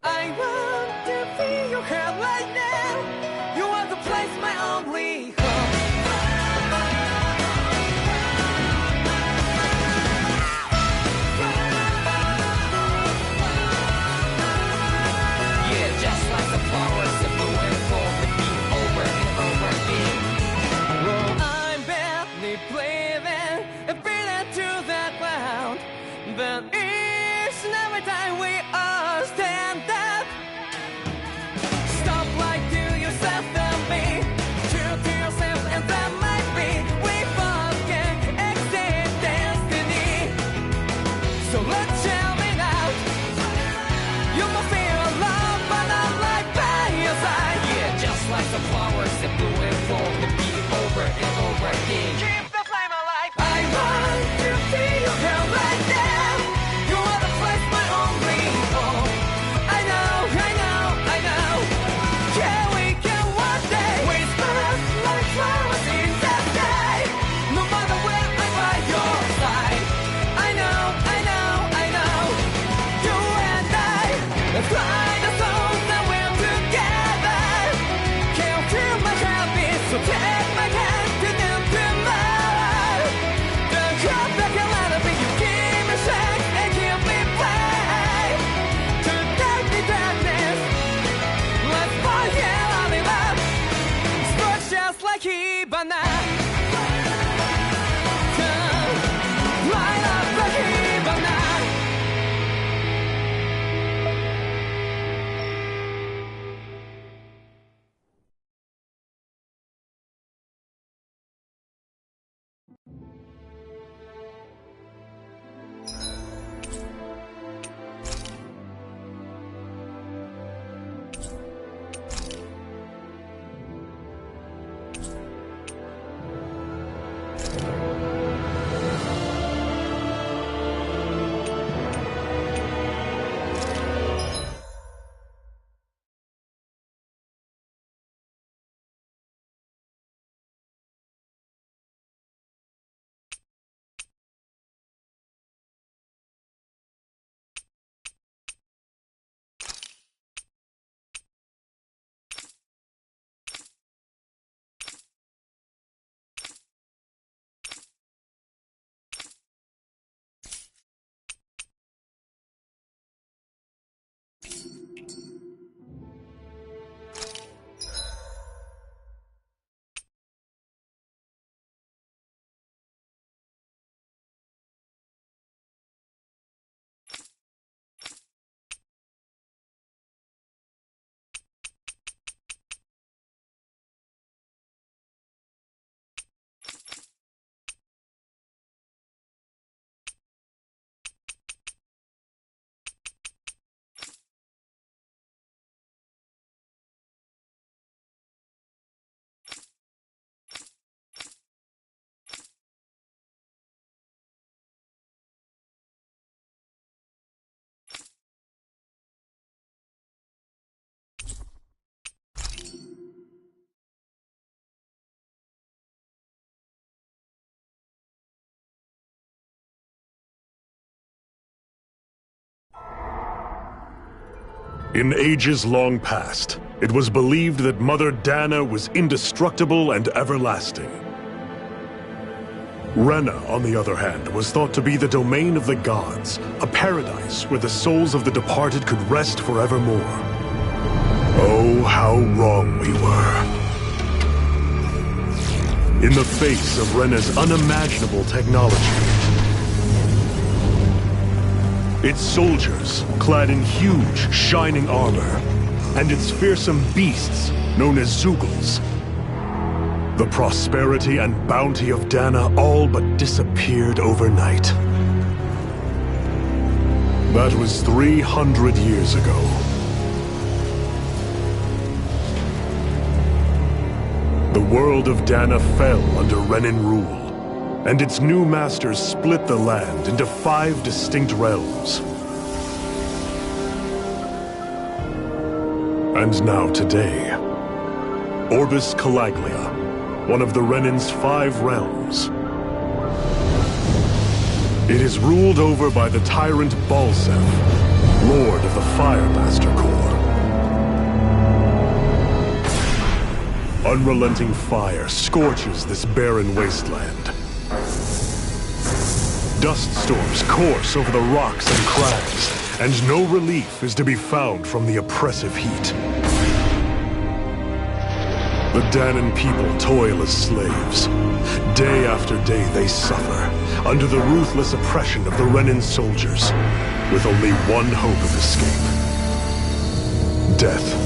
I want to feel your hair right now. You want to place my only hope. Yeah, just like the flowers that bloom and fall, repeat over and over again. Well, I'm barely breathing and breathing to the ground, but it's never time we all stand up. Stop lying to yourself and me, true to yourself, and that might be we both can exceed destiny. So let's tell me now, you must feel love, but I'm right by your side. Yeah, just like the flowers that bloom and fall, repeat over and over again. Keep the flame alive. I want to feel your hair right now. You are the place my only hope. I know, I know, I know. Yeah, we can one day. We spark like flowers in the sky. No matter where I'm by your side. I know, I know, I know. You and I, let's fly the soul that we're together. Can't feel my heartbeat, so take my hand to do tomorrow. Don't come back and let it be. You give me strength and give me play. To dark the darkness, let's forget all the love. Sparks just like Hibana. Light up like Hibana. In ages long past, it was believed that Mother Dana was indestructible and everlasting. Rena, on the other hand, was thought to be the domain of the gods, a paradise where the souls of the departed could rest forevermore. Oh, how wrong we were. In the face of Rena's unimaginable technology, its soldiers, clad in huge, shining armor, and its fearsome beasts, known as Zeugles. The prosperity and bounty of Dana all but disappeared overnight. That was 300 years ago. The world of Dana fell under Renan rule, and its new masters split the land into 5 distinct realms. And now today, Orbis Calaglia, one of the Renan's 5 realms. It is ruled over by the tyrant Balseph, Lord of the Fire Master Corps. Unrelenting fire scorches this barren wasteland. Dust storms course over the rocks and crags, and no relief is to be found from the oppressive heat. The Dahnan people toil as slaves. Day after day they suffer, under the ruthless oppression of the Renan soldiers, with only one hope of escape. Death.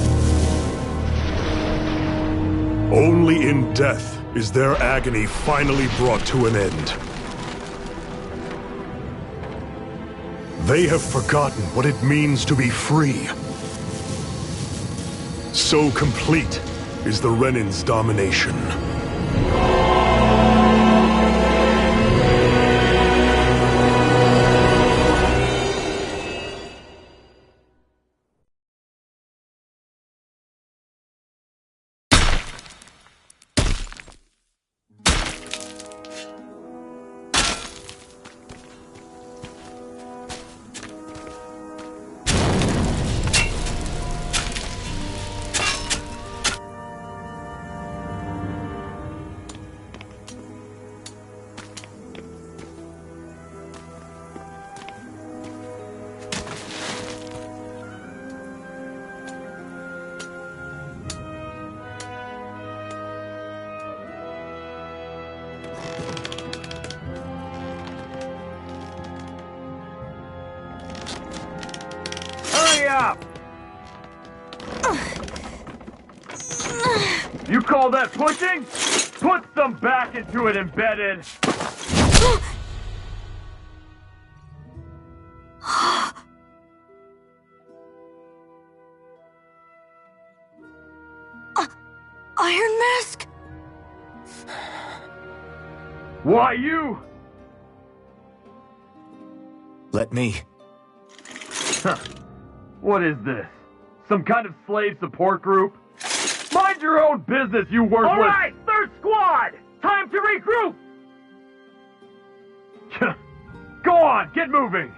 Only in death is their agony finally brought to an end. They have forgotten what it means to be free. So complete is the Renan's domination. Up! You call that pushing? Put some back into it, embedded! Iron Mask? Why you? Let me. Huh. What is this? Some kind of slave support group? Mind your own business, you worthless— All right, third squad! Time to regroup! Go on, get moving!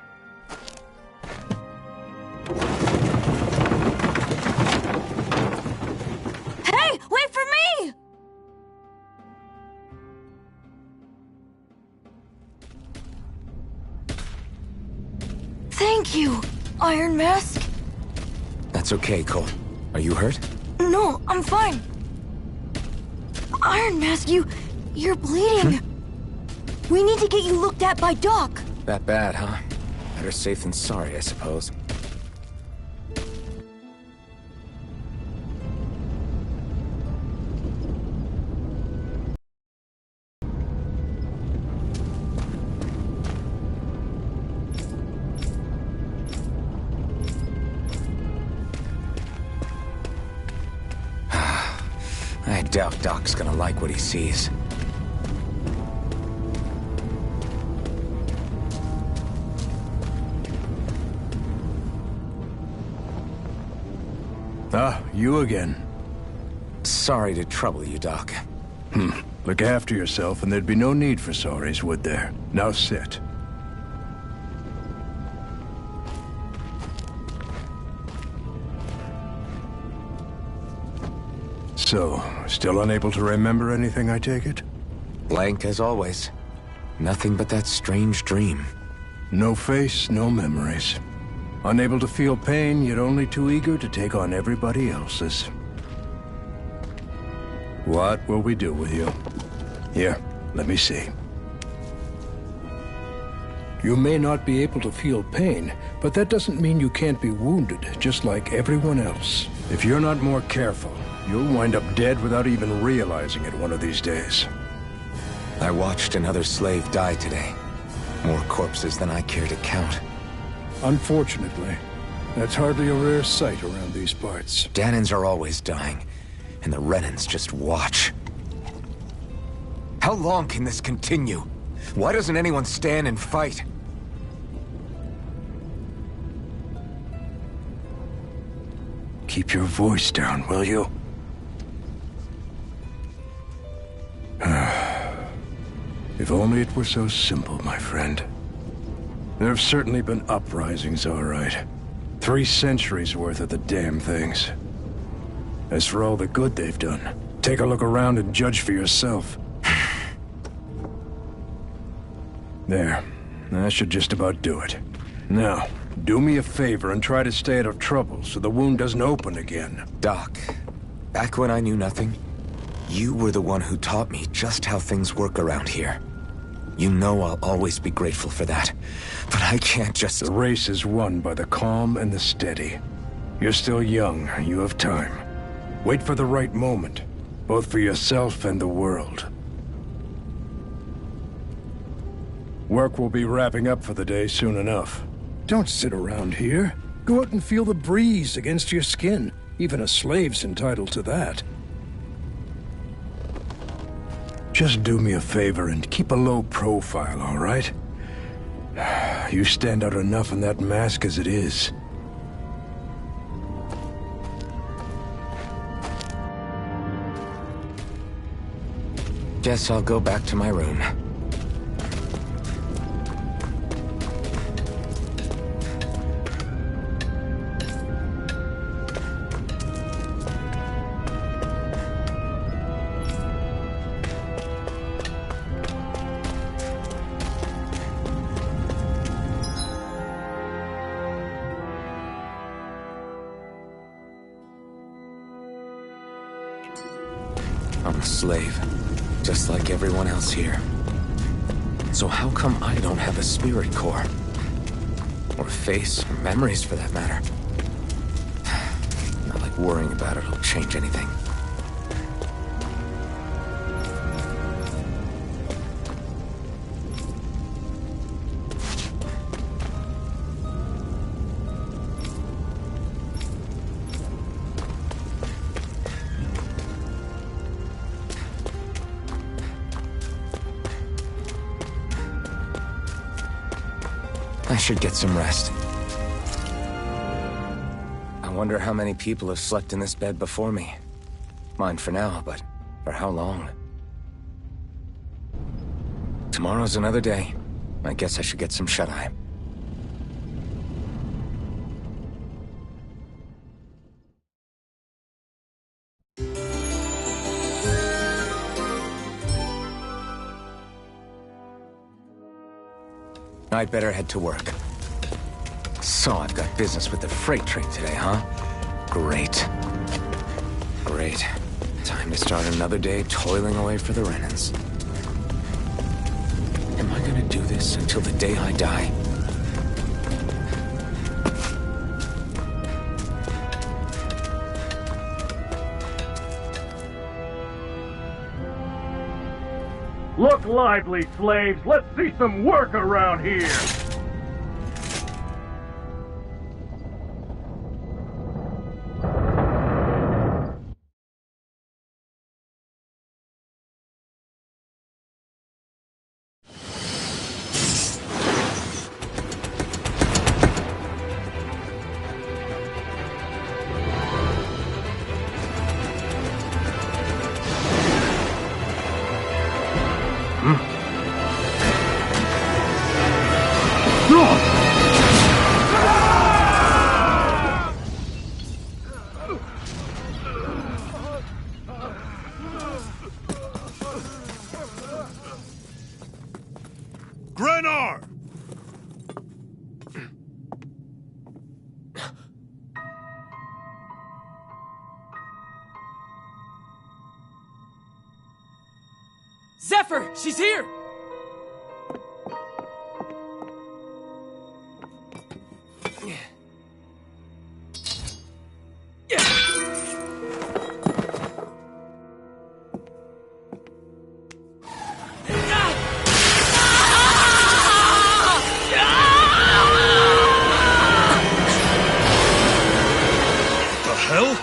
Hey, wait for me! Thank you, Iron Mask. That's okay, Cole. Are you hurt? No, I'm fine. Iron Mask, you're bleeding. We need to get you looked at by Doc. That bad, huh? Better safe than sorry, I suppose. I doubt Doc's gonna like what he sees. Ah, you again. Sorry to trouble you, Doc. Look after yourself and there'd be no need for sorries, would there? Now sit. So, still unable to remember anything, I take it? Blank as always. Nothing but that strange dream. No face, no memories. Unable to feel pain, yet only too eager to take on everybody else's. What will we do with you? Here, let me see. You may not be able to feel pain, but that doesn't mean you can't be wounded, just like everyone else. If you're not more careful, you'll wind up dead without even realizing it one of these days. I watched another slave die today. More corpses than I care to count. Unfortunately, that's hardly a rare sight around these parts. Dahnans are always dying, and the Renans just watch. How long can this continue? Why doesn't anyone stand and fight? Keep your voice down, will you? If only it were so simple, my friend. There have certainly been uprisings, all right. 3 centuries worth of the damn things. As for all the good they've done, Take a look around and judge for yourself. There. That should just about do it. Now, do me a favor and try to stay out of trouble so the wound doesn't open again. Doc, back when I knew nothing, you were the one who taught me just how things work around here. You know I'll always be grateful for that. But I can't just... The race is won by the calm and the steady. You're still young. You have time. Wait for the right moment, both for yourself and the world. Work will be wrapping up for the day soon enough. Don't sit around here. Go out and feel the breeze against your skin. Even a slave's entitled to that. Just do me a favor and keep a low profile, all right? You stand out enough in that mask as it is. Guess I'll go back to my room. I'm a slave, just like everyone else here. So how come I don't have a spirit core? Or a face, or memories for that matter? Not like worrying about it will change anything. I should get some rest. I wonder how many people have slept in this bed before me. Mine for now, but for how long? Tomorrow's another day. I guess I should get some shut-eye. I'd better head to work. So I've got business with the freight train today, huh? Great. Great. Time to start another day toiling away for the Renans. Am I gonna do this until the day I die? Look lively, slaves! Let's see some work around here! Grenar! Zephyr! She's here! The hell?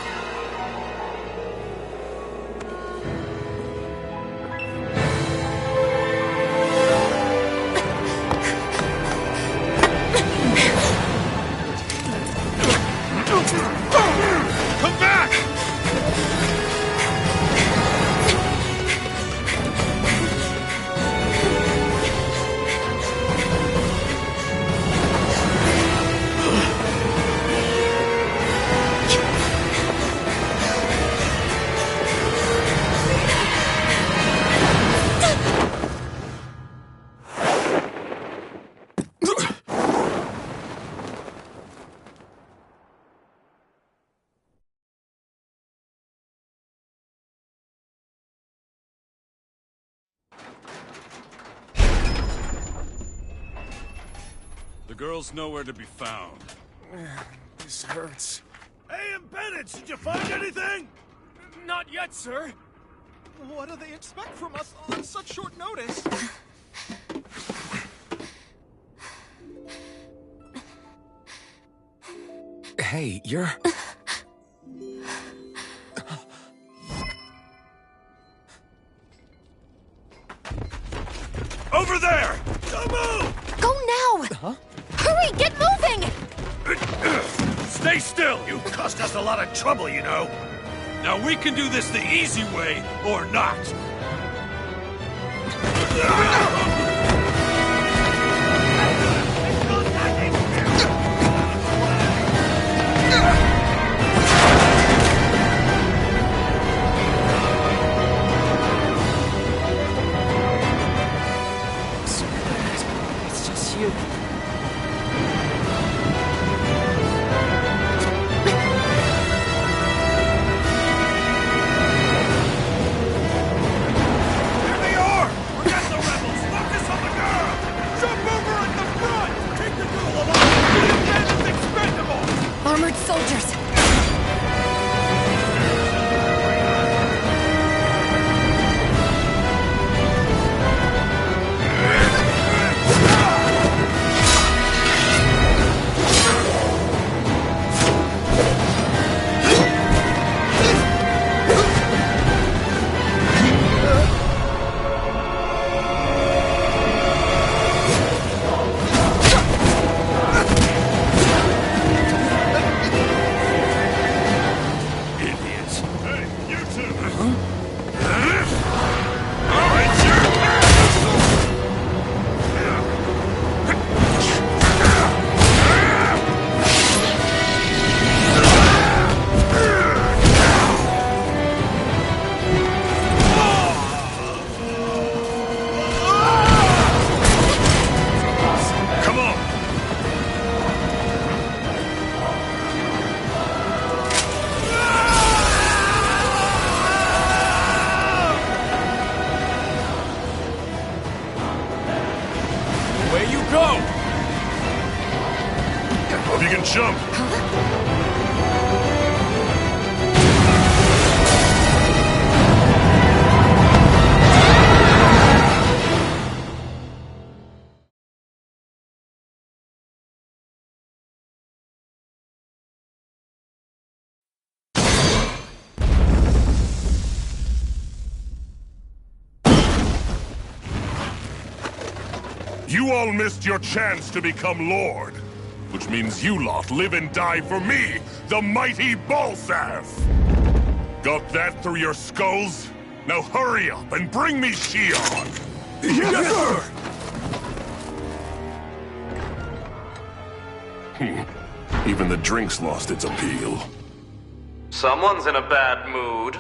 The girl's nowhere to be found. This hurts. Hey, Bennett, did you find anything? Not yet, sir. What do they expect from us on such short notice? Hey, you're... Over there! Don't move! Go now! Huh? Hurry, get moving! Stay still! You cost us a lot of trouble, you know. Now we can do this the easy way, or not. It's just you. Here they are! Forget the rebels! Focus on the girl! Jump over at the front! Take the girl along! This man is expendable! Armored soldiers! Idiots! Hey, you two! All right, come on! Away you go! Hope you can jump. You all missed your chance to become Lord, which means you lot live and die for me, the mighty Balsav! Got that through your skulls? Now hurry up and bring me Shion! Yes, sir! Even the drink's lost its appeal. Someone's in a bad mood.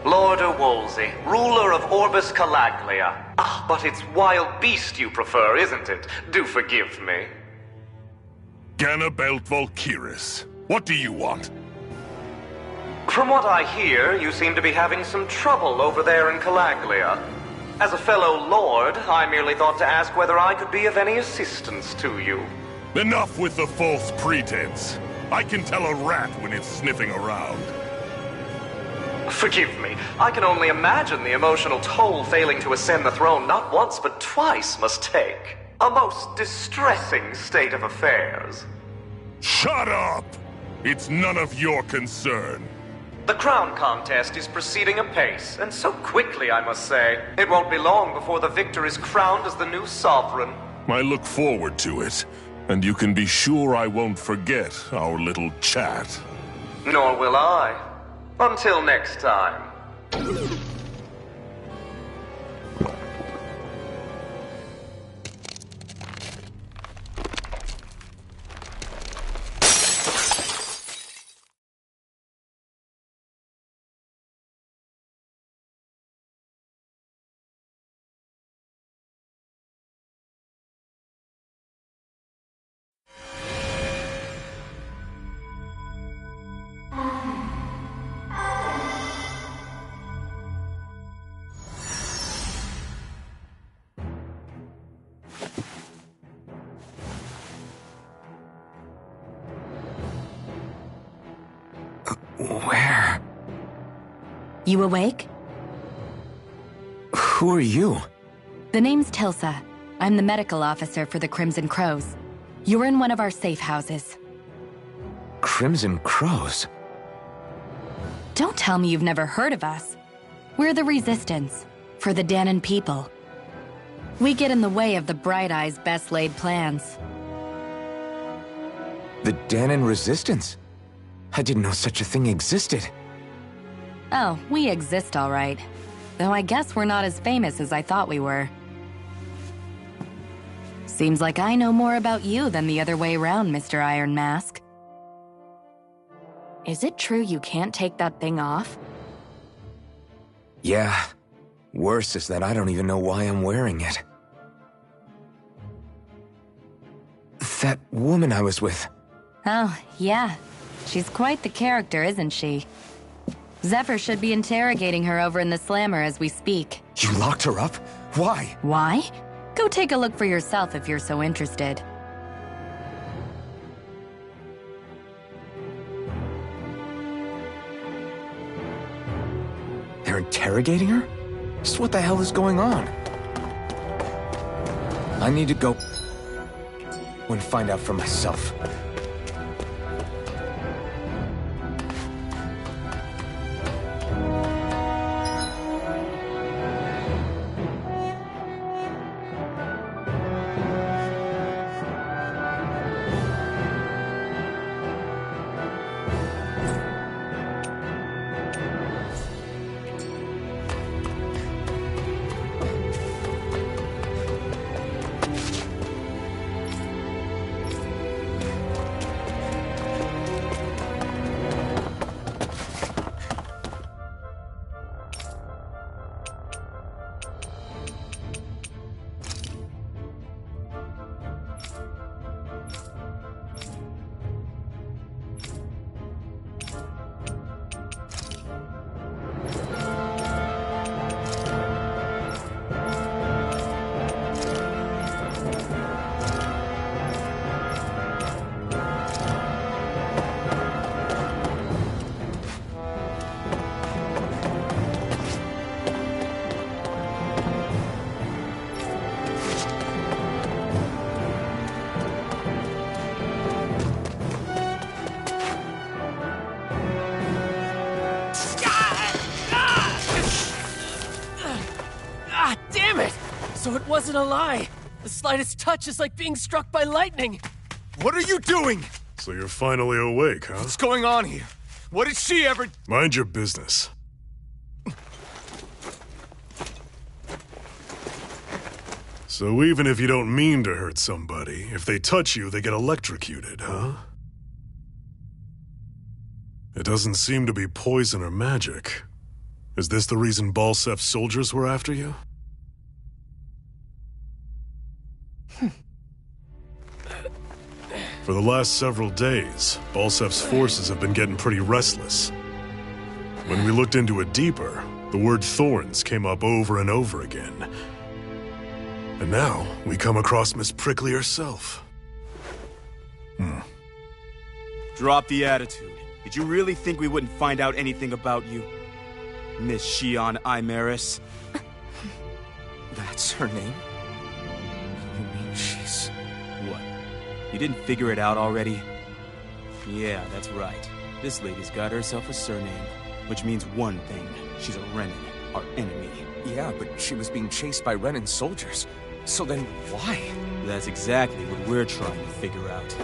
Lord Wolsey, ruler of Orbis Calaglia. Ah, but it's wild beast you prefer, isn't it? Do forgive me. Ganabelt Volkiris, what do you want? From what I hear, you seem to be having some trouble over there in Calaglia. As a fellow lord, I merely thought to ask whether I could be of any assistance to you. Enough with the false pretense. I can tell a rat when it's sniffing around. Forgive me. I can only imagine the emotional toll failing to ascend the throne not once but twice must take. A most distressing state of affairs. Shut up! It's none of your concern. The crown contest is proceeding apace, and so quickly, I must say. It won't be long before the victor is crowned as the new sovereign. I look forward to it, and you can be sure I won't forget our little chat. Nor will I. Until next time. Where? You awake? Who are you? The name's Tilsa. I'm the medical officer for the Crimson Crows. You're in one of our safe houses. Crimson Crows? Don't tell me you've never heard of us. We're the Resistance, for the Dahnan people. We get in the way of the Bright Eyes' best-laid plans. The Dahnan Resistance? I didn't know such a thing existed. Oh, we exist all right. Though I guess we're not as famous as I thought we were. Seems like I know more about you than the other way around, Mr. Iron Mask. Is it true you can't take that thing off? Yeah. Worse is that I don't even know why I'm wearing it. That woman I was with. Oh, yeah. She's quite the character, isn't she? Zephyr should be interrogating her over in the Slammer as we speak. You locked her up? Why? Why? Go take a look for yourself if you're so interested. They're interrogating her? Just what the hell is going on? I need to go and find out for myself. So it wasn't a lie. The slightest touch is like being struck by lightning. What are you doing? So you're finally awake, huh? What's going on here? What did she ever... Mind your business. So even if you don't mean to hurt somebody, if they touch you, they get electrocuted, huh? It doesn't seem to be poison or magic. Is this the reason Balsef's soldiers were after you? For the last several days, Balsef's forces have been getting pretty restless. When we looked into it deeper, the word Thorns came up over and over again. And now, we come across Miss Prickly herself. Drop the attitude. Did you really think we wouldn't find out anything about you? Miss Shion Imaris? That's her name? You mean she's... What? You didn't figure it out already? Yeah, that's right. This lady's got herself a surname, which means one thing. She's a Renan, our enemy. Yeah, but she was being chased by Renan's soldiers. So then why? That's exactly what we're trying to figure out.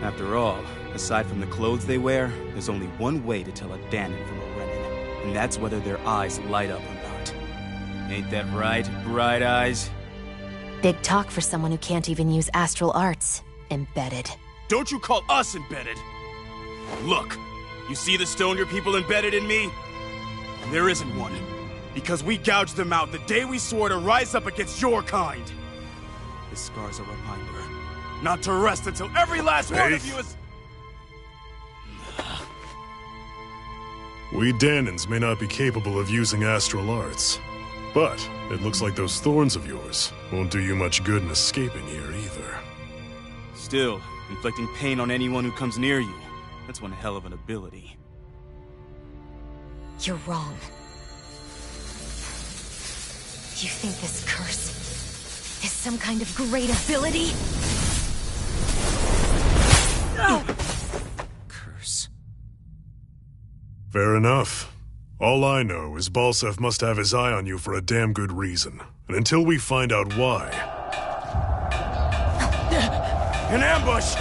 After all, aside from the clothes they wear, there's only one way to tell a Dahnan from a Renan, and that's whether their eyes light up or not. Ain't that right, Bright Eyes? Big talk for someone who can't even use astral arts. Embedded. Don't you call us embedded! Look, you see the stone your people embedded in me? There isn't one. Because we gouged them out the day we swore to rise up against your kind. This scar's a reminder. Not to rest until every last one of you is... We Dahnans may not be capable of using astral arts, but it looks like those thorns of yours won't do you much good in escaping here either. Still, inflicting pain on anyone who comes near you, that's one hell of an ability. You're wrong. You think this curse is some kind of great ability? Curse. Fair enough. All I know is Balsev must have his eye on you for a damn good reason. And until we find out why... An ambush!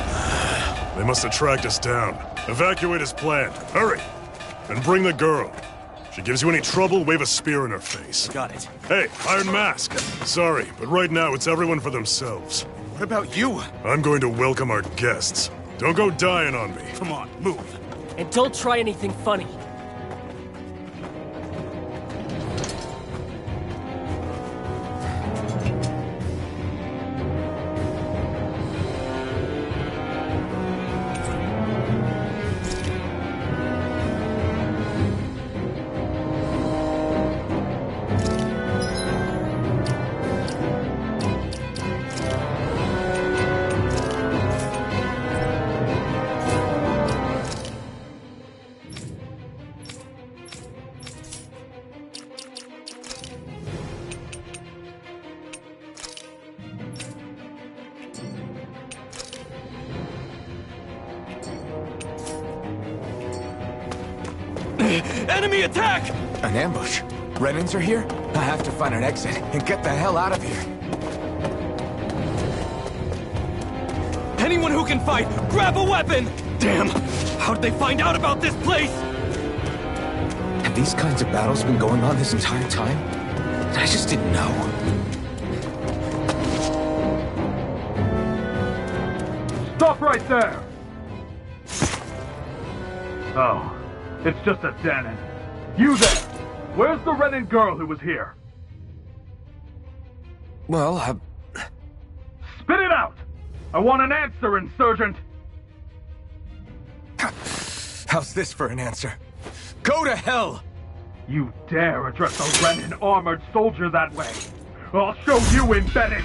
They must have tracked us down. Evacuate as planned. Hurry! And bring the girl. If she gives you any trouble, wave a spear in her face. Got it. Hey, Iron Mask. Sorry, but right now it's everyone for themselves. What about you? I'm going to welcome our guests. Don't go dying on me. Come on, move. And don't try anything funny. Enemy attack! An ambush? Renans are here? I have to find an exit and get the hell out of here. Anyone who can fight, grab a weapon! Damn! How'd they find out about this place? Have these kinds of battles been going on this entire time? I just didn't know. Stop right there! Oh, it's just a Danon. You there! Where's the Renan girl who was here? Well, Spit it out! I want an answer, Insurgent! How's this for an answer? Go to hell! You dare address a Renan armored soldier that way? I'll show you, Embedded!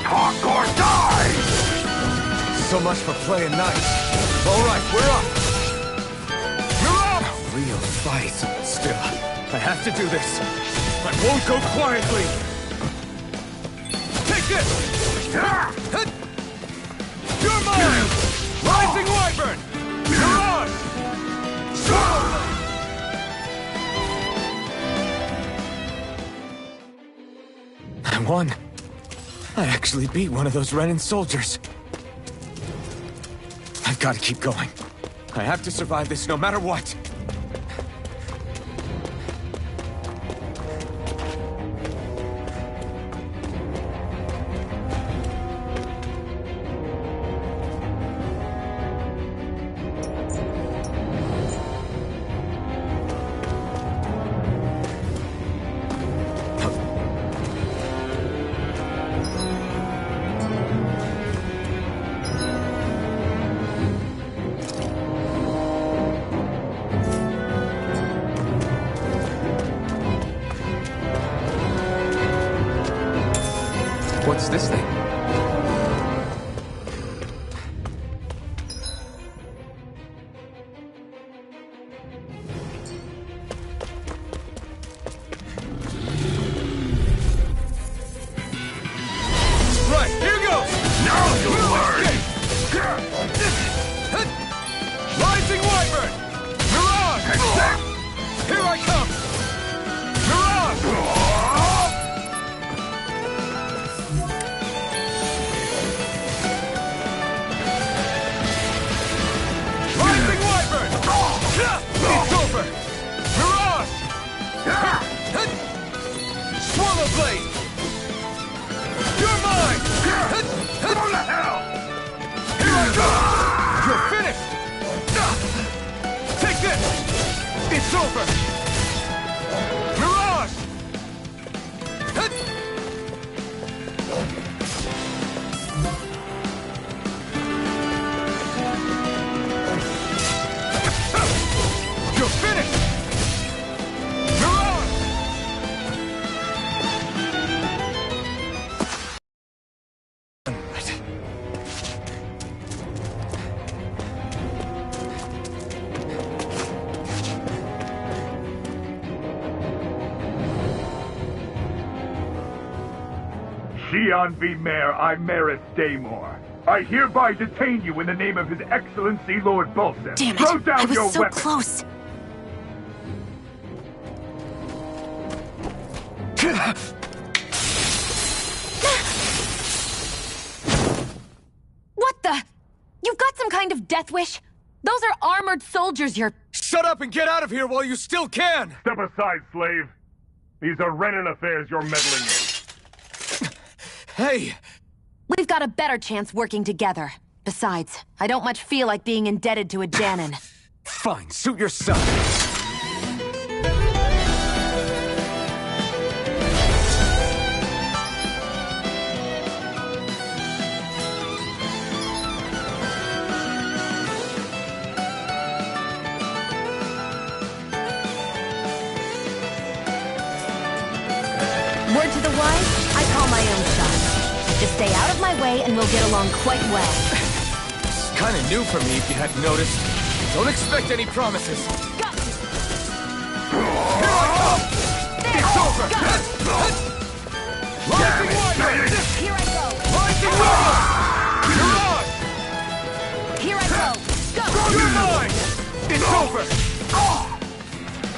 Talk or die! So much for playing nice. All right, we're up. You're up! A real fight. Still, I have to do this. I won't go quietly. Take this! You're mine! Rising Wyvern! You're on! I won. I actually beat one of those Renan soldiers. I've got to keep going. I have to survive this no matter what. What's this thing? Right, here goes! Now you'll learn! Rising Wyvern! Mirage! Here I come! Mirage! It's over! Mirage! Swallow Blade! You're mine! Go to hell! Here I go! You're finished! Take this! It's over! Mirage! Leon V. Mayor, I'm Maris Daymore. I hereby detain you in the name of His Excellency Lord Bolseth. Damn it! Throw down I was your so weapon. close. What the? You've got some kind of death wish? Those are armored soldiers you're... Shut up and get out of here while you still can! Step aside, slave. These are Renan affairs you're meddling in. Hey! We've got a better chance working together. Besides, I don't much feel like being indebted to a Danon. Fine, suit yourself. Word to the wise, I call my own shot. Just stay out of my way and we'll get along quite well. It's kinda new for me if you hadn't noticed. Don't expect any promises. Got you. Here I come! It's over! Rising wire! Here I go! Rising rebel! You're on! Here I go! Go! You're mine! It's over!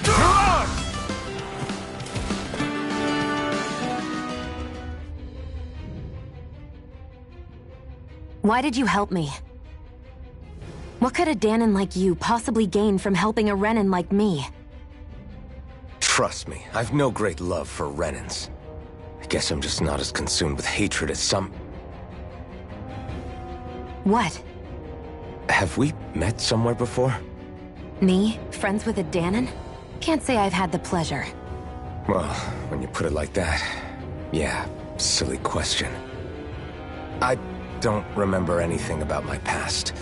You're on! Why did you help me? What could a Danon like you possibly gain from helping a Renan like me? Trust me, I've no great love for Renans. I guess I'm just not as consumed with hatred as some... What? Have we met somewhere before? Me? Friends with a Danon? Can't say I've had the pleasure. Well, when you put it like that, yeah, silly question. I don't remember anything about my past.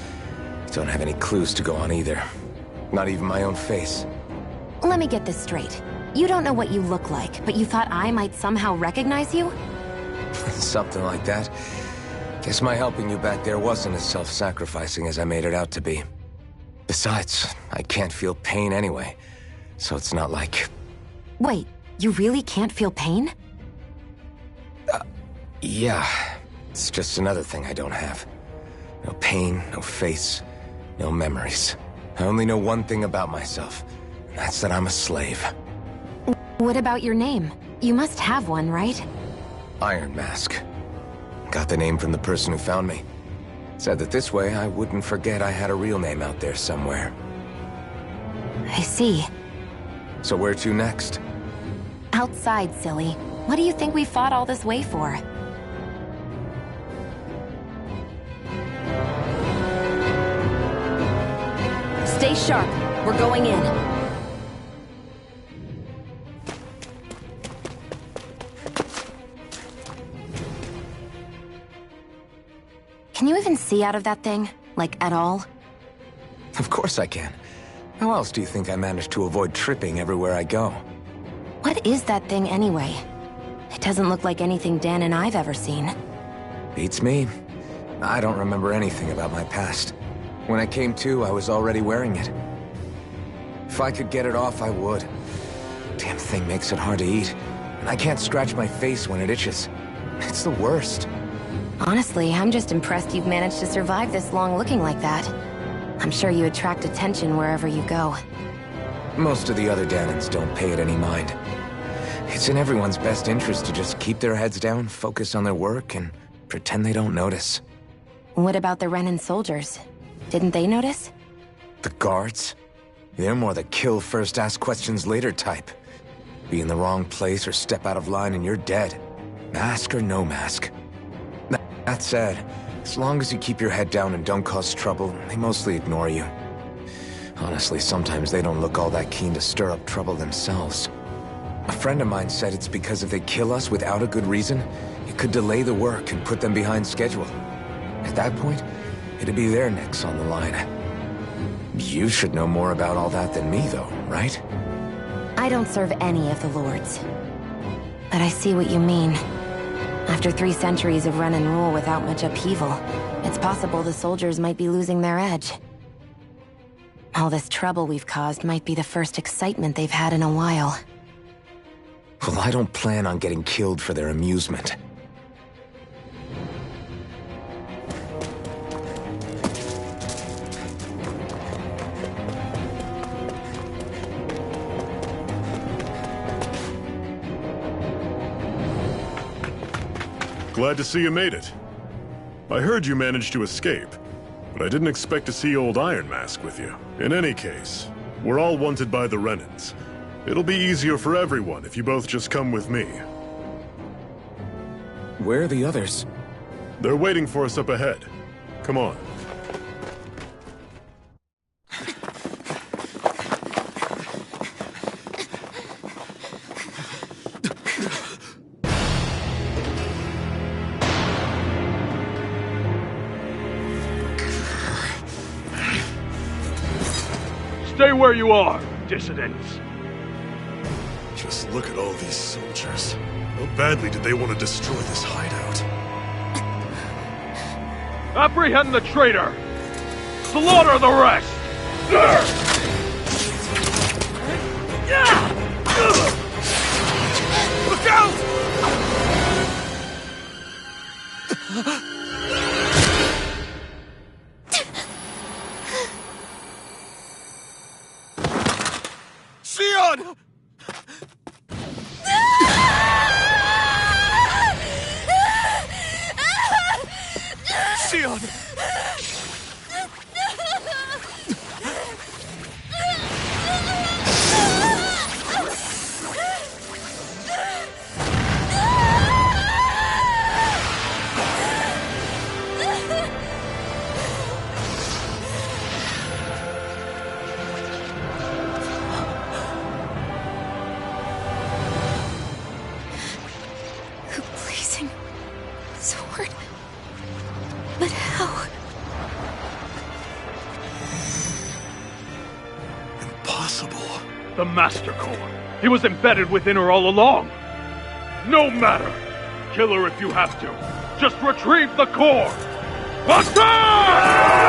Don't have any clues to go on either. Not even my own face. Let me get this straight. You don't know what you look like, but you thought I might somehow recognize you? Something like that. Guess my helping you back there wasn't as self-sacrificing as I made it out to be. Besides, I can't feel pain anyway, so it's not like... Wait, you really can't feel pain? Yeah. It's just another thing I don't have. No pain, no face, no memories. I only know one thing about myself, and that's that I'm a slave. What about your name? You must have one, right? Iron Mask. Got the name from the person who found me. Said that this way I wouldn't forget I had a real name out there somewhere. I see. So where to next? Outside, silly. What do you think we fought all this way for? Stay sharp. We're going in. Can you even see out of that thing? Like, at all? Of course I can. How else do you think I managed to avoid tripping everywhere I go? What is that thing anyway? It doesn't look like anything Dan and I've ever seen. Beats me. I don't remember anything about my past. When I came to, I was already wearing it. If I could get it off, I would. Damn thing makes it hard to eat. And I can't scratch my face when it itches. It's the worst. Honestly, I'm just impressed you've managed to survive this long looking like that. I'm sure you attract attention wherever you go. Most of the other Danons don't pay it any mind. It's in everyone's best interest to just keep their heads down, focus on their work, and pretend they don't notice. What about the Renan soldiers? Didn't they notice? The guards? They're more the kill first, ask questions later type. Be in the wrong place or step out of line and you're dead. Mask or no mask. That said, as long as you keep your head down and don't cause trouble, they mostly ignore you. Honestly, sometimes they don't look all that keen to stir up trouble themselves. A friend of mine said it's because if they kill us without a good reason, it could delay the work and put them behind schedule. At that point, it'd be their necks on the line. You should know more about all that than me, though, right? I don't serve any of the lords. But I see what you mean. After 3 centuries of run and rule without much upheaval, it's possible the soldiers might be losing their edge. All this trouble we've caused might be the first excitement they've had in a while. Well, I don't plan on getting killed for their amusement. Glad to see you made it. I heard you managed to escape, but I didn't expect to see old Iron Mask with you. In any case, we're all wanted by the Renans. It'll be easier for everyone if you both just come with me. Where are the others? They're waiting for us up ahead. Come on. Stay where you are, dissidents. Just look at all these soldiers. How badly did they want to destroy this hideout? Apprehend the traitor! Slaughter the rest! Look out! Xion! Xion! The blazing sword. But how? Impossible. The Master Core. He was embedded within her all along. No matter. Kill her if you have to. Just retrieve the core. Attack!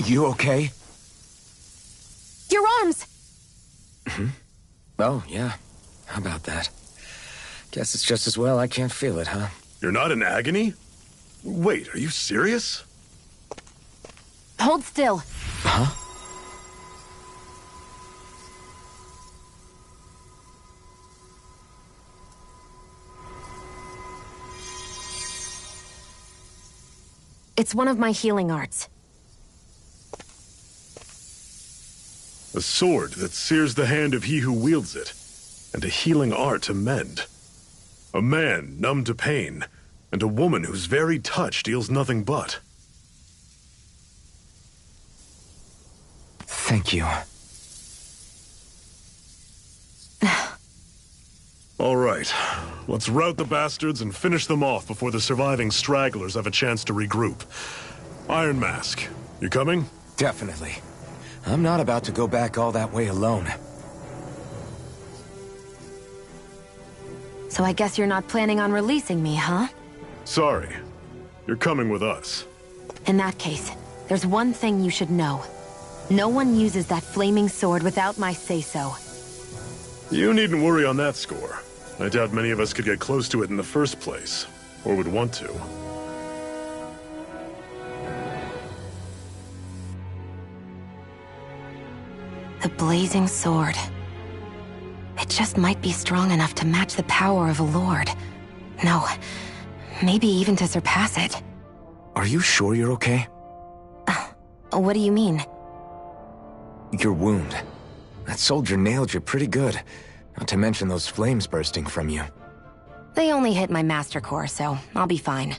You okay? Your arms! Oh, yeah. How about that? Guess it's just as well I can't feel it, huh? You're not in agony? Wait, are you serious? Hold still. Huh? It's one of my healing arts. A sword that sears the hand of he who wields it, and a healing art to mend. A man numb to pain, and a woman whose very touch deals nothing but. Thank you. All right, let's rout the bastards and finish them off before the surviving stragglers have a chance to regroup. Iron Mask, you coming? Definitely. I'm not about to go back all that way alone. So I guess you're not planning on releasing me, huh? Sorry. You're coming with us. In that case, there's one thing you should know. No one uses that flaming sword without my say-so. You needn't worry on that score. I doubt many of us could get close to it in the first place, or would want to. The blazing sword. It just might be strong enough to match the power of a lord. No, maybe even to surpass it. Are you sure you're okay? What do you mean? Your wound. That soldier nailed you pretty good. Not to mention those flames bursting from you. They only hit my master core, so I'll be fine.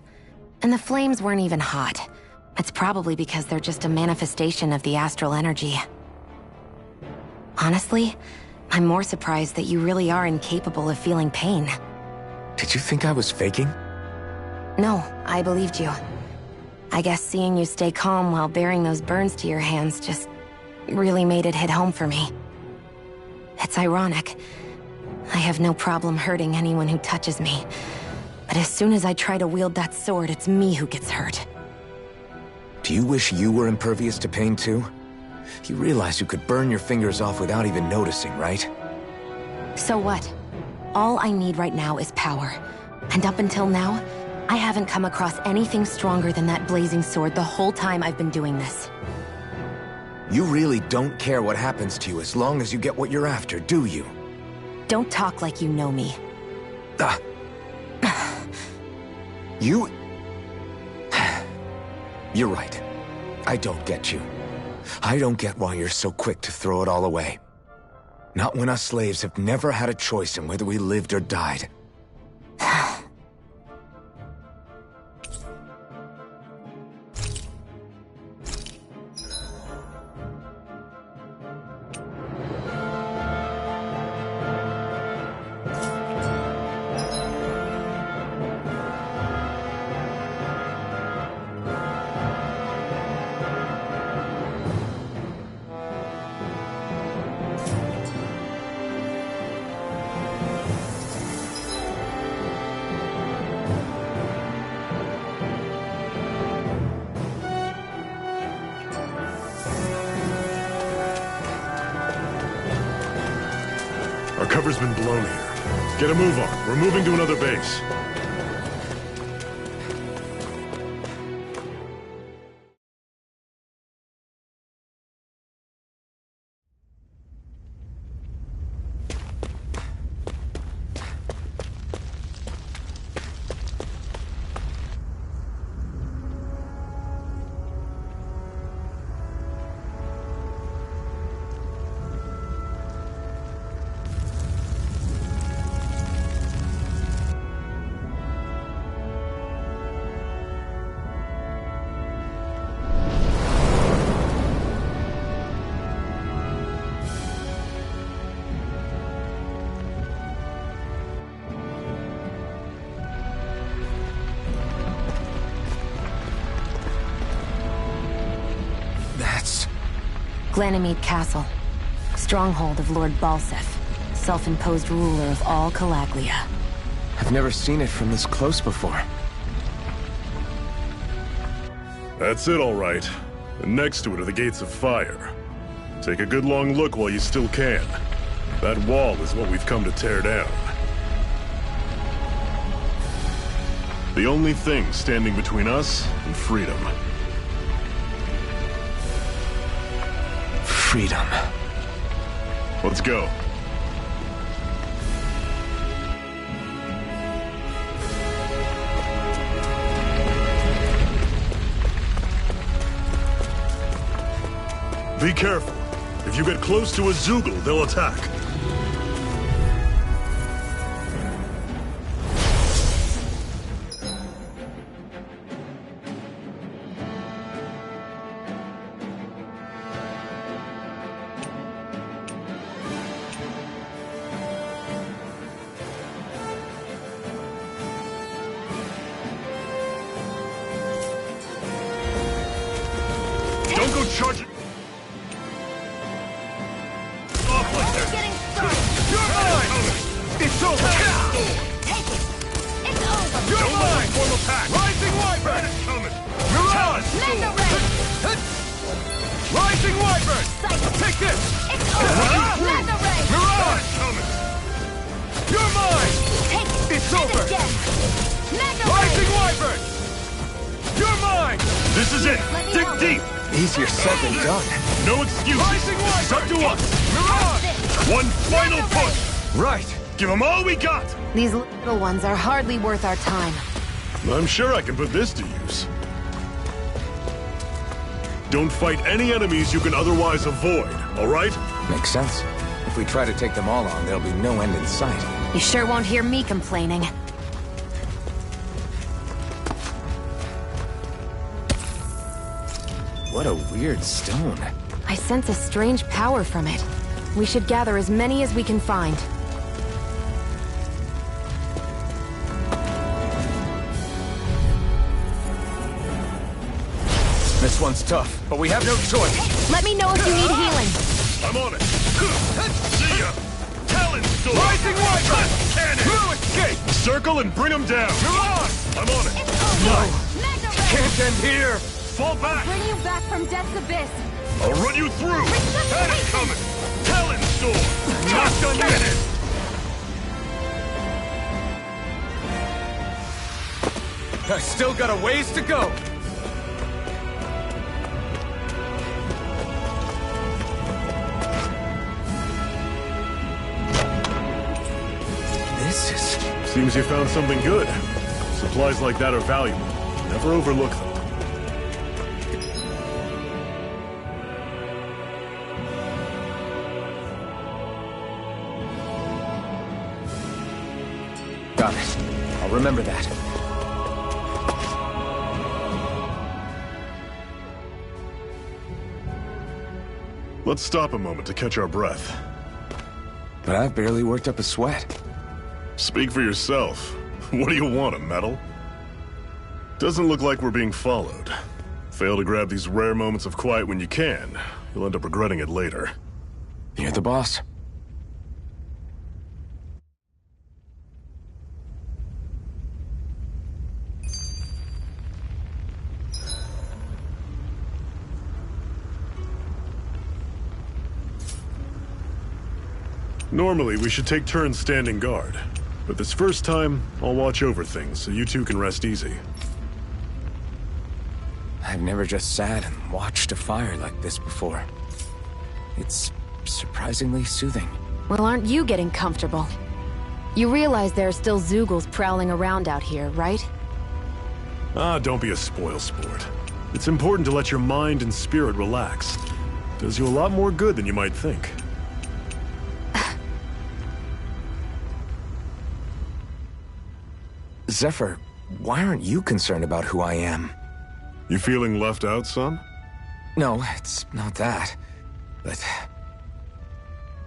And the flames weren't even hot. It's probably because they're just a manifestation of the astral energy. Honestly, I'm more surprised that you really are incapable of feeling pain. Did you think I was faking? No, I believed you. I guess seeing you stay calm while bearing those burns to your hands just really made it hit home for me. It's ironic. I have no problem hurting anyone who touches me. But as soon as I try to wield that sword, it's me who gets hurt. Do you wish you were impervious to pain too? You realize you could burn your fingers off without even noticing, right? So what? All I need right now is power. And up until now, I haven't come across anything stronger than that blazing sword the whole time I've been doing this. You really don't care what happens to you as long as you get what you're after, do you? Don't talk like you know me. You... You're right. I don't get you. I don't get why you're so quick to throw it all away. Not when us slaves have never had a choice in whether we lived or died. Our cover's been blown here. Get a move on. We're moving to another base. Glanimede Castle. Stronghold of Lord Balseph, self-imposed ruler of all Calaglia. I've never seen it from this close before. That's it, all right. And next to it are the Gates of Fire. Take a good long look while you still can. That wall is what we've come to tear down. The only thing standing between us and freedom. Freedom. Let's go. Be careful. If you get close to a Zeugle, they'll attack. Don't go charging. It's over! Take it! It's over! You're mine! Form attack! Rising Wyvern! Mirage! Mega Ray! Rising Wyvern! Take this! It's over! Mega Ray! Mirage! You're mine! Take it! It's And over! again! Mega Rising Ray! Wyvern! You're mine! This is it! Dig deep! Easier said than done. No excuses! Rising It's up Wyvern! to us! Mirage! One final Mega Ray! push! Right! Give them all we got! These little ones are hardly worth our time. I'm sure I can put this to use. Don't fight any enemies you can otherwise avoid, all right? Makes sense. If we try to take them all on, there'll be no end in sight. You sure won't hear me complaining. What a weird stone. I sense a strange power from it. We should gather as many as we can find. This one's tough, but we have no choice. Let me know if you need healing. I'm on it. See ya. Talon Storm. Rising Wyvern! Cannon. No escape! Circle and bring them down. You're on! I'm on it. Can't end here! Fall back. Bring you back from Death's Abyss. I'll run you through. Cannon coming. Talon Storm. Not done yet! I still got a ways to go. Seems you found something good. Supplies like that are valuable. Never overlook them. Got it. I'll remember that. Let's stop a moment to catch our breath. But I've barely worked up a sweat. Speak for yourself. What do you want, a medal? Doesn't look like we're being followed. Fail to grab these rare moments of quiet when you can. You'll end up regretting it later. You're the boss. Normally, we should take turns standing guard. But this first time, I'll watch over things so you two can rest easy. I've never just sat and watched a fire like this before. It's surprisingly soothing. Well, aren't you getting comfortable? You realize there are still Zeugles prowling around out here, right? Ah, don't be a spoilsport. It's important to let your mind and spirit relax. Does you a lot more good than you might think. Zephyr, why aren't you concerned about who I am? You feeling left out, son? No, it's not that. But...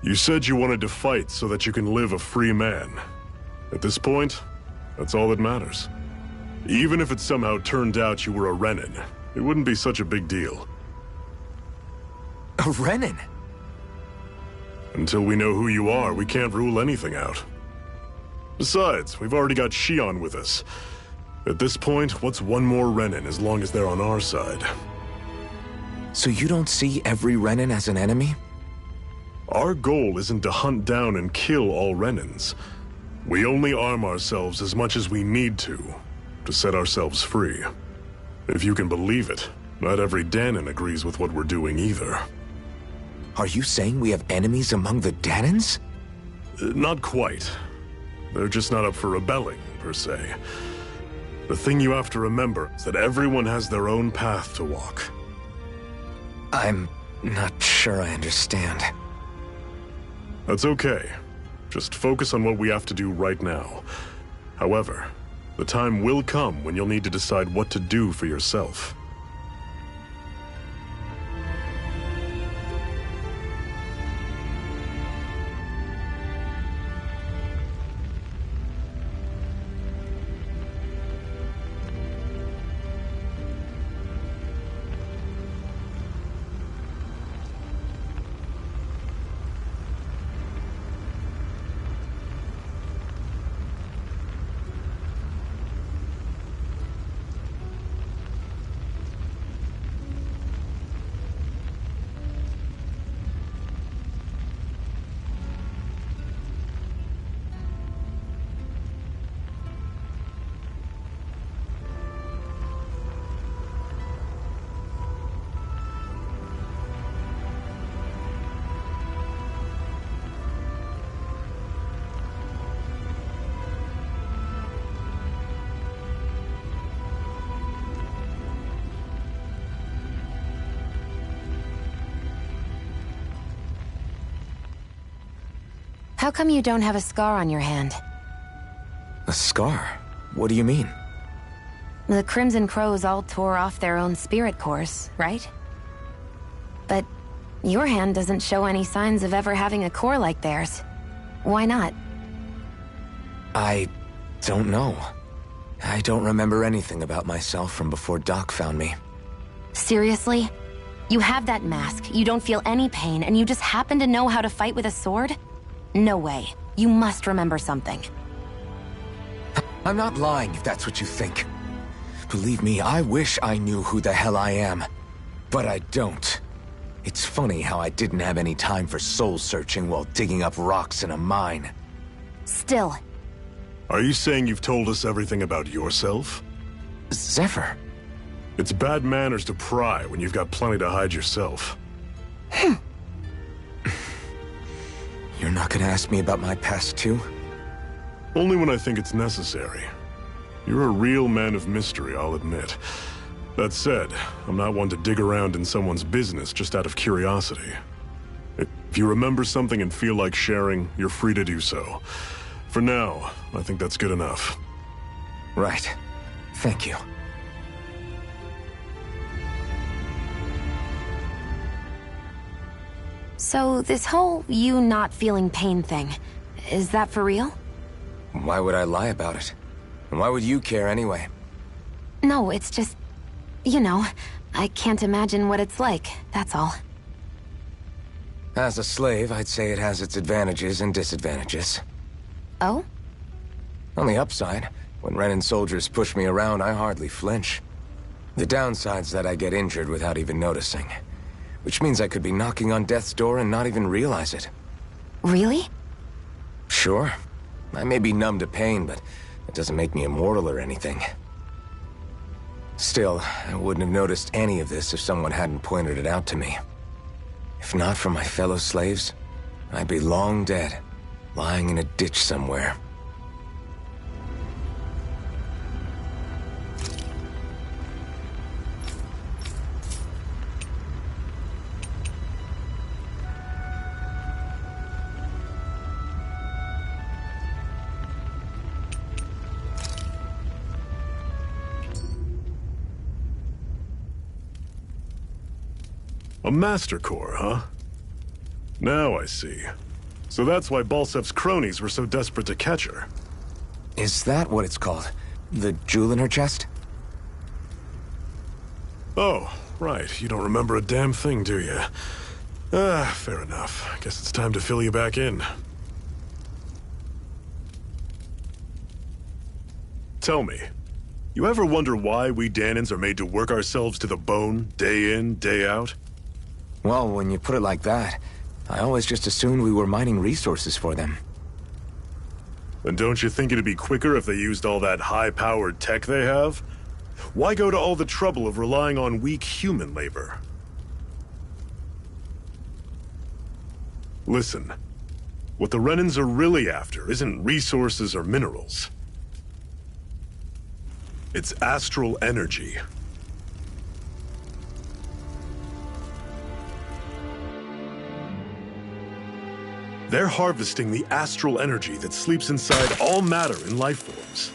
You said you wanted to fight so that you can live a free man. At this point, that's all that matters. Even if it somehow turned out you were a Renin, it wouldn't be such a big deal. A Renin? Until we know who you are, we can't rule anything out. Besides, we've already got Shion with us. At this point, what's one more Renin as long as they're on our side? So you don't see every Renin as an enemy? Our goal isn't to hunt down and kill all Renins. We only arm ourselves as much as we need to set ourselves free. If you can believe it, not every Dahnan agrees with what we're doing either. Are you saying we have enemies among the Dahnans? Not quite. They're just not up for rebelling, per se. The thing you have to remember is that everyone has their own path to walk. I'm not sure I understand. That's okay. Just focus on what we have to do right now. However, the time will come when you'll need to decide what to do for yourself. How come you don't have a scar on your hand? A scar? What do you mean? The Crimson Crows all tore off their own spirit cores, right? Your hand doesn't show any signs of ever having a core like theirs. Why not? I don't know. I don't remember anything about myself from before Doc found me. Seriously? You have that mask, you don't feel any pain, and you just happen to know how to fight with a sword? No way. You must remember something. I'm not lying if that's what you think. Believe me, I wish I knew who the hell I am. But I don't. It's funny how I didn't have any time for soul-searching while digging up rocks in a mine. Still. Are you saying you've told us everything about yourself? Zephyr. It's bad manners to pry when you've got plenty to hide yourself. You're not gonna ask me about my past, too? Only when I think it's necessary. You're a real man of mystery, I'll admit. That said, I'm not one to dig around in someone's business just out of curiosity. If you remember something and feel like sharing, you're free to do so. For now, I think that's good enough. Right. Thank you. So, this whole you not feeling pain thing, is that for real? Why would I lie about it? And why would you care anyway? No, it's just... You know, I can't imagine what it's like, that's all. As a slave, I'd say it has its advantages and disadvantages. Oh? On the upside, when Renan soldiers push me around, I hardly flinch. The downside's that I get injured without even noticing. Which means I could be knocking on death's door and not even realize it. Really? Sure. I may be numb to pain, but it doesn't make me immortal or anything. Still, I wouldn't have noticed any of this if someone hadn't pointed it out to me. If not for my fellow slaves, I'd be long dead, lying in a ditch somewhere. A Master Core, huh? Now I see. So that's why Balsef's cronies were so desperate to catch her. Is that what it's called? The jewel in her chest? Oh, right. You don't remember a damn thing, do you? Fair enough. Guess it's time to fill you back in. Tell me, you ever wonder why we Dahnans are made to work ourselves to the bone, day in, day out? Well, when you put it like that, I always just assumed we were mining resources for them. Then don't you think it'd be quicker if they used all that high-powered tech they have? Why go to all the trouble of relying on weak human labor? Listen, what the Renans are really after isn't resources or minerals. It's astral energy. They're harvesting the astral energy that sleeps inside all matter in life forms.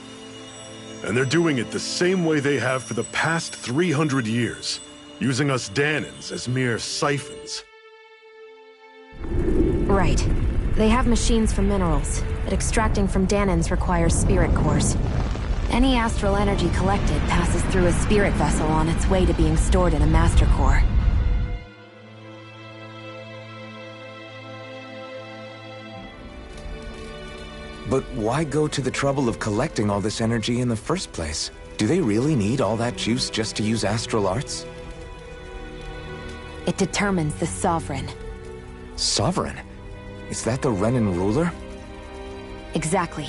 And they're doing it the same way they have for the past 300 years, using us Dahnans as mere siphons. Right. They have machines for minerals, but extracting from Dahnans requires spirit cores. Any astral energy collected passes through a spirit vessel on its way to being stored in a master core. But why go to the trouble of collecting all this energy in the first place? Do they really need all that juice just to use astral arts? It determines the Sovereign. Sovereign? Is that the Renan ruler? Exactly.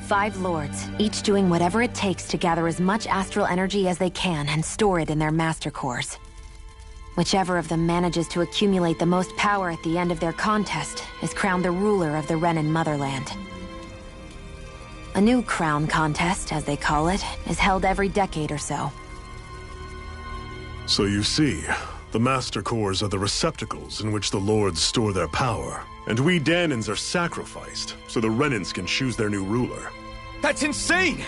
5 lords, each doing whatever it takes to gather as much astral energy as they can and store it in their master cores. Whichever of them manages to accumulate the most power at the end of their contest is crowned the ruler of the Renan motherland. A new crown contest, as they call it, is held every decade or so. So you see, the Master Cores are the receptacles in which the Lords store their power. And we Dahnans are sacrificed, so the Renans can choose their new ruler. That's insane!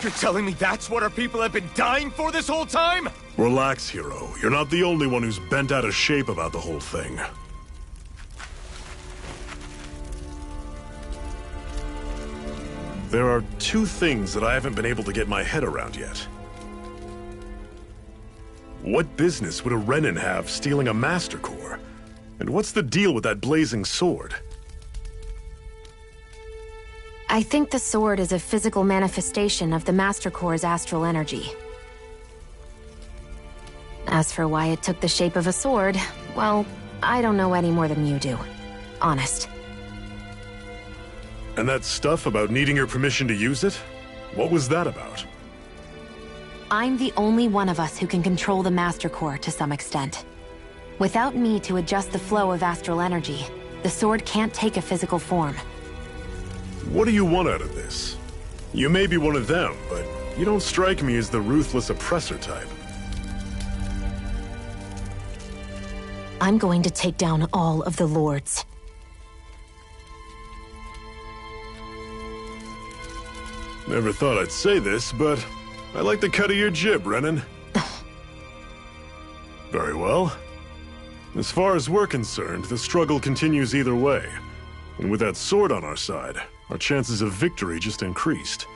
You're telling me that's what our people have been dying for this whole time? Relax, hero. You're not the only one who's bent out of shape about the whole thing. There are two things that I haven't been able to get my head around yet. What business would a Renan have stealing a Master Core? And what's the deal with that blazing sword? I think the sword is a physical manifestation of the Master Core's astral energy. As for why it took the shape of a sword, well, I don't know any more than you do. Honest. And that stuff about needing your permission to use it? What was that about? I'm the only one of us who can control the Master Core to some extent. Without me to adjust the flow of astral energy, the sword can't take a physical form. What do you want out of this? You may be one of them, but you don't strike me as the ruthless oppressor type. I'm going to take down all of the Lords. Never thought I'd say this, but I like the cut of your jib, Renan. Very well. As far as we're concerned, the struggle continues either way. And with that sword on our side, our chances of victory just increased.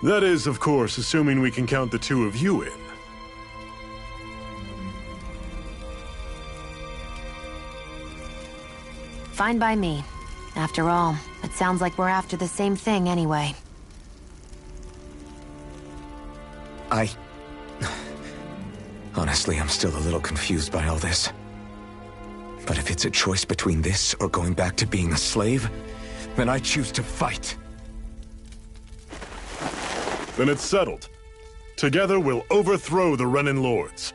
That is, of course, assuming we can count the two of you in. Fine by me. After all, it sounds like we're after the same thing anyway. Honestly, I'm still a little confused by all this. But if it's a choice between this or going back to being a slave, then I choose to fight. Then it's settled. Together we'll overthrow the Renan Lords.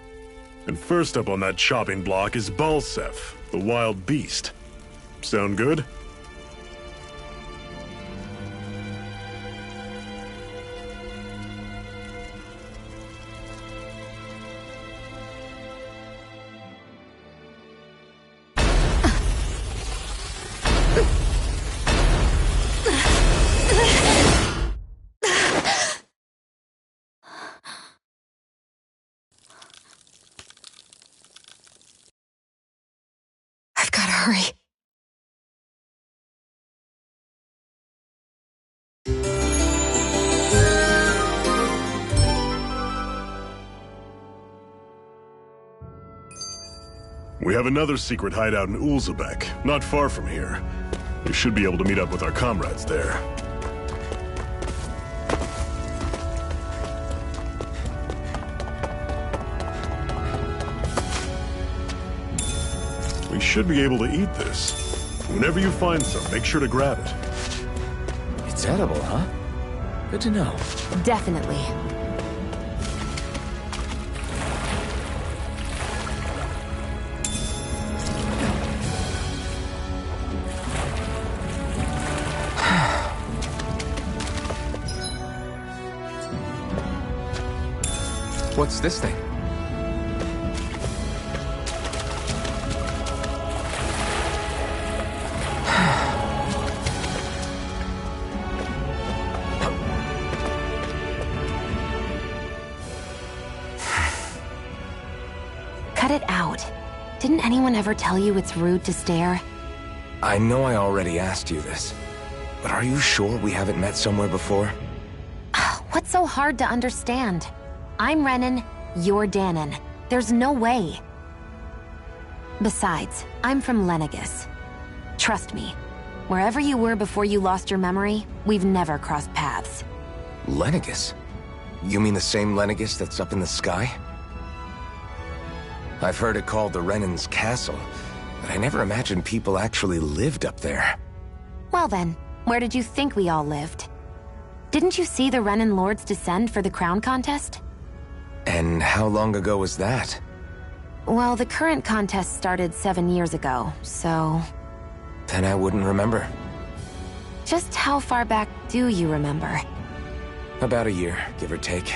And first up on that chopping block is Balseph, the wild beast. Sound good? I've gotta hurry. We have another secret hideout in Ulzebek, not far from here. We should be able to meet up with our comrades there. We should be able to eat this. Whenever you find some, make sure to grab it. It's edible, huh? Good to know. Definitely. What's this thing? Cut it out. Didn't anyone ever tell you it's rude to stare? I know I already asked you this, but are you sure we haven't met somewhere before? What's so hard to understand? I'm Renan, you're Danon. There's no way. Besides, I'm from Lenegis. Trust me, wherever you were before you lost your memory, we've never crossed paths. Lenegis? You mean the same Lenegis that's up in the sky? I've heard it called the Renan's Castle, but I never imagined people actually lived up there. Well then, where did you think we all lived? Didn't you see the Renan Lords descend for the crown contest? And how long ago was that? Well, the current contest started 7 years ago, so... Then I wouldn't remember. Just how far back do you remember? About a year, give or take.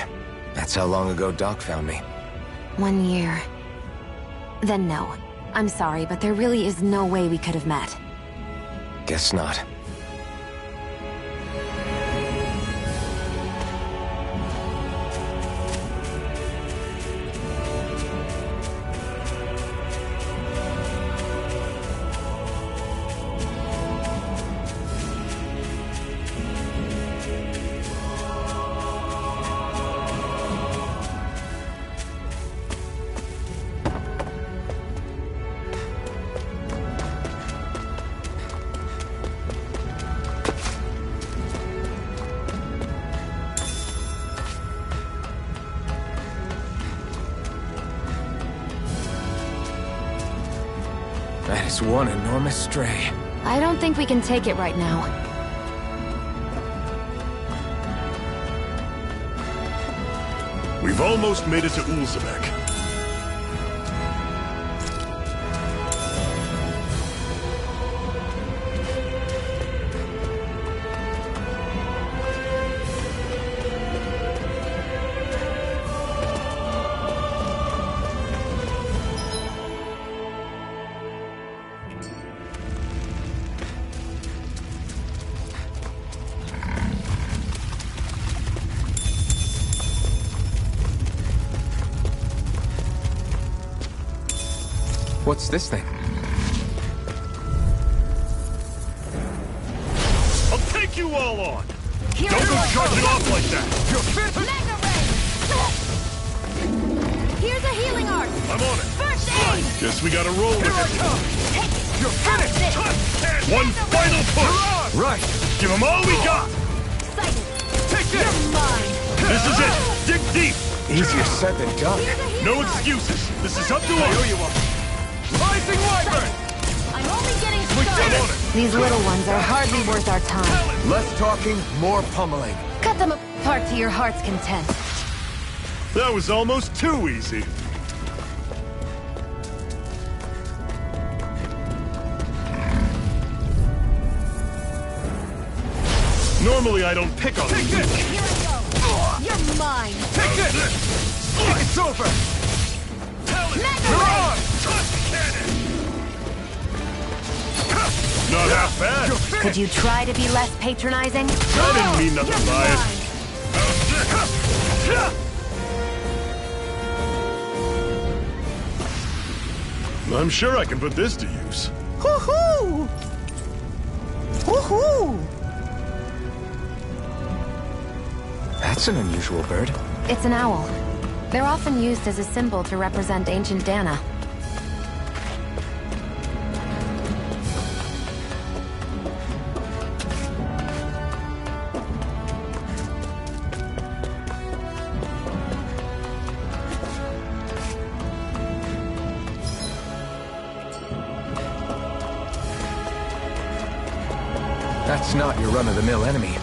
That's how long ago Doc found me. 1 year. Then no. I'm sorry, but there really is no way we could have met. Guess not. Just one enormous stray. I don't think we can take it right now. We've almost made it to Ulzebek. What's this thing? I'll take you all on! Here Don't go I charging off like that! Mega Ray! Here's a healing art! I'm on it! First aid! Guess we gotta roll with it. You're finished! One final push! Right! Give them all we got! Take this! You're mine! This is it! Dig deep! Easier said than done. No excuses! This is up to us! you are. Rising Wyvern! I'm only getting I'm on started! it! These little ones are hardly worth our time. Less talking, more pummeling. Cut them apart to your heart's content. That was almost too easy. Normally I don't pick on Take them. this! Here I go! You're mine! Take this! It's over! Mega You're Ray! on! Not half bad. Could you try to be less patronizing? I didn't mean nothing by it. I'm sure I can put this to use. Woohoo! Woohoo! That's an unusual bird. It's an owl. They're often used as a symbol to represent ancient Dana. That's not your run-of-the-mill enemy.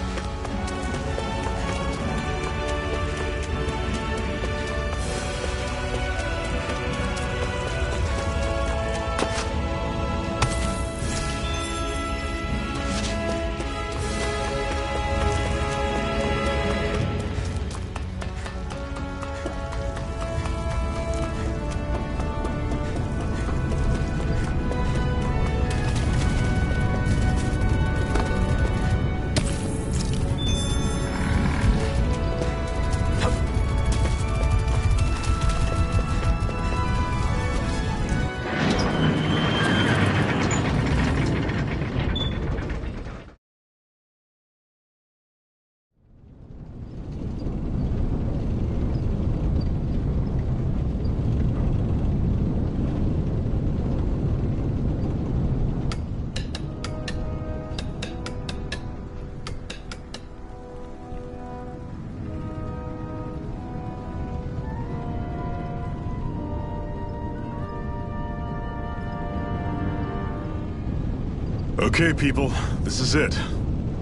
Okay, people, this is it.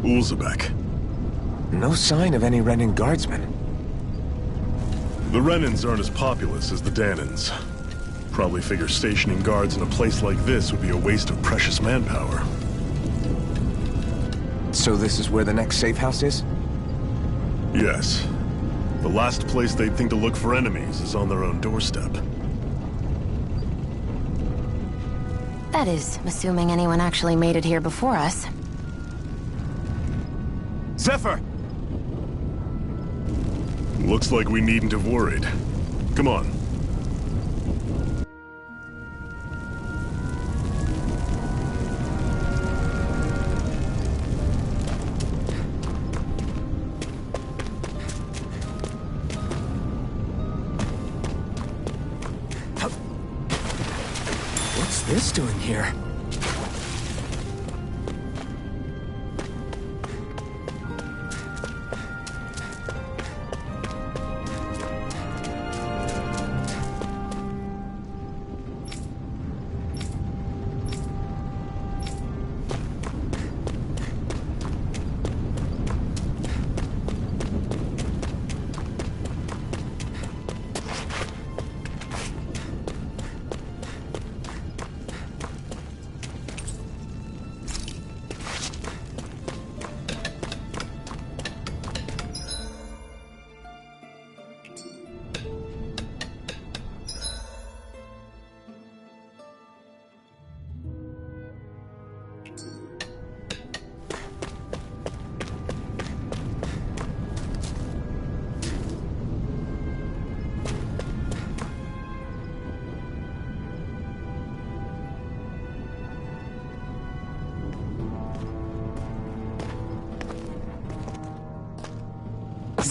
Ulzebek. No sign of any Renan guardsmen. The Renans aren't as populous as the Danans. Probably figure stationing guards in a place like this would be a waste of precious manpower. So this is where the next safe house is? Yes. The last place they'd think to look for enemies is on their own doorstep. That is, assuming anyone actually made it here before us. Zephyr! Looks like we needn't have worried. Come on. What's this doing here?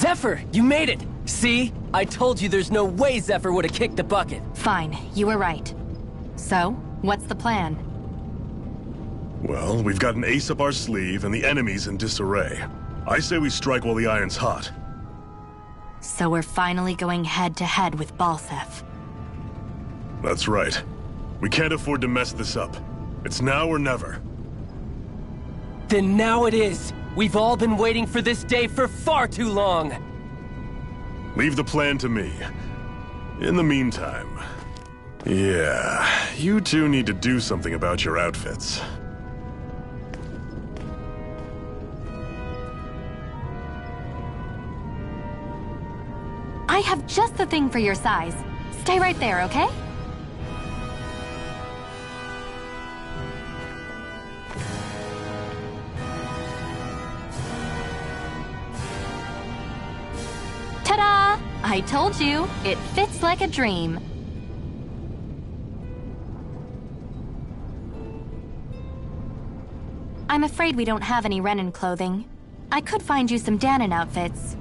Zephyr, you made it! See? I told you there's no way Zephyr would have kicked the bucket. Fine, you were right. So, what's the plan? Well, we've got an ace up our sleeve and the enemy's in disarray. I say we strike while the iron's hot. So we're finally going head-to-head with Balseph. That's right. We can't afford to mess this up. It's now or never. Then now it is! We've all been waiting for this day for far too long! Leave the plan to me. In the meantime... Yeah, you two need to do something about your outfits. I have just the thing for your size. Stay right there, okay? Ta-da! I told you, it fits like a dream. I'm afraid we don't have any Renan clothing. I could find you some Danon outfits.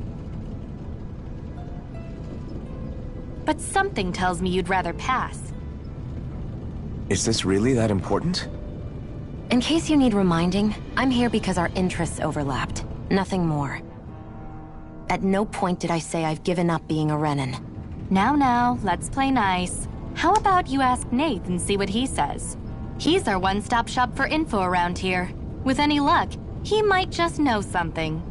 But something tells me you'd rather pass. Is this really that important? In case you need reminding, I'm here because our interests overlapped. Nothing more. At no point did I say I've given up being a Renan. Now, let's play nice. How about you ask Nate and see what he says? He's our one-stop shop for info around here. With any luck, he might just know something.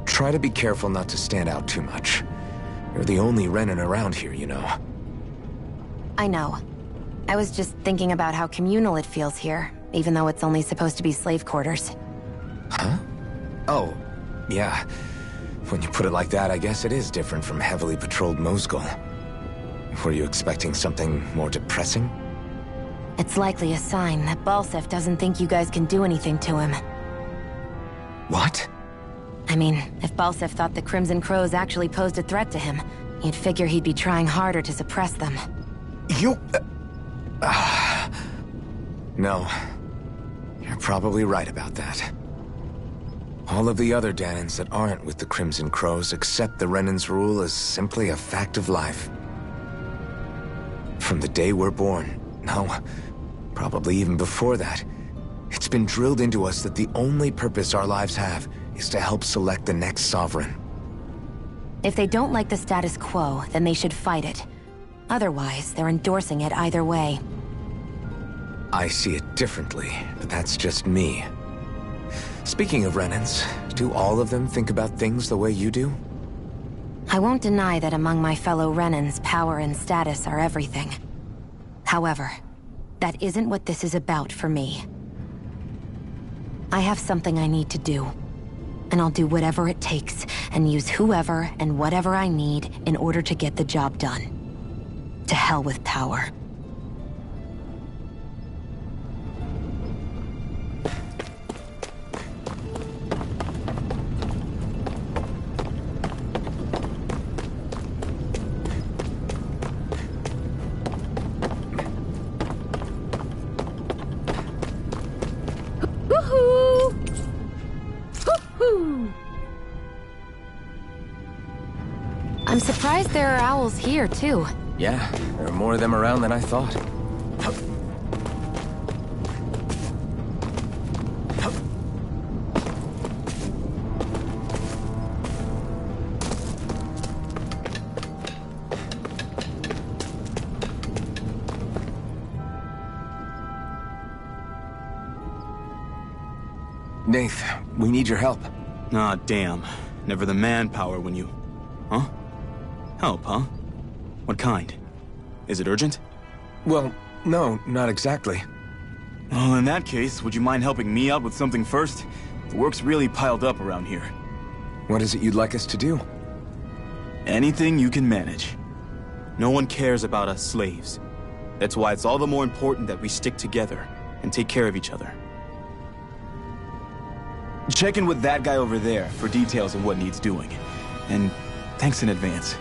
Try to be careful not to stand out too much. You're the only Renan around here, you know. I know. I was just thinking about how communal it feels here, even though it's only supposed to be slave quarters. Huh? Oh, yeah. When you put it like that, I guess it is different from heavily patrolled Mosgol. Were you expecting something more depressing? It's likely a sign that Balseph doesn't think you guys can do anything to him. What? I mean, if Balseph thought the Crimson Crows actually posed a threat to him, you'd figure he'd be trying harder to suppress them. You... No. You're probably right about that. All of the other Danons that aren't with the Crimson Crows accept the Renan's rule as simply a fact of life. From the day we're born, no, probably even before that, it's been drilled into us that the only purpose our lives have is to help select the next sovereign. If they don't like the status quo, then they should fight it. Otherwise, they're endorsing it either way. I see it differently, but that's just me. Speaking of Renans, do all of them think about things the way you do? I won't deny that among my fellow Renans, power and status are everything. However, that isn't what this is about for me. I have something I need to do, and I'll do whatever it takes, and use whoever and whatever I need in order to get the job done. To hell with power. I'm surprised there are owls here, too. Yeah, there are more of them around than I thought. Nath, we need your help. Ah, damn. Never the manpower when you... Huh? Help, huh? What kind? Is it urgent? Well, no, not exactly. Well, in that case, would you mind helping me out with something first? The work's really piled up around here. What is it you'd like us to do? Anything you can manage. No one cares about us slaves. That's why it's all the more important that we stick together and take care of each other. Check in with that guy over there for details on what needs doing. And thanks in advance.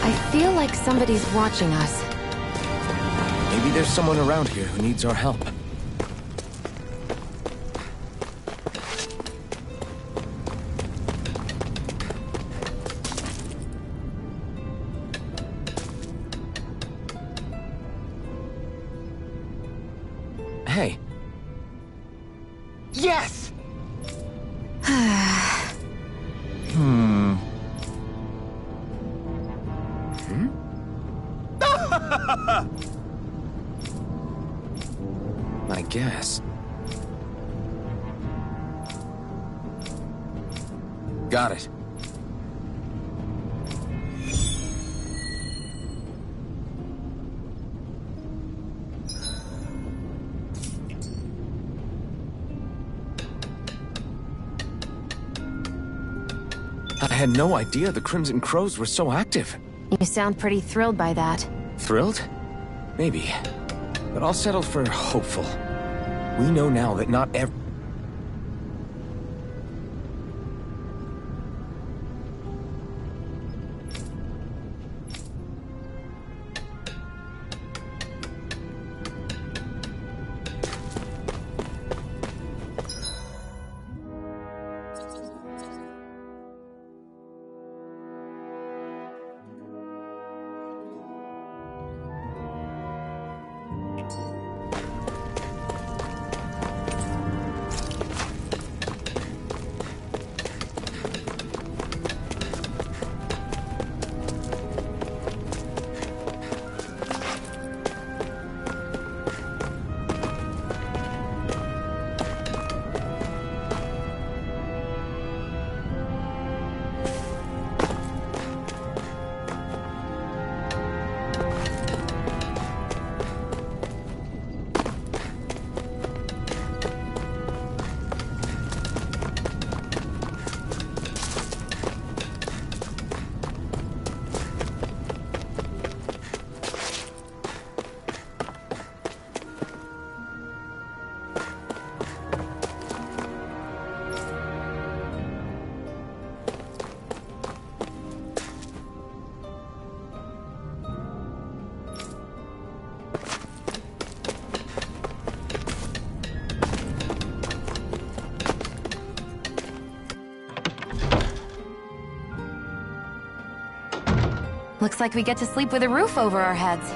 I feel like somebody's watching us. Maybe there's someone around here who needs our help. Hey. Yes! I guess. Got it. I had no idea the Crimson Crows were so active. You sound pretty thrilled by that. Thrilled? Maybe. But I'll settle for hopeful. We know now that not every... Looks like we get to sleep with a roof over our heads.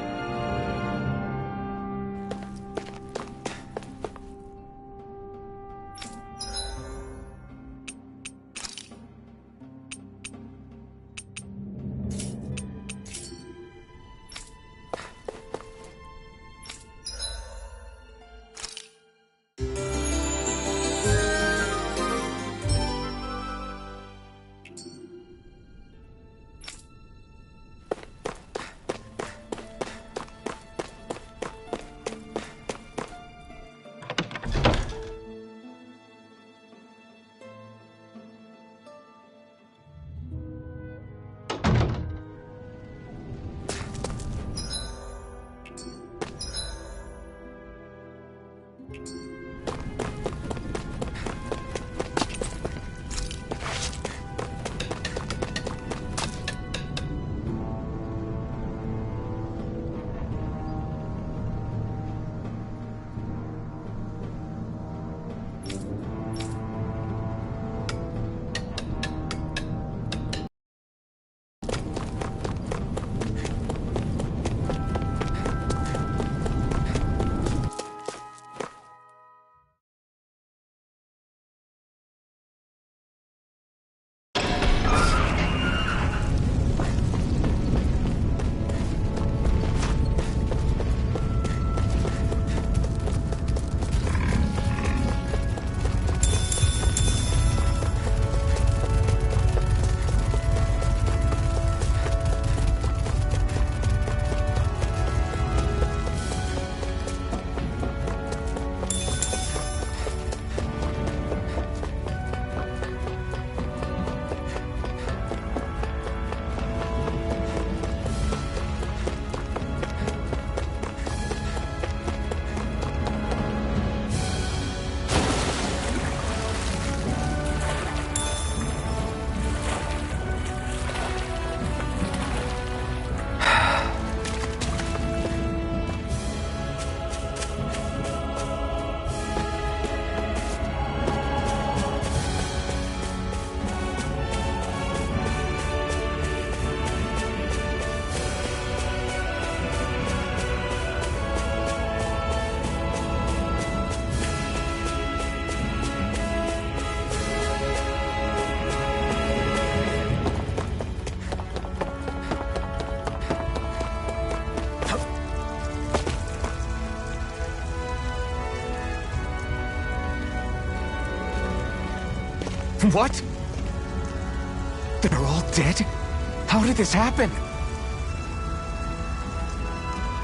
What? They're all dead? How did this happen?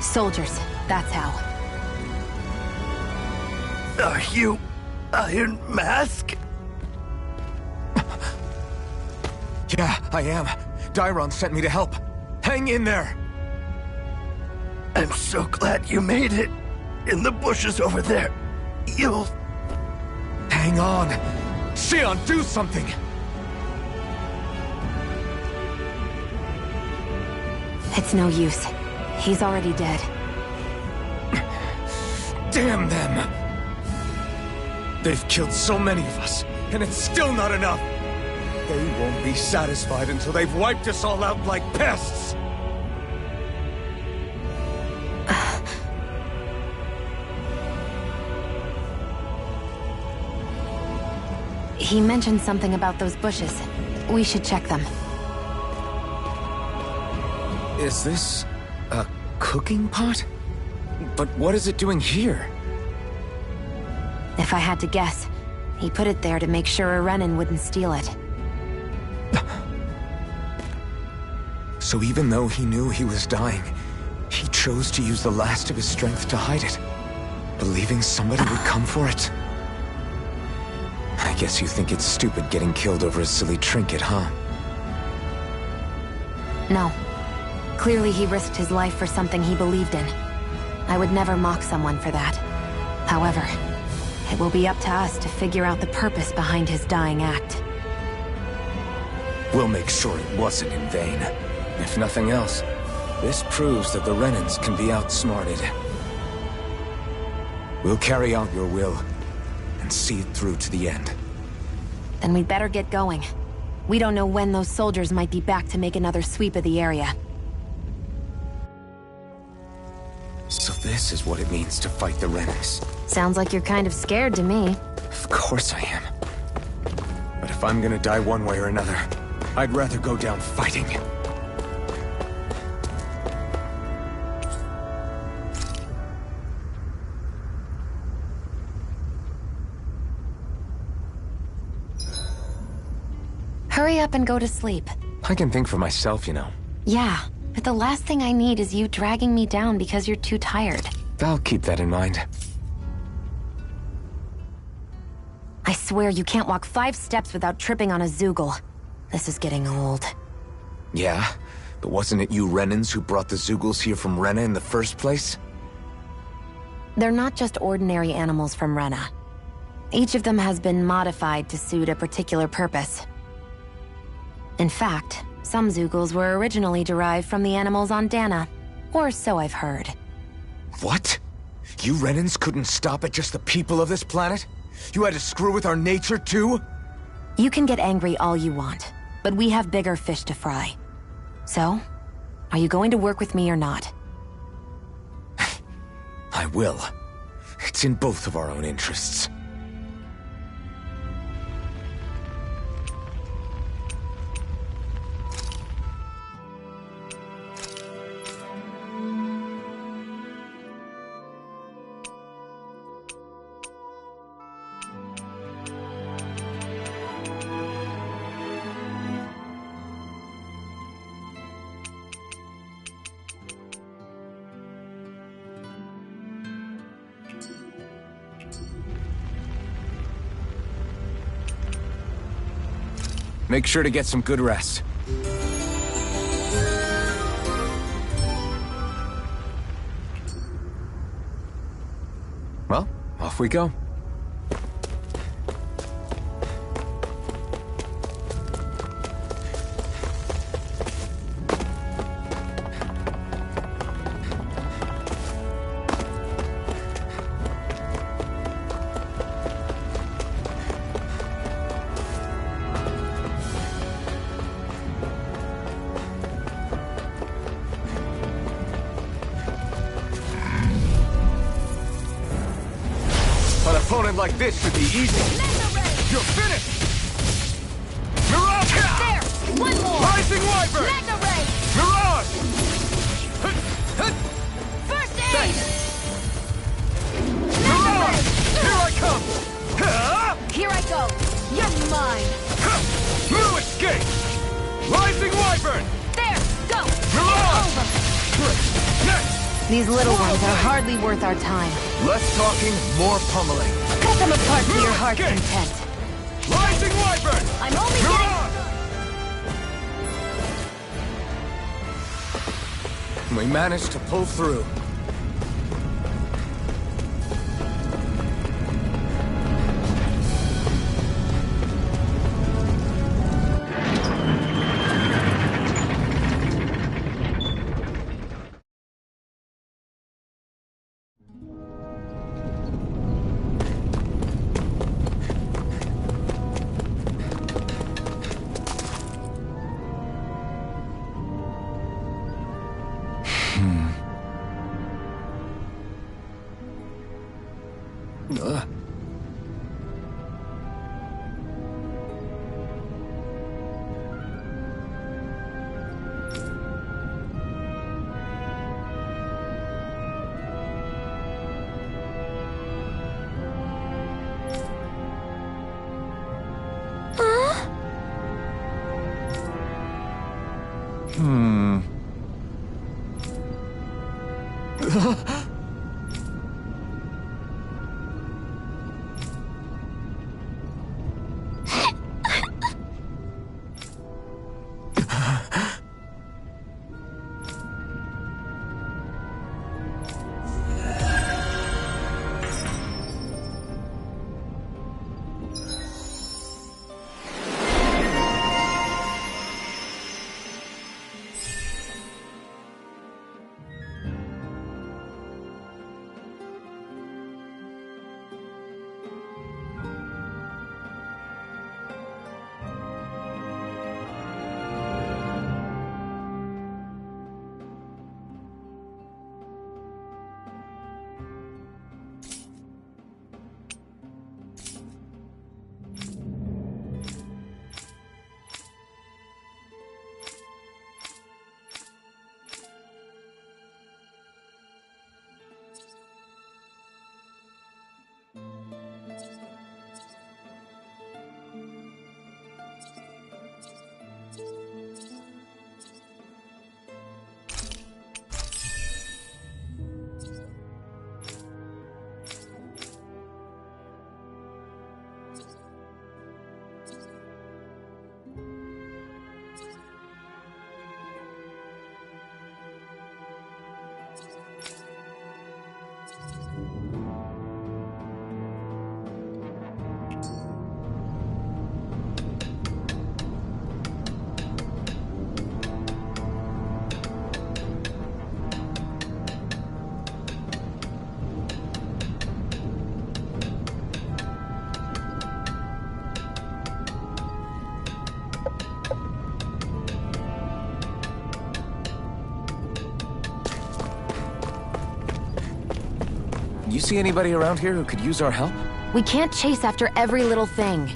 Soldiers, that's how. Are you Iron Mask? Yeah, I am. Dairon sent me to help. Hang in there! I'm so glad you made it. In the bushes over there. You'll... Hang on. Xion, do something! It's no use. He's already dead. Damn them! They've killed so many of us, and it's still not enough! They won't be satisfied until they've wiped us all out like pests! He mentioned something about those bushes. We should check them. Is this... a cooking pot? But what is it doing here? If I had to guess, he put it there to make sure a Renan wouldn't steal it. So even though he knew he was dying, he chose to use the last of his strength to hide it, believing somebody would come for it. I guess you think it's stupid getting killed over a silly trinket, huh? No. Clearly he risked his life for something he believed in. I would never mock someone for that. However, it will be up to us to figure out the purpose behind his dying act. We'll make sure it wasn't in vain. If nothing else, this proves that the Renans can be outsmarted. We'll carry out your will, and see it through to the end. Then we'd better get going. We don't know when those soldiers might be back to make another sweep of the area. So this is what it means to fight the Renans. Sounds like you're kind of scared to me. Of course I am. But if I'm gonna die one way or another, I'd rather go down fighting. Hurry up and go to sleep. I can think for myself, you know. Yeah, but the last thing I need is you dragging me down because you're too tired. I'll keep that in mind. I swear you can't walk 5 steps without tripping on a Zoogle. This is getting old. Yeah? But wasn't it you Renans who brought the Zoogles here from Rena in the first place? They're not just ordinary animals from Rena. Each of them has been modified to suit a particular purpose. In fact, some Zoogles were originally derived from the animals on Dana. Or so I've heard. What? You Renans couldn't stop at just the people of this planet? You had to screw with our nature too? You can get angry all you want, but we have bigger fish to fry. So, are you going to work with me or not? I will. It's in both of our own interests. Make sure to get some good rest. Well, off we go. An opponent like this should be easy. You're finished! Mirage! There! One more! Rising Wyvern! Magna Ray! Mirage! First aid! Mirage! Here I come! Here I go! You're mine! Wyvern! There! Go! Good. Next! These little ones are hardly worth our time. Less talking, more pummeling. Cut them apart to your heart's content. Rising Wyvern! I'm only getting... We managed to pull through. You see anybody around here who could use our help? We can't chase after every little thing.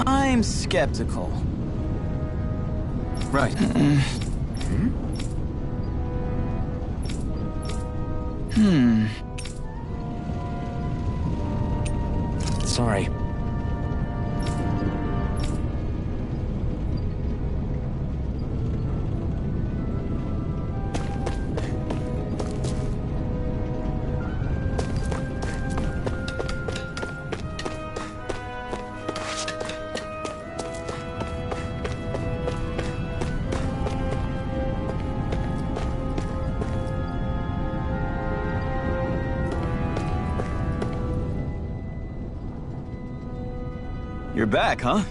I'm skeptical. Right. Sorry. You're back, huh?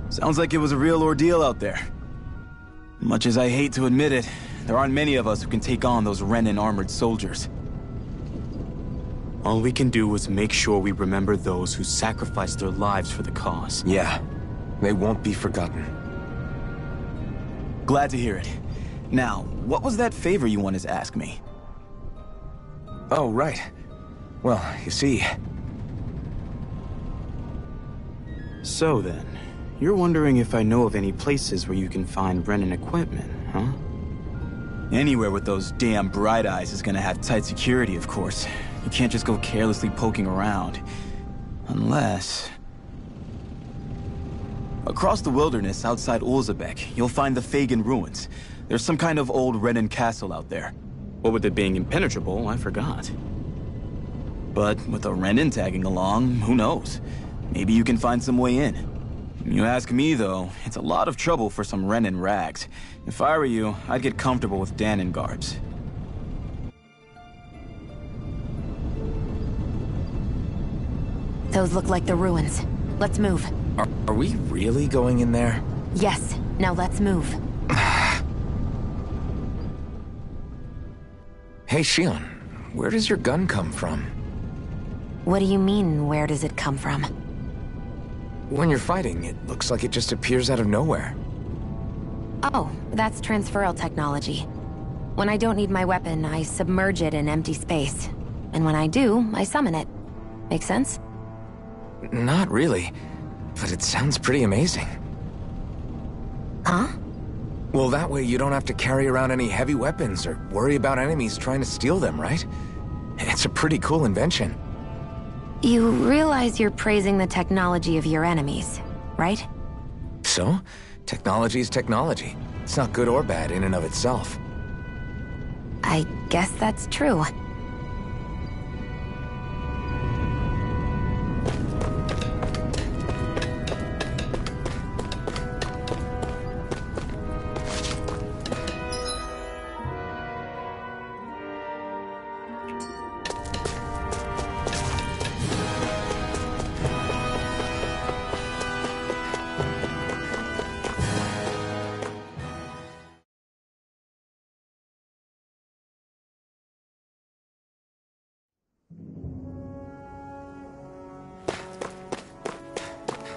Sounds like it was a real ordeal out there. Much as I hate to admit it, there aren't many of us who can take on those Renan armored soldiers. All we can do is make sure we remember those who sacrificed their lives for the cause. Yeah, they won't be forgotten. Glad to hear it. Now, what was that favor you wanted to ask me? Oh, right. Well, you see... So then, you're wondering if I know of any places where you can find Renan equipment, huh? Anywhere with those damn bright eyes is gonna have tight security, of course. You can't just go carelessly poking around. Unless... Across the wilderness outside Ulzebek, you'll find the Fagan ruins. There's some kind of old Renan castle out there. What with it being impenetrable, I forgot. But with a Renan tagging along, who knows? Maybe you can find some way in. You ask me, though, it's a lot of trouble for some Renan rags. If I were you, I'd get comfortable with Danon garbs. Those look like the ruins. Let's move. Are we really going in there? Yes. Now let's move. Hey, Shionne, where does your gun come from? What do you mean, where does it come from? When you're fighting, it looks like it just appears out of nowhere. Oh, that's transferal technology. When I don't need my weapon, I submerge it in empty space. And when I do, I summon it. Make sense? Not really, but it sounds pretty amazing. Huh? Well, that way you don't have to carry around any heavy weapons or worry about enemies trying to steal them, right? It's a pretty cool invention. You realize you're praising the technology of your enemies, right? So? Technology's technology. It's not good or bad in and of itself. I guess that's true.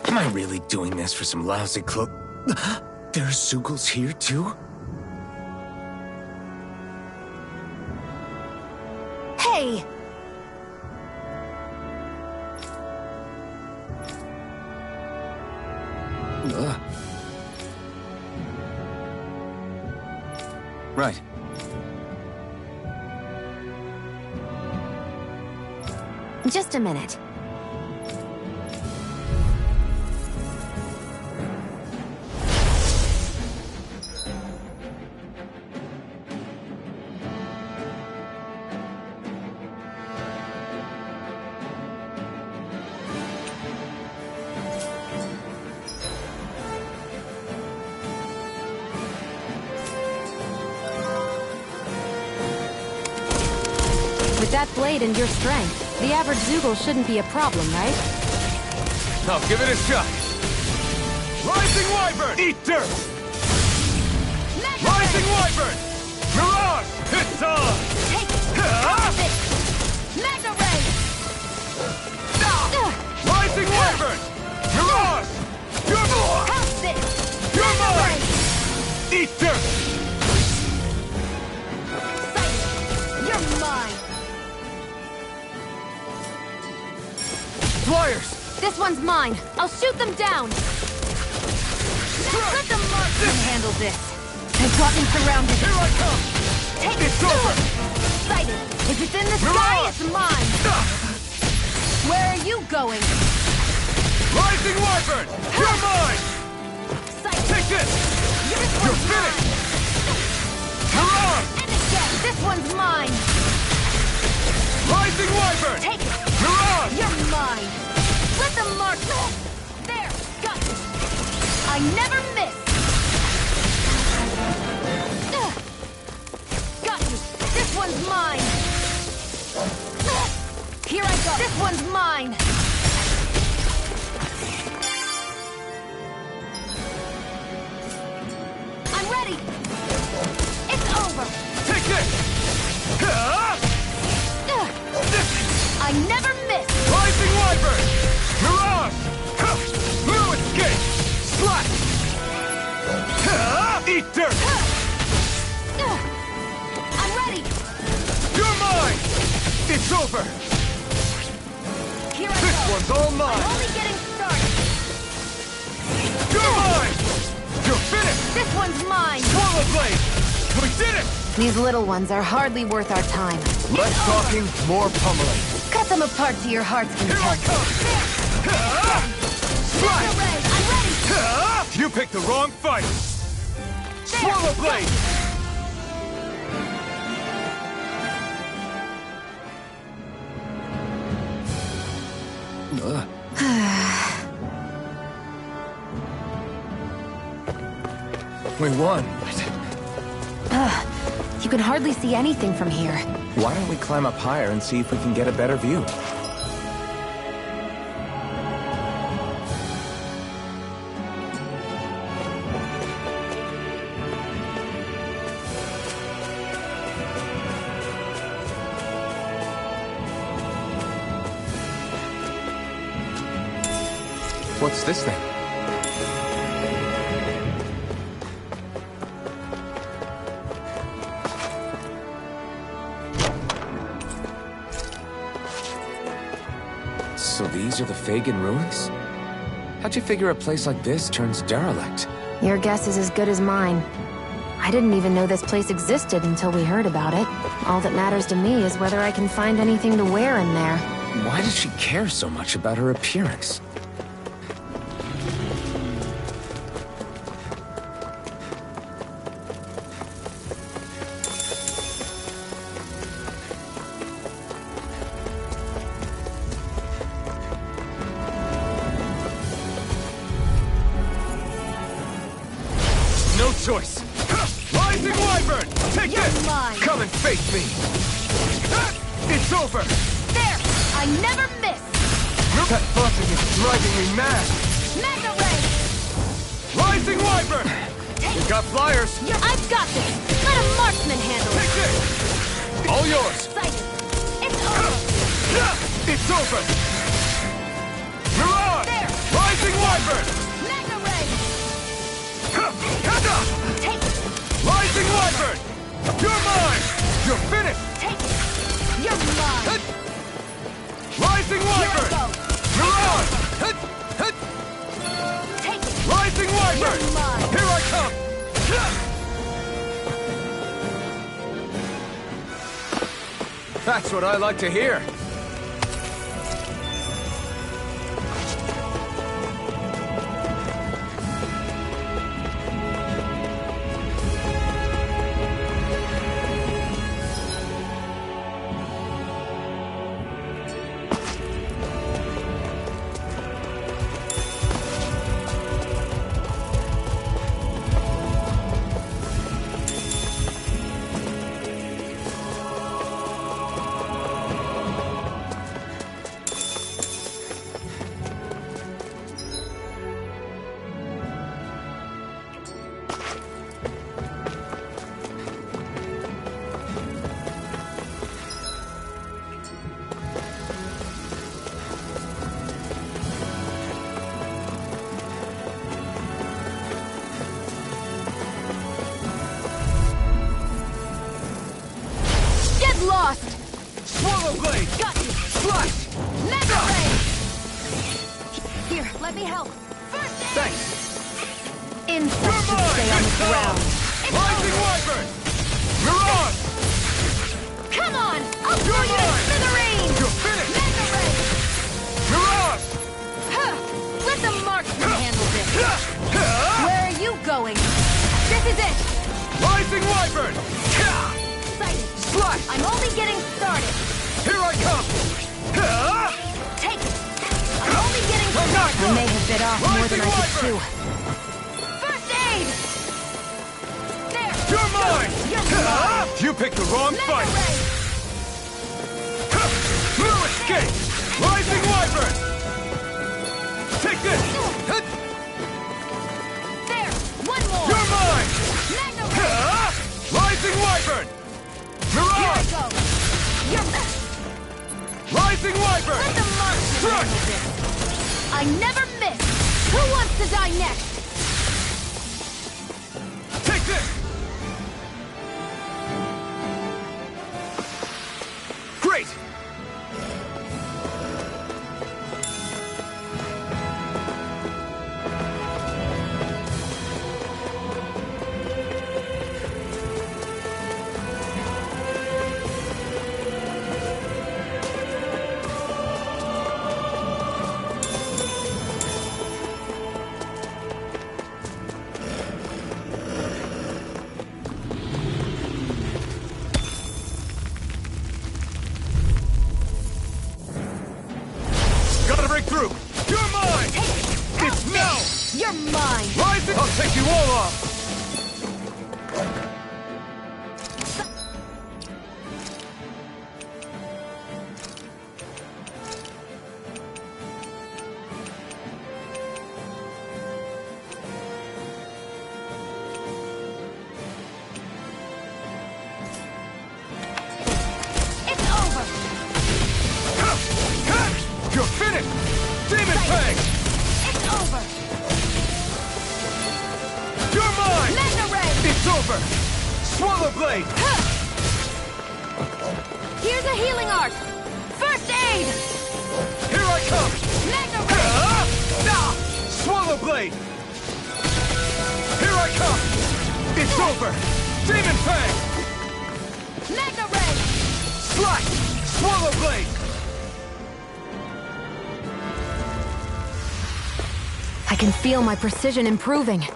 Am I really doing this for some lousy cloak? There's Zeugles here, too? Hey! Right. Just a minute. With that blade and your strength, the average Zeugle shouldn't be a problem, right? I'll give it a shot. Rising Wyvern! Eat dirt! Rising Wyvern! Mirage! It's on! Take it! Mega Ray! Rising Wyvern! Mirage! You're mine! How's this? You're mine! Eat dirt! You're mine! Flyers! This one's mine. I'll shoot them down. Let the marksman handle this. I've gotten surrounded. Here I come! Take It's it. over! Sighted. If it's in the sky, it's mine. Where are you going? Rising Wyvern! You're mine! Sighted. Take this! You're finished! You're on! And again, this one's mine. Rising Wyvern! Take it. You're on! You're mine. Let the marksman. There. Got you. I never miss. Got you. This one's mine. Here I go. This one's mine. I'm ready. It's over. Take this! I never miss. Rising Wyvern! You're on! No escape! Slash! Eat dirt! I'm ready. You're mine! It's over! Here I This go. one's all mine! I'm only getting started. You're mine! You're finished! This one's mine. Swallow Blade! We did it! These little ones are hardly worth our time. Less talking, more pummeling. Cut them apart to your heart's Here I content. come! Slide! I'm ready. You picked the wrong fight! Swallow Blade! We won. You can hardly see anything from here. Why don't we climb up higher and see if we can get a better view? What's this thing? So these are the Fagin ruins? How'd you figure a place like this turns derelict? Your guess is as good as mine. I didn't even know this place existed until we heard about it. All that matters to me is whether I can find anything to wear in there. Why does she care so much about her appearance? No choice! Rising Wyvern! Take You're this! mine. Come and face me! It's over! There. I never miss. That buzzing is driving me mad! Mega ray. Rising Wyvern! We got flyers! I've got this. Let a marksman handle it. Take this! All yours! Sighted. It's over. It's over! You're on! There. Rising Wyvern! Mega ray. Take it. Rising Wyvern! You're mine! You're finished! Take it. You're mine. Rising Wyvern! Here I You're on! Take it. Rising Wyvern! You're mine. Here I come! That's what I like to hear. Lost. Swallow Blade! Got you. Slash! Mega ray. Here, let me help. First aid. Thanks! insects should stay on the ground. Rising Wyvern! Mirage! Come on! I'll throw you to smithereens! You're finished! Mega Ray! Mirage! Huh. Let the marksman handle this. Where are you going? This is it! Rising Wyvern! Sighted. Slash! I'm only getting started. Here I come! Take it! I'm only getting I'm not started. I may have bit off more than I could chew. First aid! There! You're mine! You're mine! You picked the wrong Mega fight! Ray! No escape! Rising Wyvern! Take this! There! One more! You're mine! Mega Ray! Rising Wyvern! Here I Mirage! go! You're... Rising Wyvern! Let the marksman handle this. I never miss! Who wants to die next? Take this! Great! Gotta break through! You're mine! It's now! You're mine! Rising! I'll take you all off! It's over! You're finished! Demon Fang! It's over! You're mine! Mega Ray! It's over! Swallow Blade! Here's a healing art! First aid! Here I come! Mega Ray! Swallow Blade! Here I come! It's over! Demon Fang! Mega Ray! Slash! Swallow Blade! I can feel my precision improving.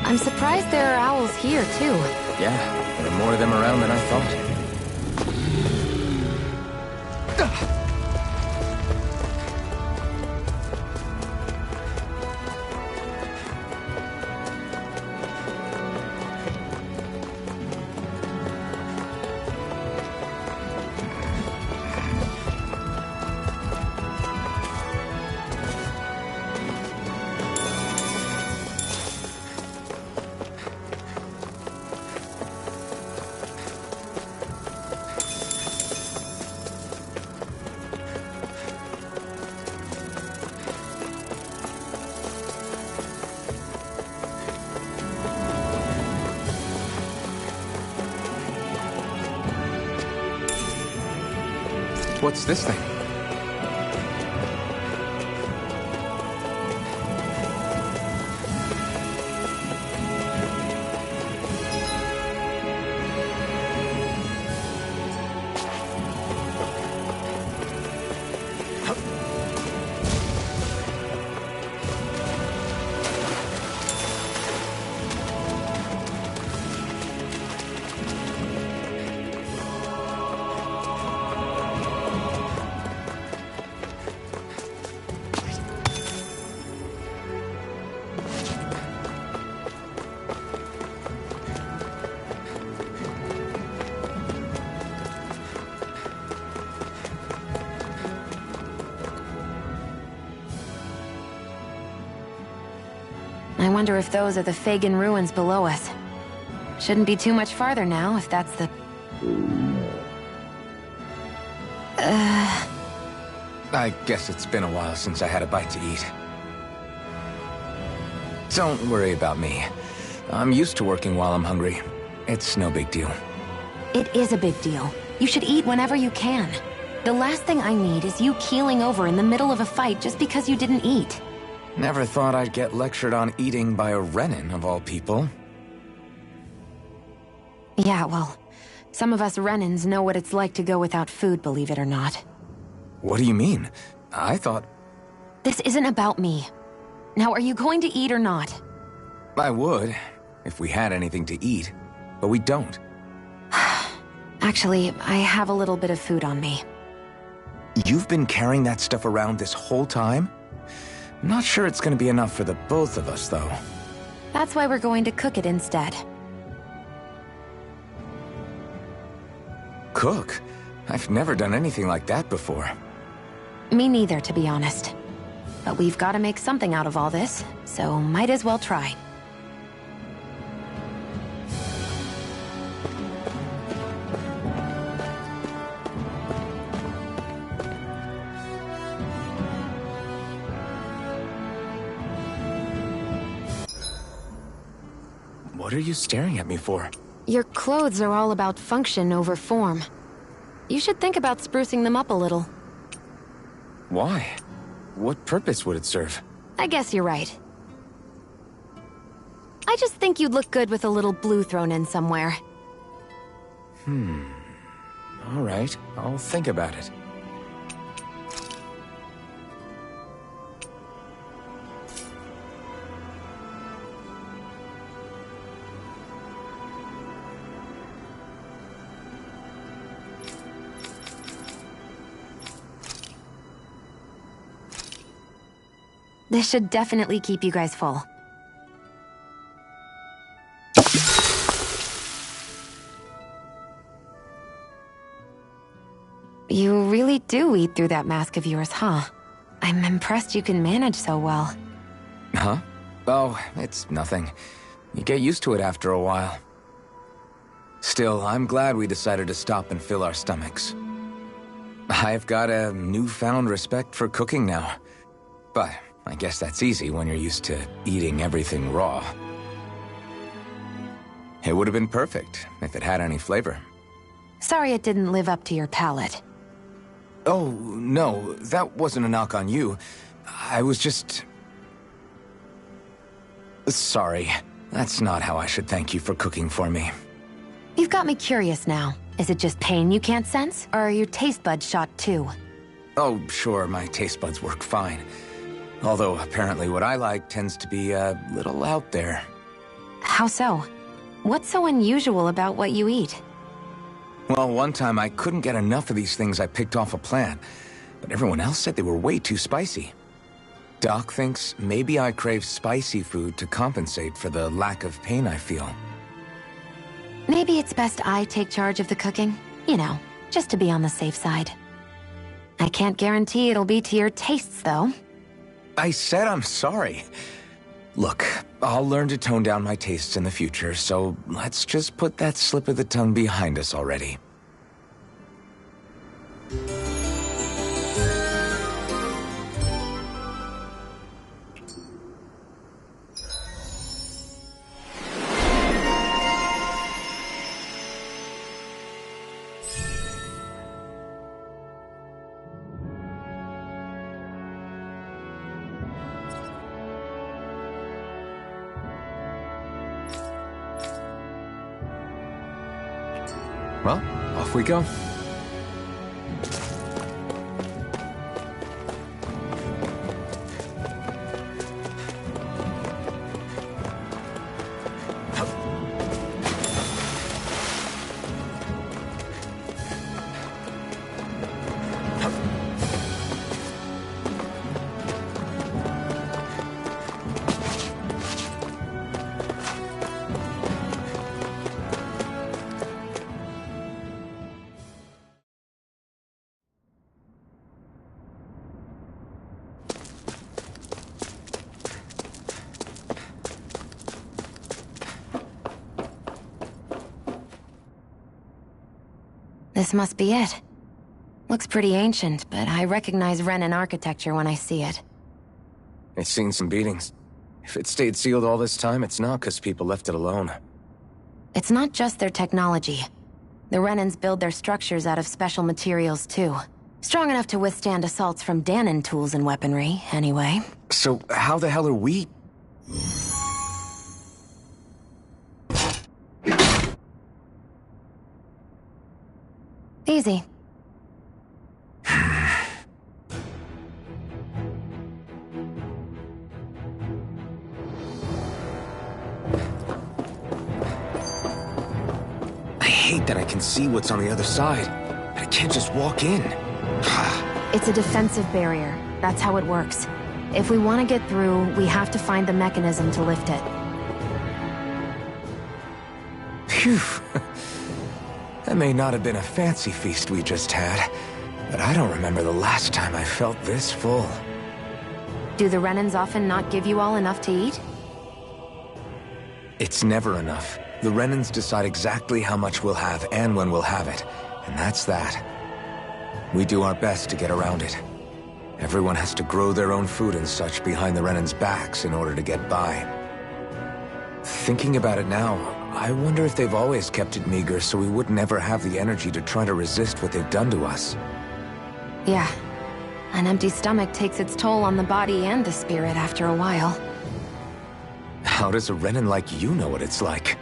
I'm surprised there are owls here, too. Yeah, there are more of them around than I thought. What's this thing? I wonder if those are the Fagin ruins below us. Shouldn't be too much farther now, if that's the... I guess it's been a while since I had a bite to eat. Don't worry about me. I'm used to working while I'm hungry. It's no big deal. It is a big deal. You should eat whenever you can. The last thing I need is you keeling over in the middle of a fight just because you didn't eat. Never thought I'd get lectured on eating by a Renin, of all people. Yeah, well, some of us Renins know what it's like to go without food, believe it or not. What do you mean? I thought... This isn't about me. Now, are you going to eat or not? I would, if we had anything to eat, but we don't. Actually, I have a little bit of food on me. You've been carrying that stuff around this whole time? Not sure it's gonna be enough for the both of us, though. That's why we're going to cook it instead. Cook? I've never done anything like that before. Me neither, to be honest. But we've got to make something out of all this, so might as well try. What are you staring at me for? Your clothes are all about function over form. You should think about sprucing them up a little. Why? What purpose would it serve? I guess you're right. I just think you'd look good with a little blue thrown in somewhere. All right, I'll think about it. This should definitely keep you guys full. You really do eat through that mask of yours, huh? I'm impressed you can manage so well. Huh? Oh, it's nothing. You get used to it after a while. Still, I'm glad we decided to stop and fill our stomachs. I've got a newfound respect for cooking now. But I guess that's easy when you're used to eating everything raw. It would have been perfect if it had any flavor. Sorry it didn't live up to your palate. Oh, no, that wasn't a knock on you. I was just... Sorry. That's not how I should thank you for cooking for me. You've got me curious now. Is it just pain you can't sense, or are your taste buds shot too? Oh, sure, my taste buds work fine. Although, apparently what I like tends to be a little out there. How so? What's so unusual about what you eat? Well, one time I couldn't get enough of these things I picked off a plant, but everyone else said they were way too spicy. Doc thinks maybe I crave spicy food to compensate for the lack of pain I feel. Maybe it's best I take charge of the cooking. You know, just to be on the safe side. I can't guarantee it'll be to your tastes, though. I said I'm sorry. Look, I'll learn to tone down my tastes in the future, so let's just put that slip of the tongue behind us already. Well, off we go. This must be it. Looks pretty ancient, but I recognize Renan architecture when I see it. It's seen some beatings. If it stayed sealed all this time, it's not because people left it alone. It's not just their technology. The Renans build their structures out of special materials, too. Strong enough to withstand assaults from Dahnan tools and weaponry, anyway. So how the hell are we... Easy. I hate that I can see what's on the other side, but I can't just walk in. It's a defensive barrier. That's how it works. If we want to get through, we have to find the mechanism to lift it. Phew. That may not have been a fancy feast we just had, but I don't remember the last time I felt this full. Do the Renans often not give you all enough to eat? It's never enough. The Renans decide exactly how much we'll have and when we'll have it, and that's that. We do our best to get around it. Everyone has to grow their own food and such behind the Renans' backs in order to get by. Thinking about it now, I wonder if they've always kept it meager so we would never have the energy to try to resist what they've done to us. Yeah. An empty stomach takes its toll on the body and the spirit after a while. How does a Renan like you know what it's like?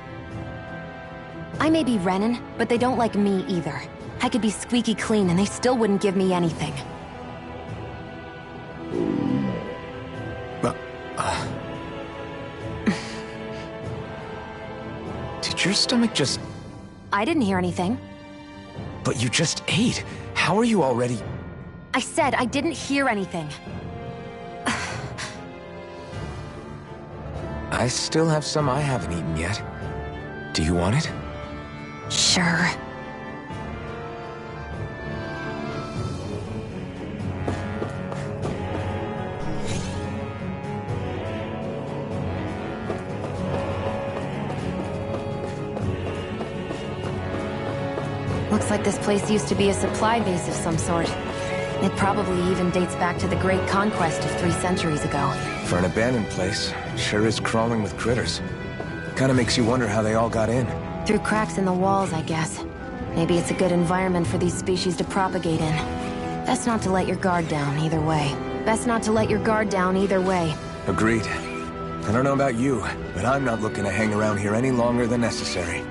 I may be Renan, but they don't like me either. I could be squeaky clean and they still wouldn't give me anything. Did your stomach just... I didn't hear anything. But you just ate. How are you already... I said I didn't hear anything. I still have some I haven't eaten yet. Do you want it? Sure. Looks like this place used to be a supply base of some sort. It probably even dates back to the Great Conquest of 3 centuries ago. For an abandoned place, it sure is crawling with critters. Kinda makes you wonder how they all got in. Through cracks in the walls, I guess. Maybe it's a good environment for these species to propagate in. Best not to let your guard down either way. Best not to let your guard down either way. Agreed. I don't know about you, but I'm not looking to hang around here any longer than necessary.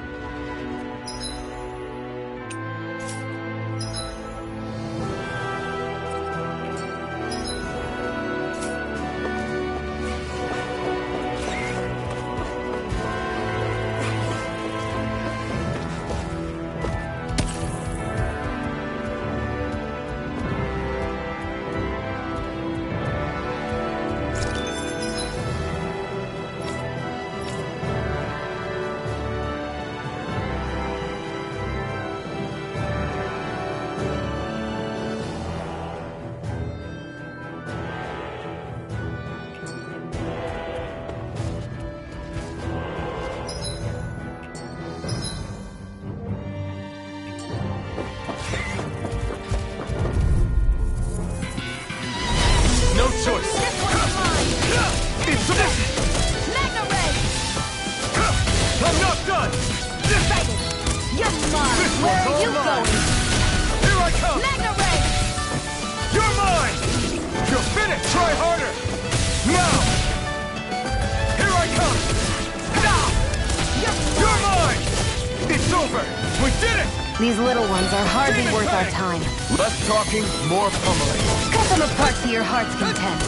These little ones are hardly worth our time. Less talking, more pummeling. Cut them apart to your heart's content.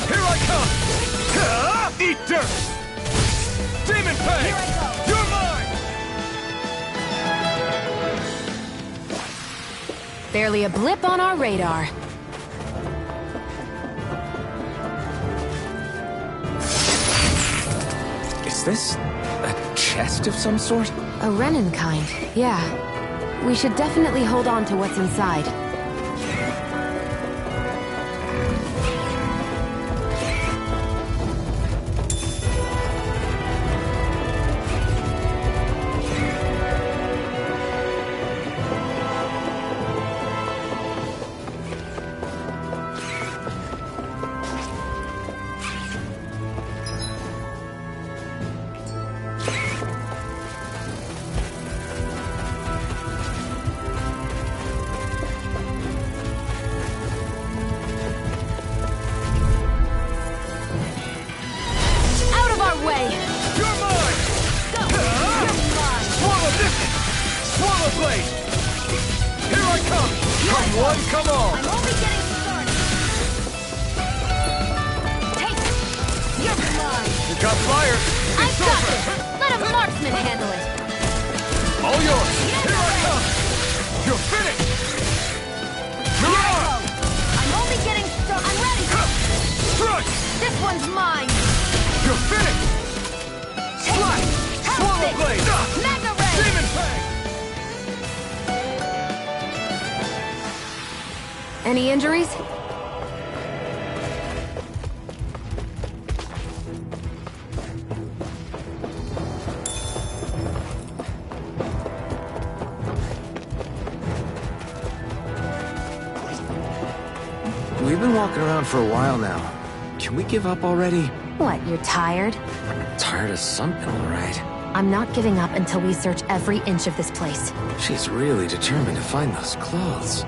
Here I come! Eat dirt! Demon Fang! Here I go! You're mine! Barely a blip on our radar. Is this a chest of some sort? A Renan kind, yeah. We should definitely hold on to what's inside. one, come on! I'm only getting started. Take it. You're mine. You got fire! I've got it. Let a marksman handle it. All yours! Here I come. You're finished! Mirage! I'm only getting started. I'm ready. Strike! This one's mine. You're finished! Slash! Swallow blade! Magna Ray! Demon Fang! Any injuries? We've been walking around for a while now. Can we give up already? What, you're tired? Tired of something, all right. I'm not giving up until we search every inch of this place. She's really determined to find those clothes.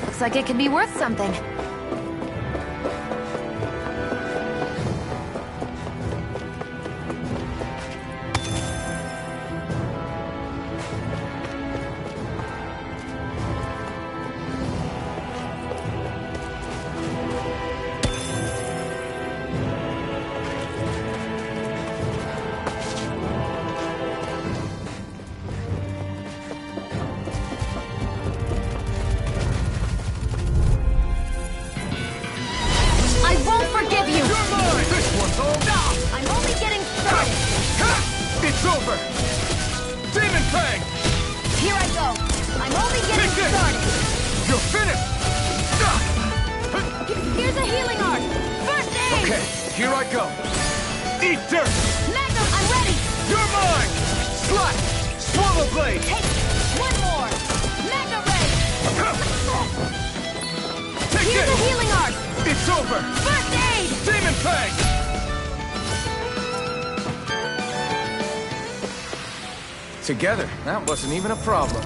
Looks like it could be worth something. It's over! Demon Fang! Here I go! I'm only getting started! You're finished! Here's a healing art! First aid! Okay, here I go! Eat dirt! Magnum, I'm ready! You're mine! Slash! Swallow blade! Take one more! Magna Ray! Take Here's this! a healing art! It's over! First aid! Demon Fang! Together, that wasn't even a problem.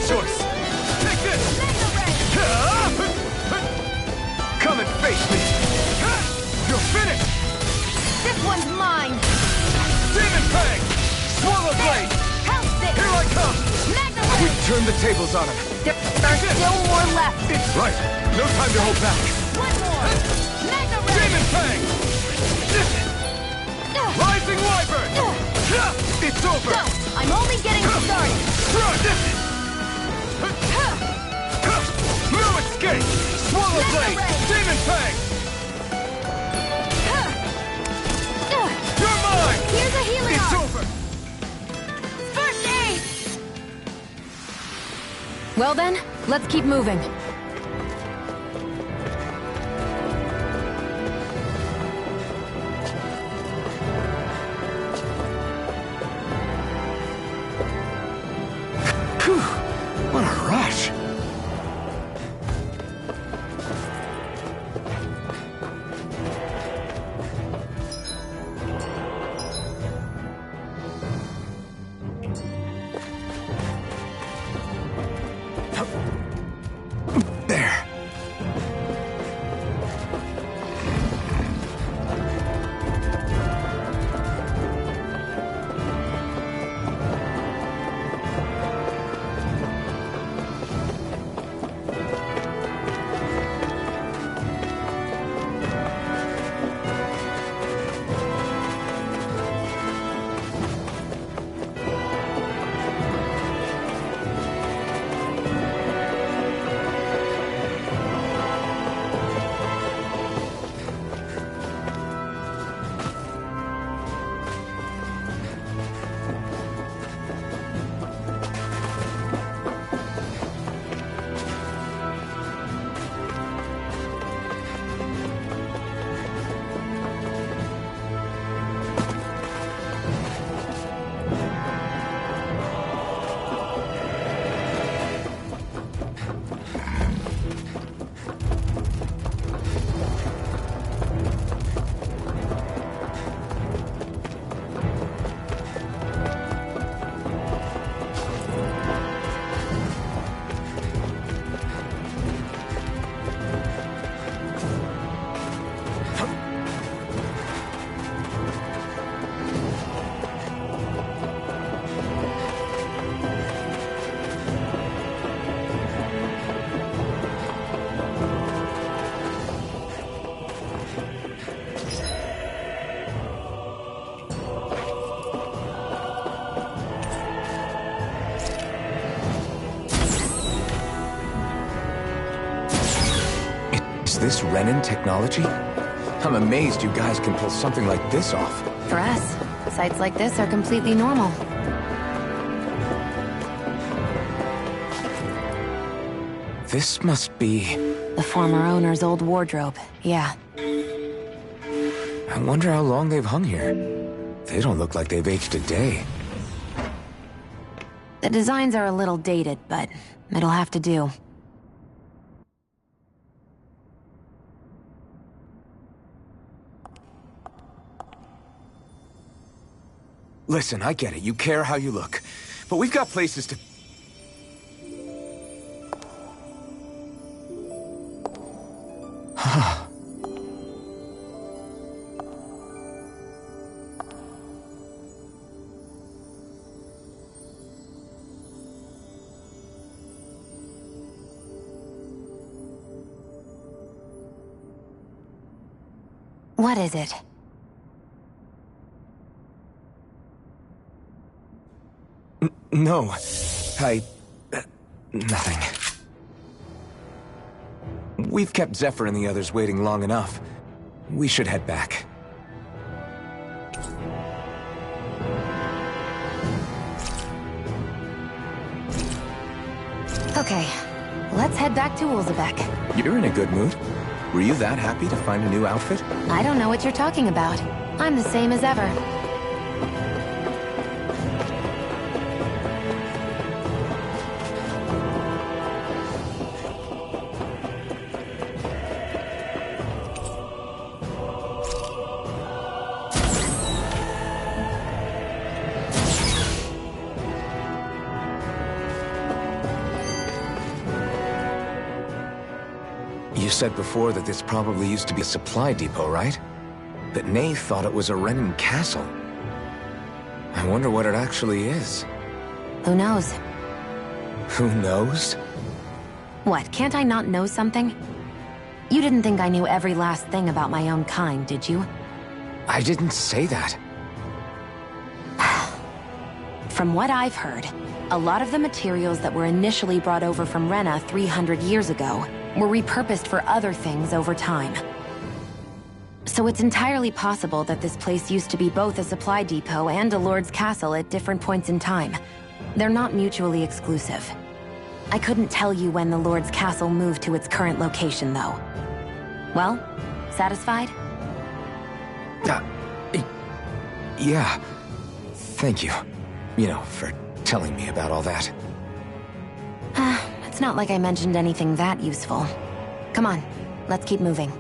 Choice. Take this! Come and face me! You're finished! This one's mine! Demon Fang! Swallow blade! Help this! Here I come! Magna We Ray! turn the tables on him! There's still more left! It's right! No time to hold back! One more! Magna Ray! Demon Fang! Rising Wyvern! It's over! Go! I'm only getting started! Peg! You're mine! Here's a healing It's arm. over! First aid! Well then, let's keep moving. Phew, what a rush. There. Is this Renin technology? I'm amazed you guys can pull something like this off. For us, sites like this are completely normal. This must be... The former owner's old wardrobe, yeah. I wonder how long they've hung here. They don't look like they've aged a day. The designs are a little dated, but it'll have to do. Listen, I get it. You care how you look. But we've got places to... What is it? No. Nothing. We've kept Zephyr and the others waiting long enough. We should head back. Okay, let's head back to Ulzebek. You're in a good mood. Were you that happy to find a new outfit? I don't know what you're talking about. I'm the same as ever. You said before that this probably used to be a supply depot, right? But Nate thought it was a Renin castle. I wonder what it actually is. Who knows? Who knows? What, can't I not know something? You didn't think I knew every last thing about my own kind, did you? I didn't say that. From what I've heard, a lot of the materials that were initially brought over from Rena 300 years ago were repurposed for other things over time. So it's entirely possible that this place used to be both a supply depot and a lord's castle at different points in time. They're not mutually exclusive. I couldn't tell you when the lord's castle moved to its current location, though. Well, satisfied? Yeah. Thank you. You know, for telling me about all that. It's not like I mentioned anything that useful. Come on, let's keep moving.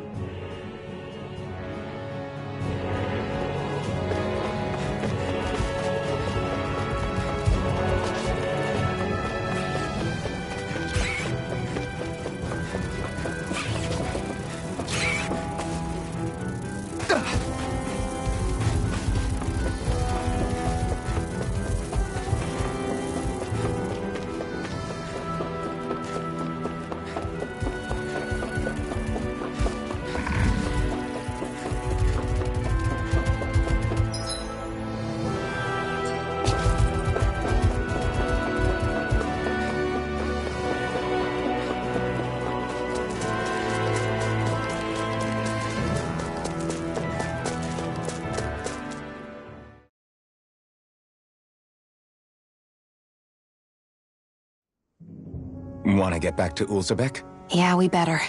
Want to get back to Ulzebek? Yeah, we better.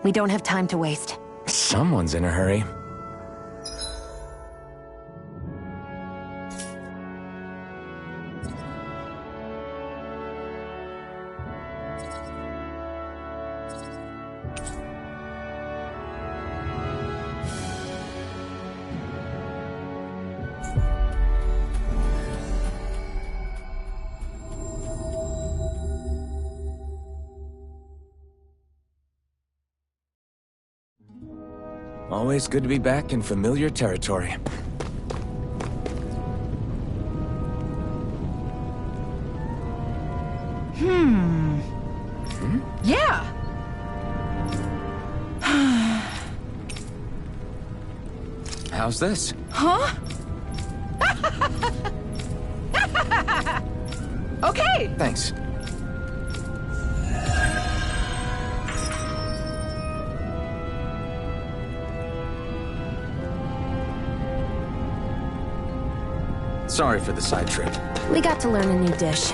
We don't have time to waste. Someone's in a hurry. Always good to be back in familiar territory. Yeah. How's this? Huh? Okay. Thanks. Sorry for the side trip. We got to learn a new dish.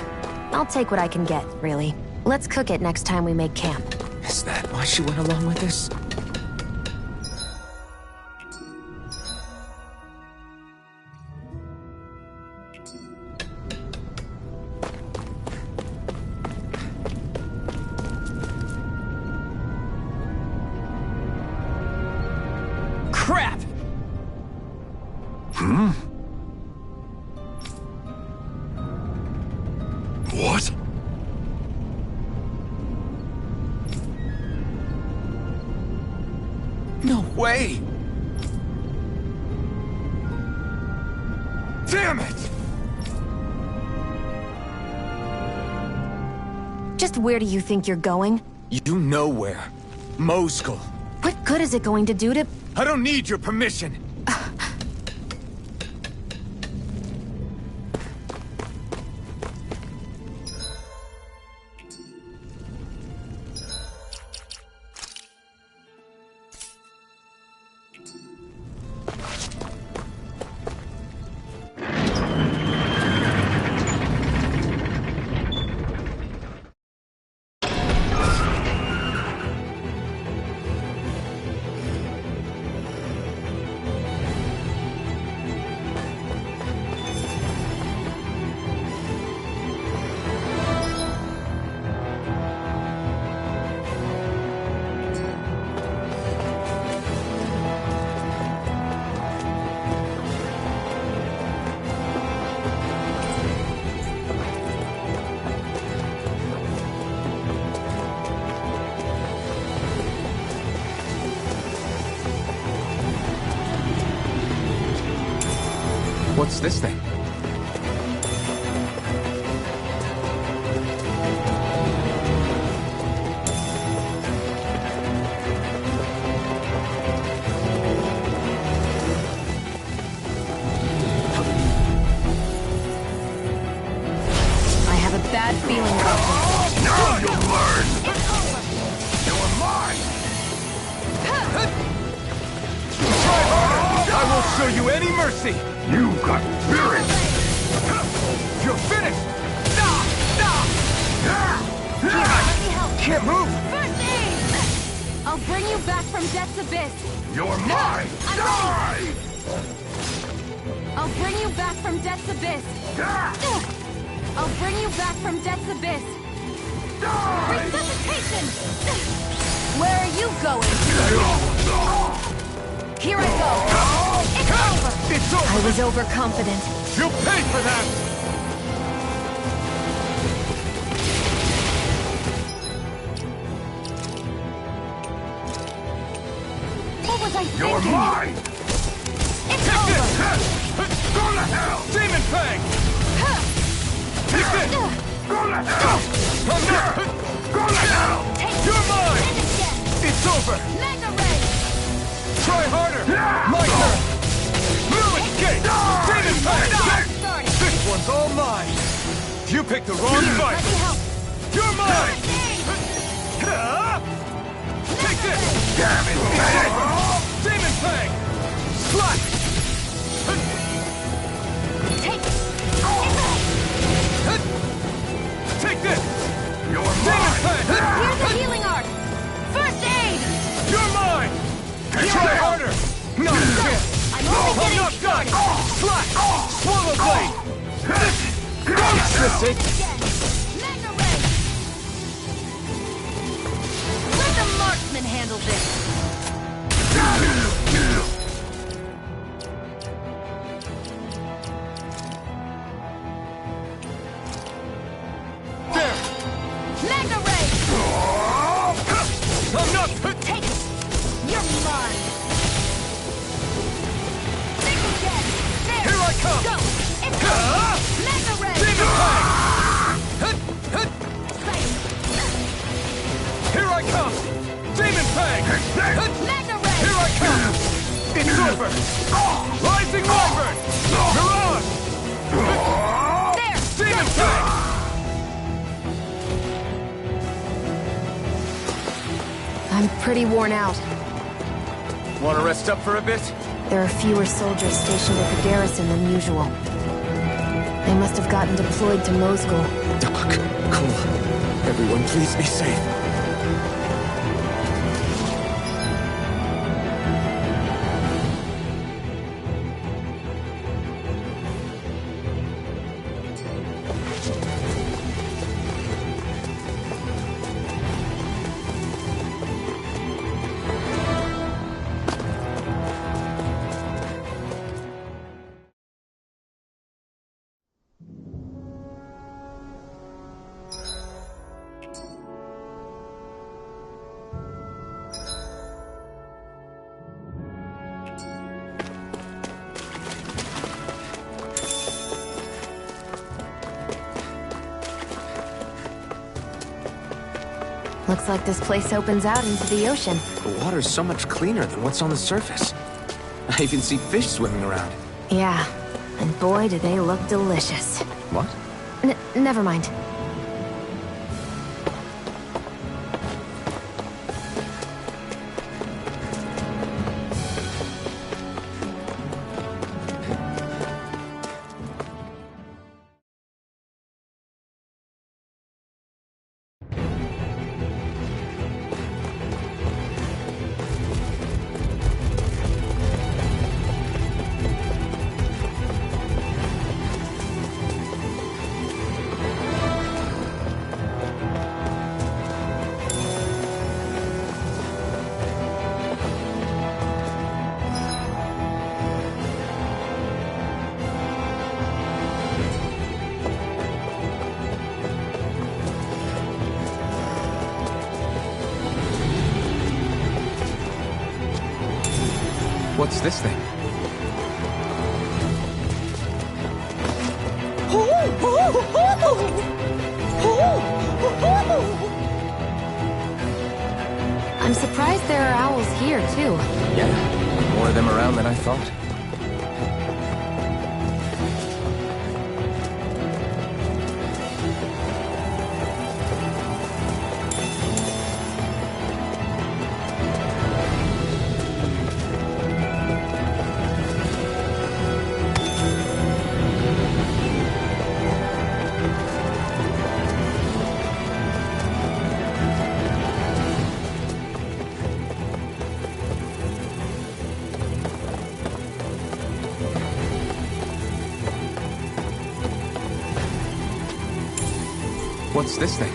I'll take what I can get, really. Let's cook it next time we make camp. Is that why she went along with this? Crap! What? No way! Damn it! Just where do you think you're going? You know where. Moscow. What good is it going to do to... I don't need your permission. What's this thing? I have a bad feeling about this. Now you'll learn! show you any mercy! You got spirit! You're finished! Can't move! First aid! I'll bring you back from Death's Abyss. You're mine! Die! I'll bring you back from Death's Abyss. I'll bring you back from Death's Abyss. Die! Resuscitation! Where are you going? Here I go. It's over. It's over. I was overconfident. You'll pay for that! What was I thinking? You're mine! It's Take over. this! Go to hell! Demon Fang! Take this! Go to hell! I'm not! Go to hell! You're mine! Finish again. It's over! Mega Ray. Try harder! My turn! New escape! Demon Fang! Started. This one's all mine! You picked the wrong fight! Let me help. You're mine! Take this! Damn it! Demon Fang! Slash! Take Take this! You're Demon mine! Fang! Here's a healing art. First aid. You're mine! Try harder! No, you can't! I'm only I'm getting not done! started. Slash! Swallow blade! Go, sissy! Again. Mega Ray. Let the marksman handle this. There! Mega Ray. I'm not... Take it. You're mine. Think again. There. Here I come! Go. It's over. Mega Ray. Demon Fang! Safe. Here I come! Demon Fang! Mega Ray. Here I come! It's over! Rising Wyvern! Mirage! There. Demon Fang! I'm pretty worn out. Want to rest up for a bit? There are fewer soldiers stationed at the garrison than usual. They must have gotten deployed to Mosgul. Cool. Everyone, please be safe. Looks like this place opens out into the ocean. The water's so much cleaner than what's on the surface. I even see fish swimming around. Yeah, and boy, do they look delicious. What? Never mind. What's this thing? I'm surprised there are owls here, too. Yeah, more of them around than I thought. What's this thing?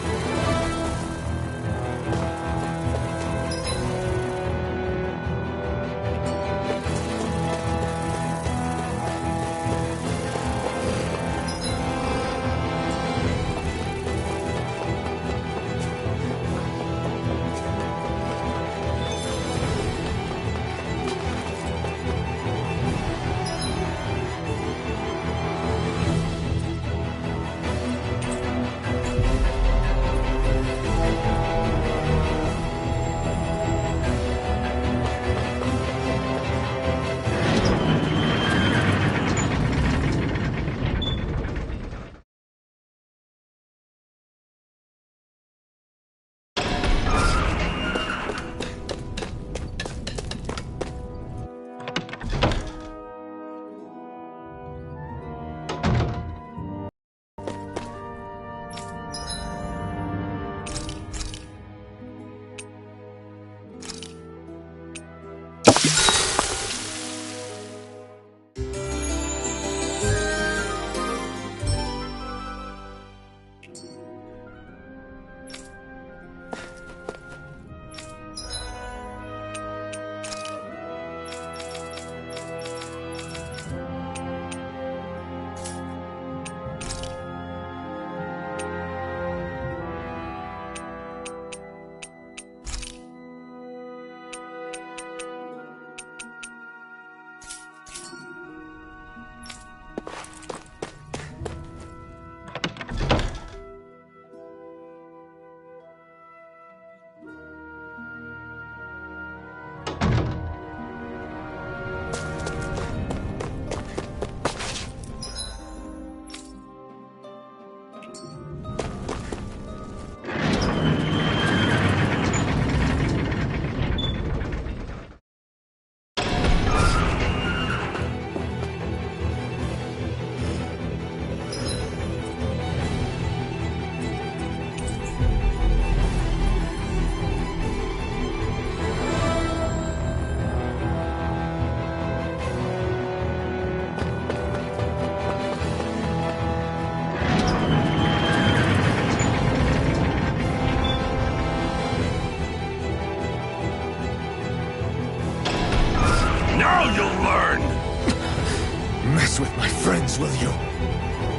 With my friends, will you?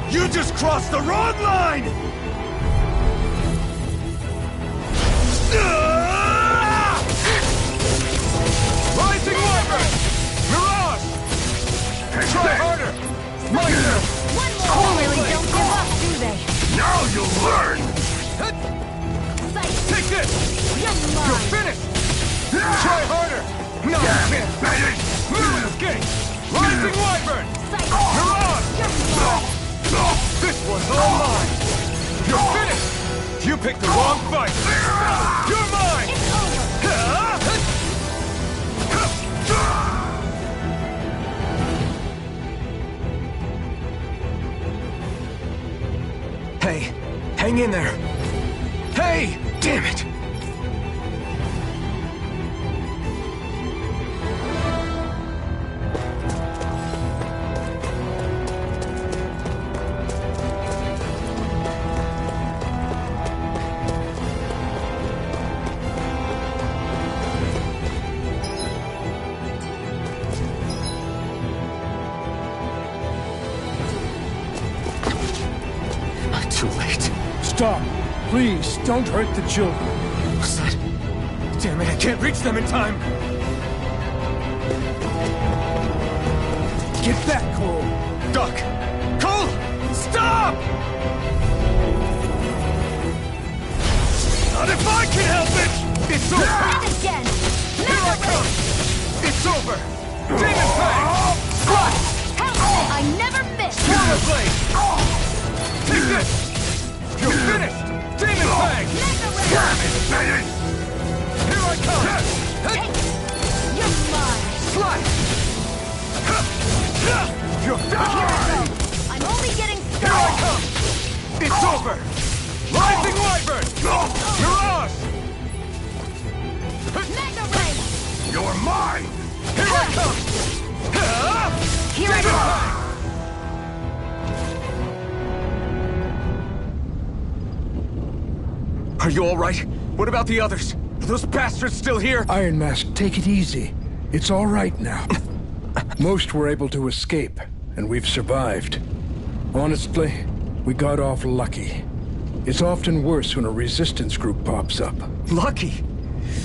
You just crossed the wrong line! Rising Wyvern! Mirage! Try harder! Mightier! One more! They really don't give up, do they? Now you'll learn! Take this! You're finished! Try harder! No, you can't! Move escape! Rising Wyvern! Mirage! This one's all mine! You're finished! You picked the wrong fight! You're mine! Hey, hang in there! Hey! Damn it! Too late. Stop. Please, don't hurt the children. What's that? Damn it, I can't reach them in time! Get back, Cole! Duck! Cole! Stop! Not if I can help it! It's over! And again! Here I come! It's over! Demon Fang! Squash! Help! I never miss! Counter Blade! Take this! You're finished! Demon Fang! Damn it! Here I come! Hey! You're mine! Slice! You're Here I'm only getting started! Here I come! It's over! Rising Wyvern! Mirage! Mega Ray! You're mine! Here I come! Here I come! Are you all right? What about the others? Are those bastards still here? Iron Mask, take it easy. It's all right now. Most were able to escape, and we've survived. Honestly, we got off lucky. It's often worse when a resistance group pops up. Lucky?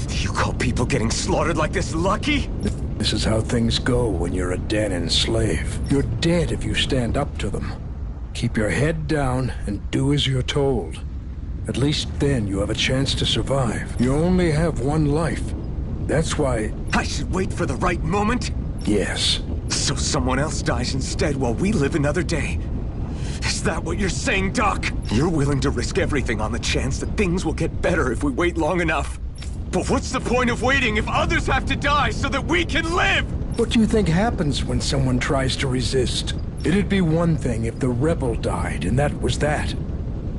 You call people getting slaughtered like this lucky? This is how things go when you're a Danan slave. You're dead if you stand up to them. Keep your head down and do as you're told. At least then you have a chance to survive. You only have one life. That's why... I should wait for the right moment? Yes. So someone else dies instead while we live another day. Is that what you're saying, Doc? You're willing to risk everything on the chance that things will get better if we wait long enough. But what's the point of waiting if others have to die so that we can live? What do you think happens when someone tries to resist? It'd be one thing if the rebel died, and that was that.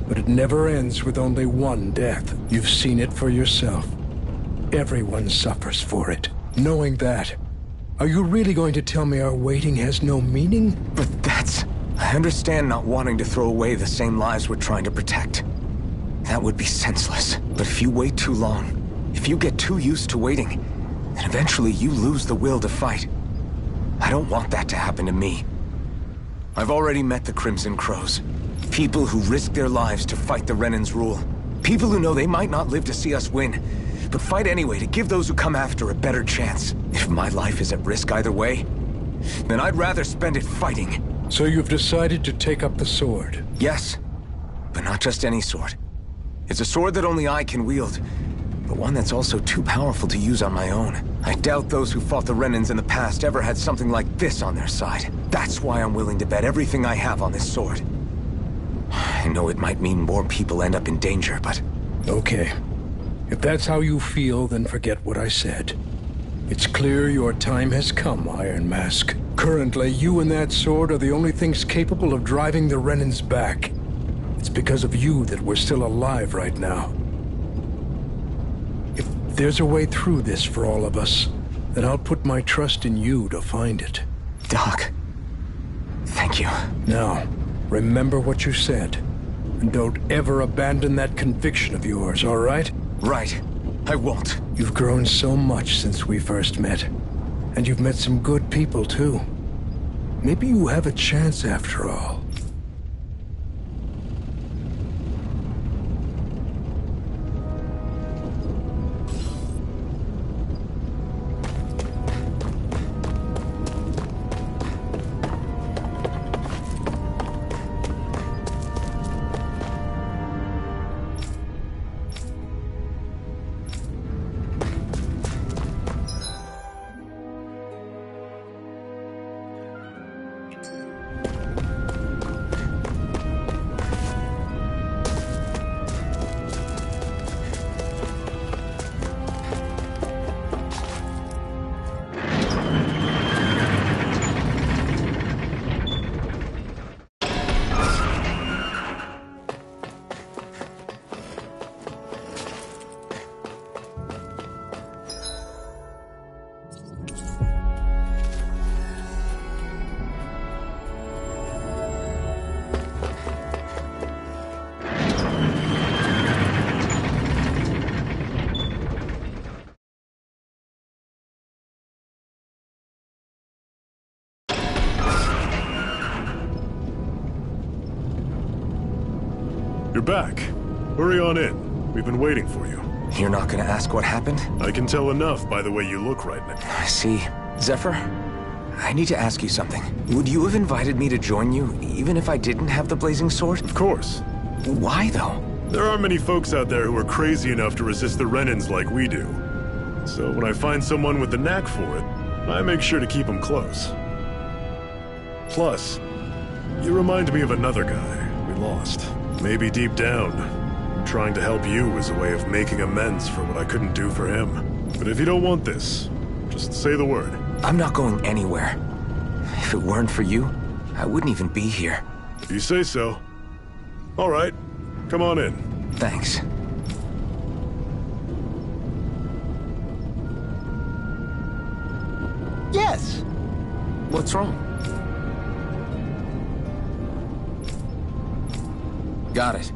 But it never ends with only one death. You've seen it for yourself. Everyone suffers for it. Knowing that, are you really going to tell me our waiting has no meaning? But that's... I understand not wanting to throw away the same lives we're trying to protect. That would be senseless. But if you wait too long, if you get too used to waiting, then eventually you lose the will to fight. I don't want that to happen to me. I've already met the Crimson Crows. People who risk their lives to fight the Renan's rule. People who know they might not live to see us win, but fight anyway to give those who come after a better chance. If my life is at risk either way, then I'd rather spend it fighting. So you've decided to take up the sword? Yes, but not just any sword. It's a sword that only I can wield, but one that's also too powerful to use on my own. I doubt those who fought the Renans in the past ever had something like this on their side. That's why I'm willing to bet everything I have on this sword. I know it might mean more people end up in danger, but... Okay. If that's how you feel, then forget what I said. It's clear your time has come, Iron Mask. Currently, you and that sword are the only things capable of driving the Renans back. It's because of you that we're still alive right now. If there's a way through this for all of us, then I'll put my trust in you to find it. Doc, thank you. Now, remember what you said. And don't ever abandon that conviction of yours, all right? Right. I won't. You've grown so much since we first met. And you've met some good people, too. Maybe you have a chance after all. You're back. Hurry on in. We've been waiting for you. You're not gonna ask what happened? I can tell enough by the way you look right now. I see. Zephyr, I need to ask you something. Would you have invited me to join you, even if I didn't have the blazing sword? Of course. Why, though? There aren't many folks out there who are crazy enough to resist the Renans like we do. So when I find someone with the knack for it, I make sure to keep them close. Plus, you remind me of another guy we lost. Maybe deep down, trying to help you is a way of making amends for what I couldn't do for him. But if you don't want this, just say the word. I'm not going anywhere. If it weren't for you, I wouldn't even be here. If you say so. All right, come on in. Thanks. Yes! What's wrong? Got it.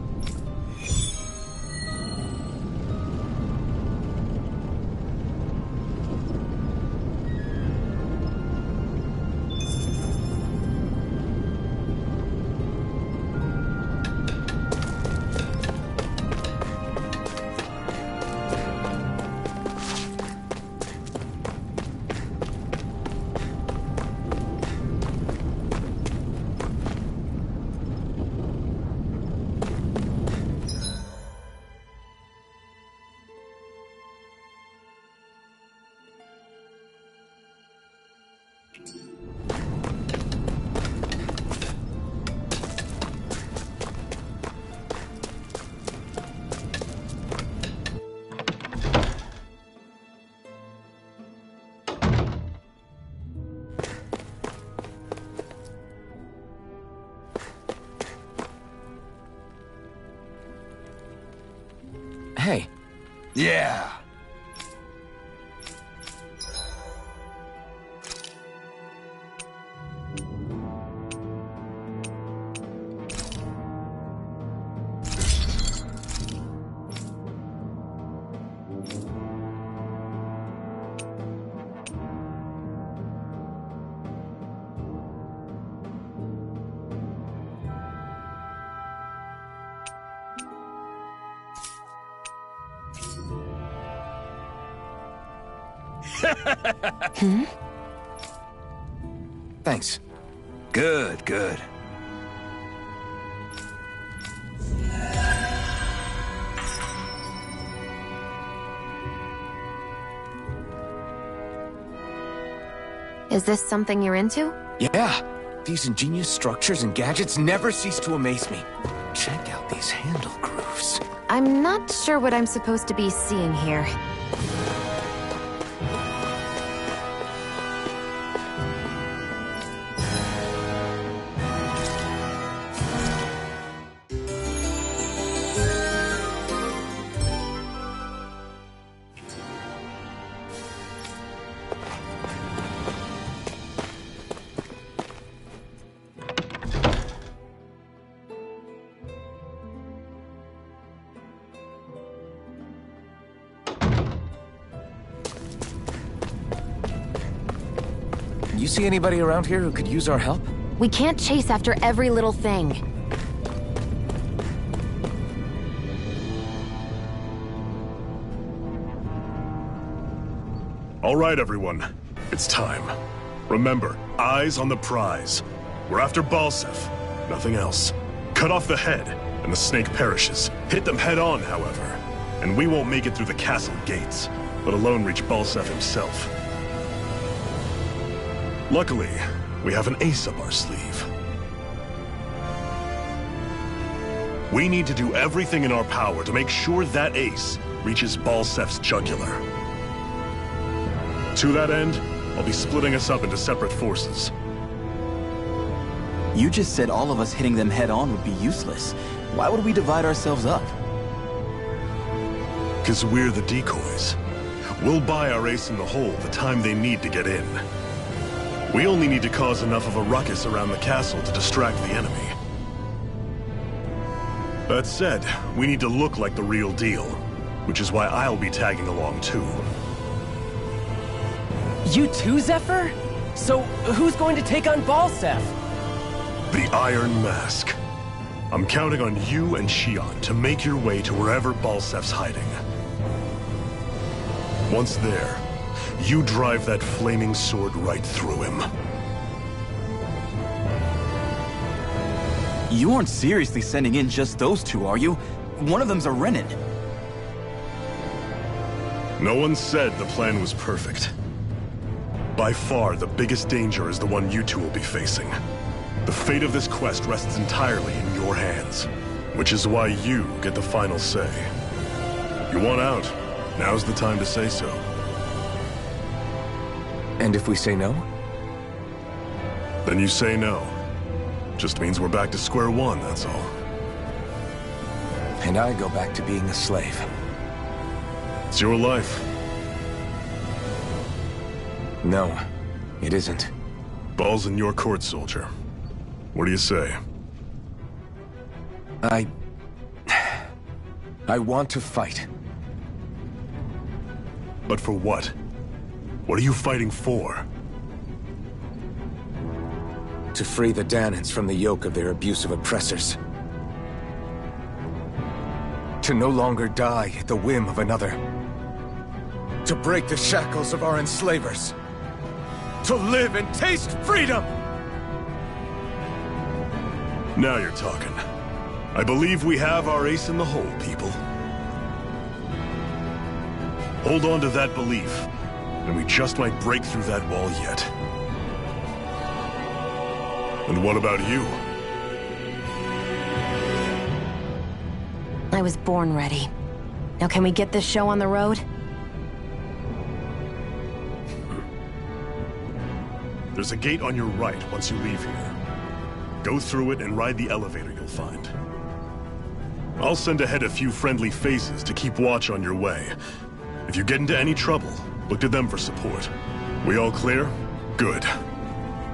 Hey. Yeah. Hmm? Thanks. Good, good. Is this something you're into? Yeah. These ingenious structures and gadgets never cease to amaze me. Check out these handle grooves. I'm not sure what I'm supposed to be seeing here. You see anybody around here who could use our help? We can't chase after every little thing. All right, everyone. It's time. Remember, eyes on the prize. We're after Balseph, nothing else. Cut off the head, and the snake perishes. Hit them head on, however. And we won't make it through the castle gates, let alone reach Balseph himself. Luckily, we have an ace up our sleeve. We need to do everything in our power to make sure that ace reaches Balseph's jugular. To that end, I'll be splitting us up into separate forces. You just said all of us hitting them head-on would be useless. Why would we divide ourselves up? 'Cause we're the decoys. We'll buy our ace in the hole the time they need to get in. We only need to cause enough of a ruckus around the castle to distract the enemy. That said, we need to look like the real deal, which is why I'll be tagging along too. You too, Zephyr? So, who's going to take on Balseph? The Iron Mask. I'm counting on you and Xion to make your way to wherever Balseph's hiding. Once there, you drive that flaming sword right through him. You aren't seriously sending in just those two, are you? One of them's a Renin. No one said the plan was perfect. By far, the biggest danger is the one you two will be facing. The fate of this quest rests entirely in your hands, which is why you get the final say. You want out, now's the time to say so. And if we say no? Then you say no. Just means we're back to square one, that's all. And I go back to being a slave. It's your life. No, it isn't. Ball's in your court, soldier. What do you say? I want to fight. But for what? What are you fighting for? To free the Dahnans from the yoke of their abusive oppressors. To no longer die at the whim of another. To break the shackles of our enslavers. To live and taste freedom! Now you're talking. I believe we have our ace in the hole, people. Hold on to that belief, and we just might break through that wall yet. And what about you? I was born ready. Now can we get this show on the road? There's a gate on your right once you leave here. Go through it and ride the elevator you'll find. I'll send ahead a few friendly faces to keep watch on your way. If you get into any trouble, look to them for support. We all clear? Good.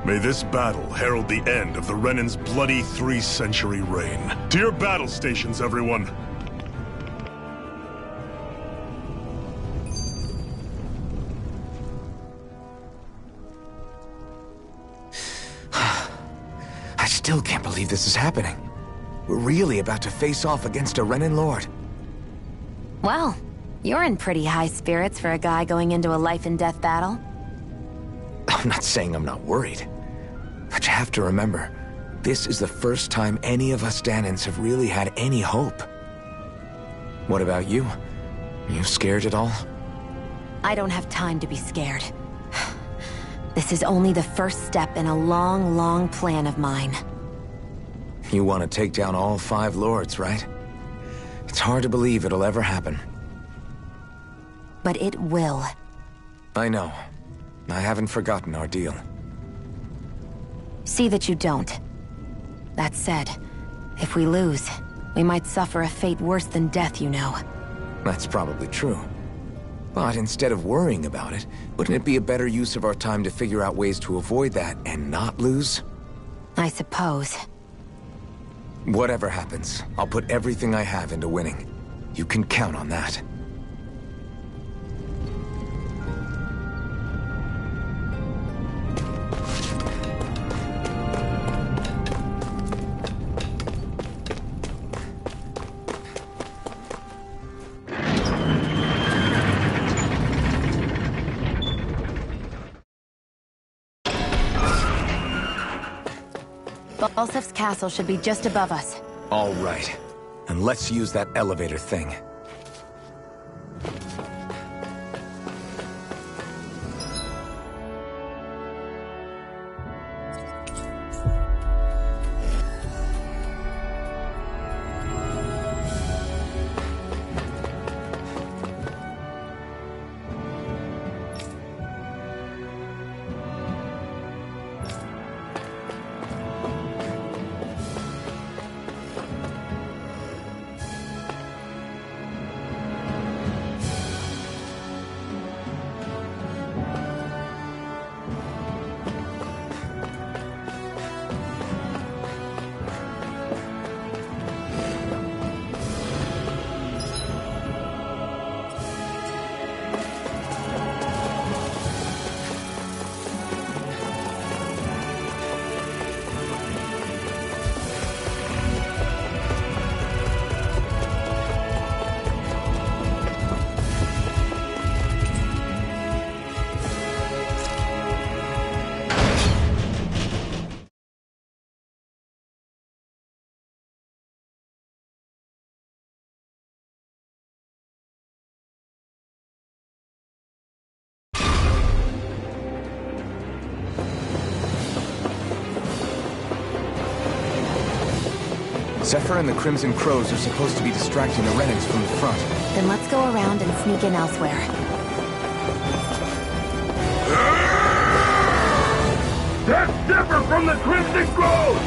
May this battle herald the end of the Renan's bloody 3-century reign. To your battle stations, everyone! I still can't believe this is happening. We're really about to face off against a Renan Lord. Well, you're in pretty high spirits for a guy going into a life-and-death battle. I'm not saying I'm not worried. But you have to remember, this is the first time any of us Danans have really had any hope. What about you? You scared at all? I don't have time to be scared. This is only the first step in a long, long plan of mine. You want to take down all 5 lords, right? It's hard to believe it'll ever happen. But it will. I know. I haven't forgotten our deal. See that you don't. That said, if we lose, we might suffer a fate worse than death, you know. That's probably true. But instead of worrying about it, wouldn't it be a better use of our time to figure out ways to avoid that and not lose? I suppose. Whatever happens, I'll put everything I have into winning. You can count on that. Balsef's castle should be just above us. All right. And let's use that elevator thing. Zephyr and the Crimson Crows are supposed to be distracting the Renans from the front. Then let's go around and sneak in elsewhere. That's Zephyr from the Crimson Crows!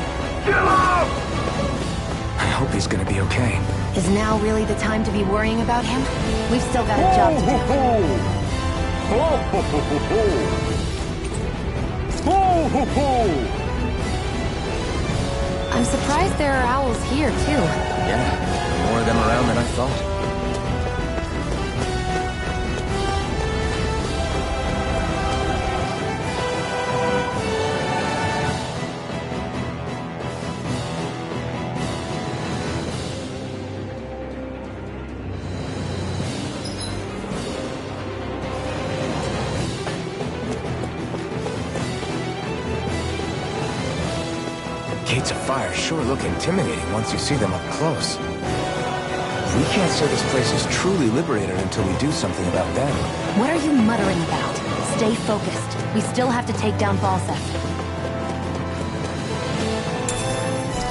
Kill him! I hope he's gonna be okay. Is now really the time to be worrying about him? We've still got a job to do. Ho ho ho ho ho! Ho ho ho! I'm surprised there are owls here, too. Yeah, more of them around than I thought. Gates of fire sure look intimidating once you see them up close. We can't say this place is truly liberated until we do something about them. What are you muttering about? Stay focused. We still have to take down Balsef.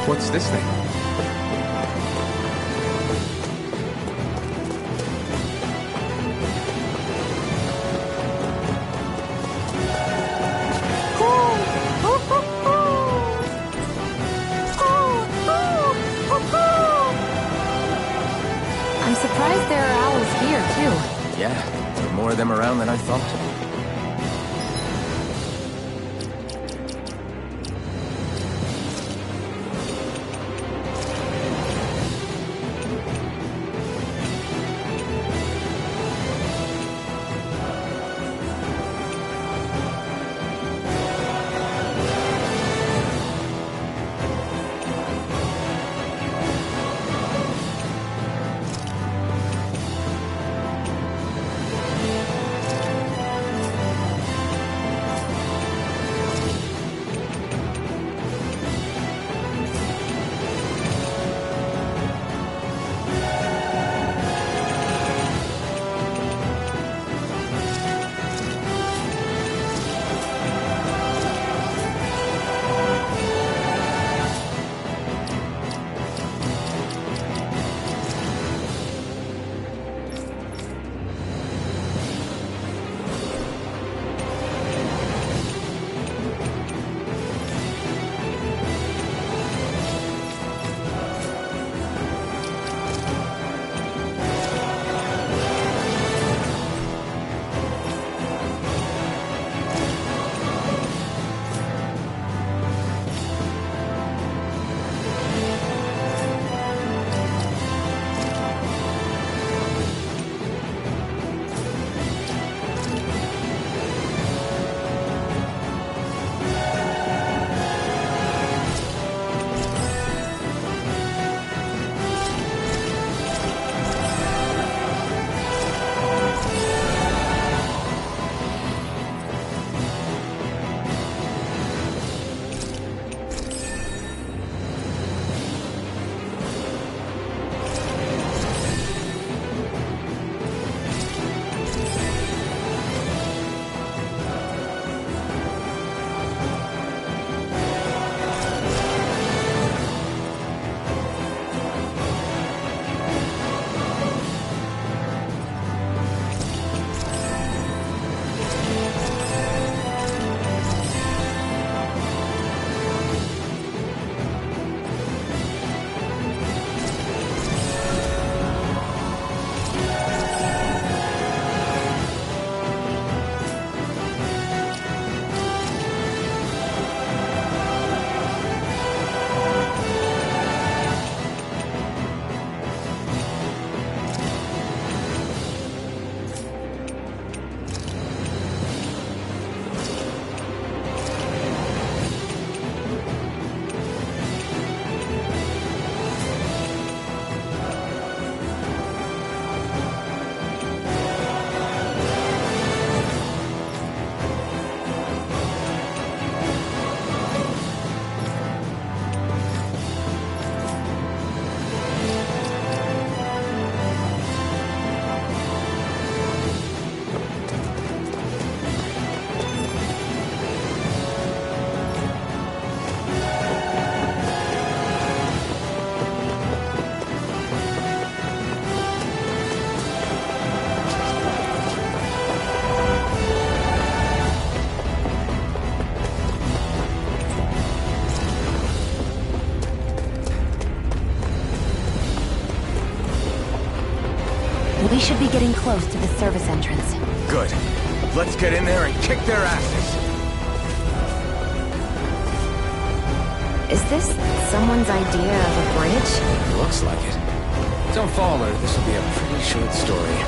What's this thing? I'm surprised there are owls here, too. Yeah, there are more of them around than I thought. We should be getting close to the service entrance. Good. Let's get in there and kick their asses. Is this someone's idea of a bridge? Looks like it. Don't fall her. This will be a pretty short story.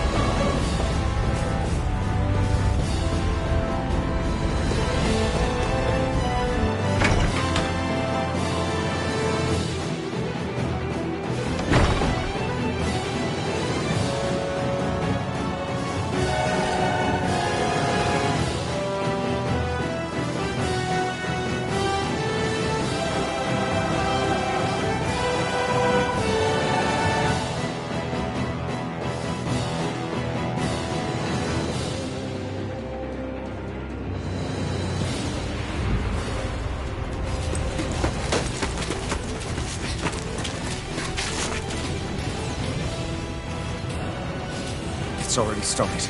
It's already started.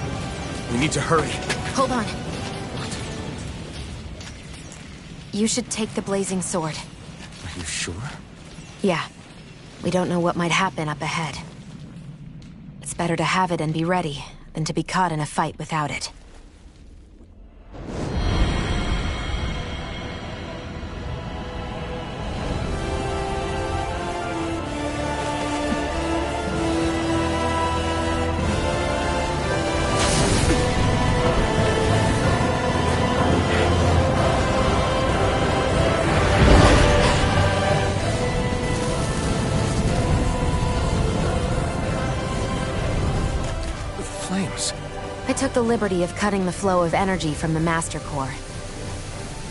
We need to hurry. Hold on. You should take the blazing sword. Are you sure? Yeah. We don't know what might happen up ahead. It's better to have it and be ready than to be caught in a fight without it. I took the liberty of cutting the flow of energy from the Master Core.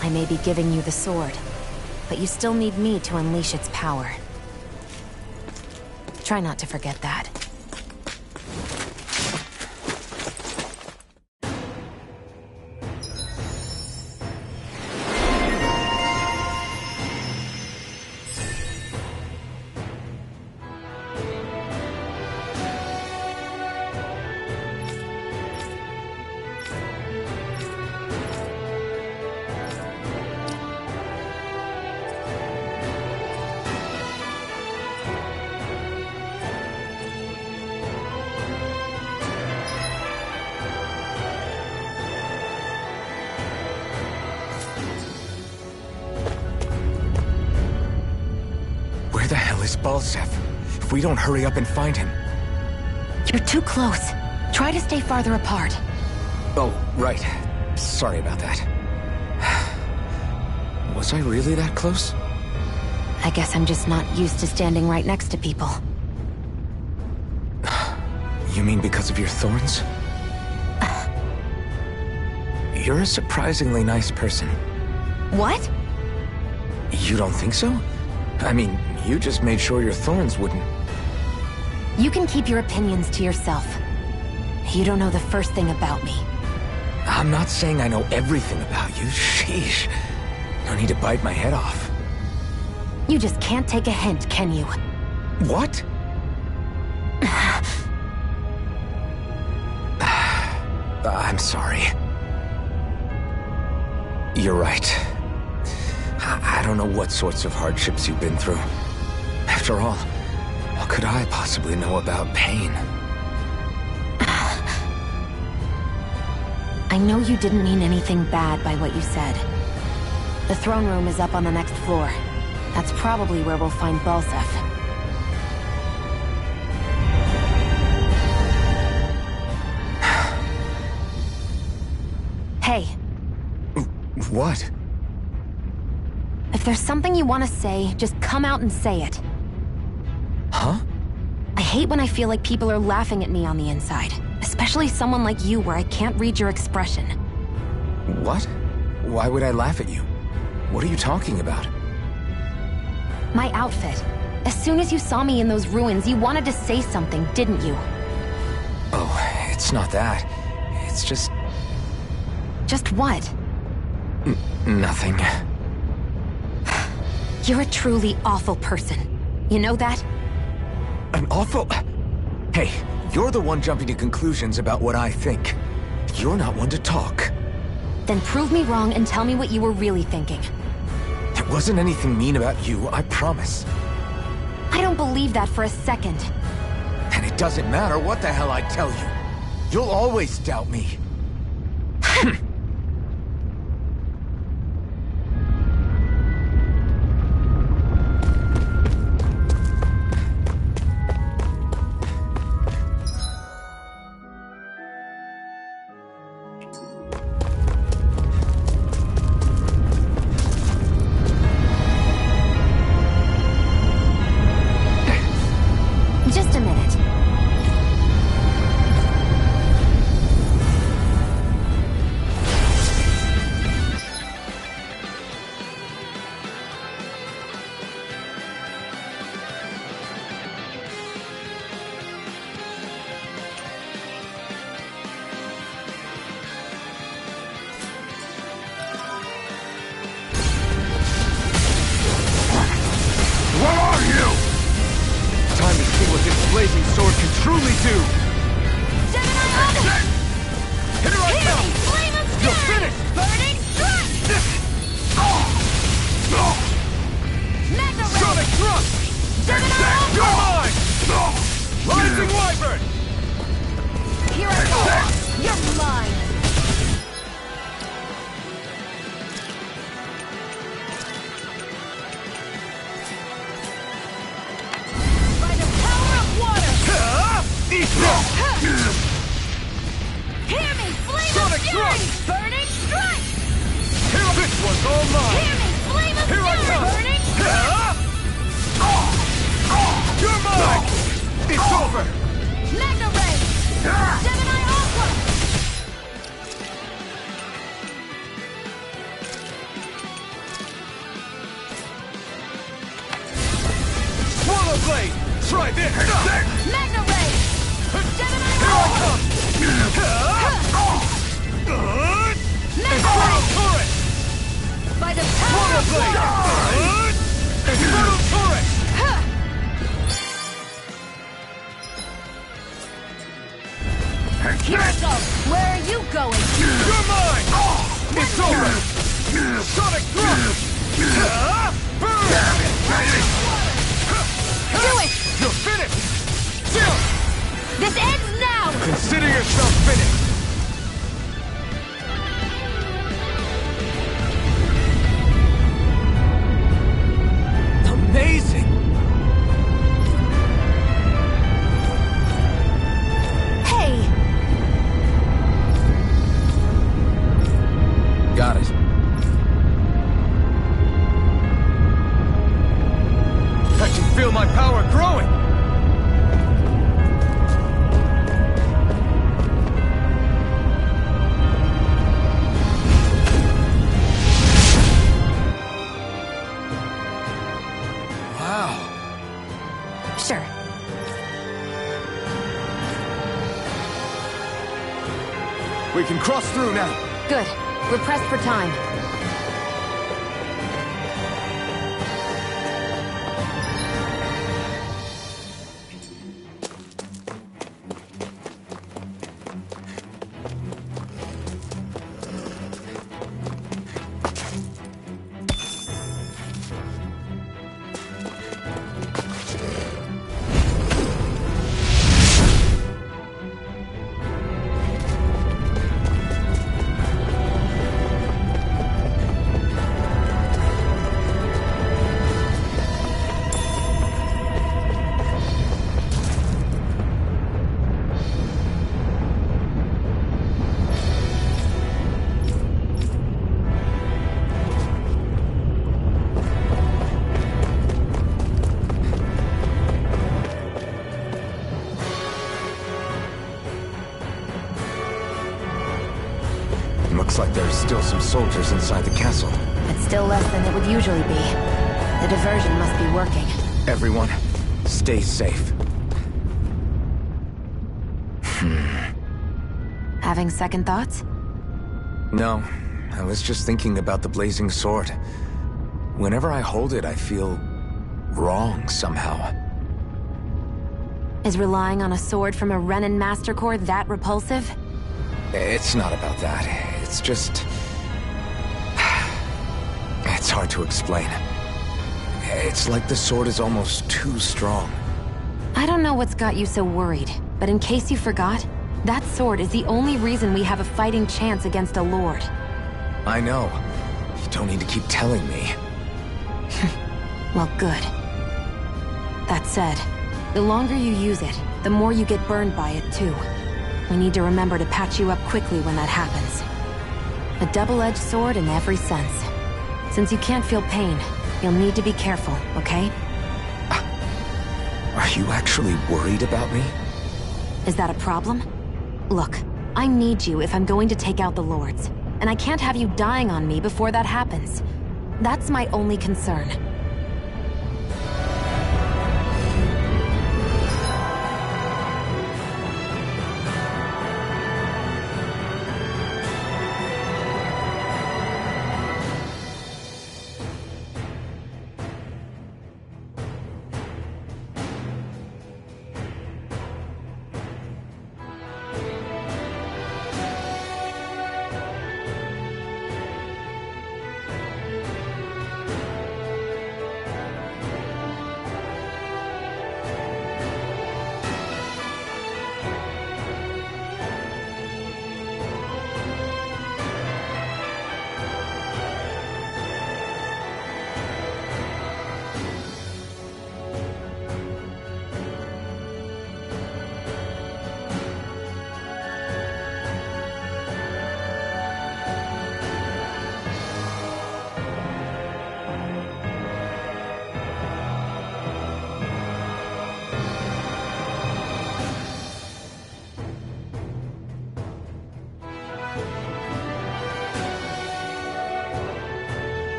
I may be giving you the sword, but you still need me to unleash its power. Try not to forget that. Where the hell is Balseph? If we don't hurry up and find him... You're too close. Try to stay farther apart. Oh, right. Sorry about that. Was I really that close? I guess I'm just not used to standing right next to people. You mean because of your thorns? You're a surprisingly nice person. What? You don't think so? I mean, you just made sure your thorns wouldn't... You can keep your opinions to yourself. You don't know the first thing about me. I'm not saying I know everything about you. Sheesh. No need to bite my head off. You just can't take a hint, can you? What? I'm sorry. You're right. I don't know what sorts of hardships you've been through. After all, what could I possibly know about pain? I know you didn't mean anything bad by what you said. The throne room is up on the next floor. That's probably where we'll find Balseph. Hey. What? If there's something you want to say, just come out and say it. Huh? I hate when I feel like people are laughing at me on the inside. Especially someone like you where I can't read your expression. What? Why would I laugh at you? What are you talking about? My outfit. As soon as you saw me in those ruins, you wanted to say something, didn't you? Oh, it's not that. It's just... Just what? Nothing. You're a truly awful person. You know that? An awful... Hey, you're the one jumping to conclusions about what I think. You're not one to talk. Then prove me wrong and tell me what you were really thinking. It wasn't anything mean about you, I promise. I don't believe that for a second. And it doesn't matter what the hell I tell you. You'll always doubt me. Just a minute. What are you? Time to see what this blazing sword can truly do! Gemini Burning strike! This one's all mine! Hear me! Flame of Here I fury! come! Burning strike! You're mine! It's over! Magna Ray! Gemini Aqua! Swallow Blade! Try this! Magna Ray! Gemini Aqua! Infernal Turret! By the power of Blade! blood! Infernal Turret! Kiriko, where are you going? You're mine! It's over! Sonic Thrust! Burn! Do it! You're finished! Chill! This ends now! Consider yourself finished! Amazing! Hey! Got it. I can feel my power growing! Wow. Sure. We can cross through now! Good. We're pressed for time. Looks like there's still some soldiers inside the castle. It's still less than it would usually be. The diversion must be working. Everyone, stay safe. Having second thoughts? No, I was just thinking about the blazing sword. Whenever I hold it, I feel wrong somehow. Is relying on a sword from a Renin Master Core that repulsive? It's not about that. It's just... It's hard to explain. It's like the sword is almost too strong. I don't know what's got you so worried, but in case you forgot, that sword is the only reason we have a fighting chance against a Lord. I know. You don't need to keep telling me. Well, good. That said, the longer you use it, the more you get burned by it, too. We need to remember to patch you up quickly when that happens. A double-edged sword in every sense. Since you can't feel pain, you'll need to be careful, okay? Are you actually worried about me? Is that a problem? Look, I need you if I'm going to take out the Lords, and I can't have you dying on me before that happens. That's my only concern.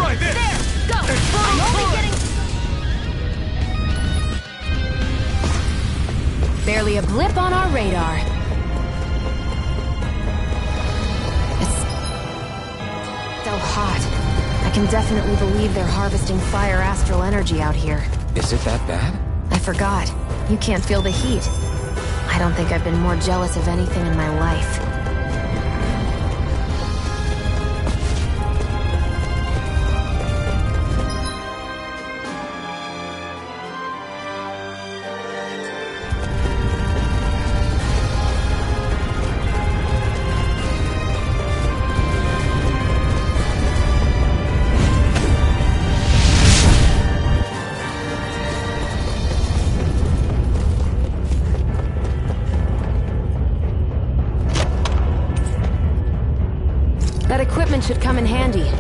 Try this! There! Go! Infernal I'm only Torrent! getting... Barely a blip on our radar. It's so hot. I can definitely believe they're harvesting fire astral energy out here. Is it that bad? I forgot. You can't feel the heat. I don't think I've been more jealous of anything in my life. That equipment should come in handy.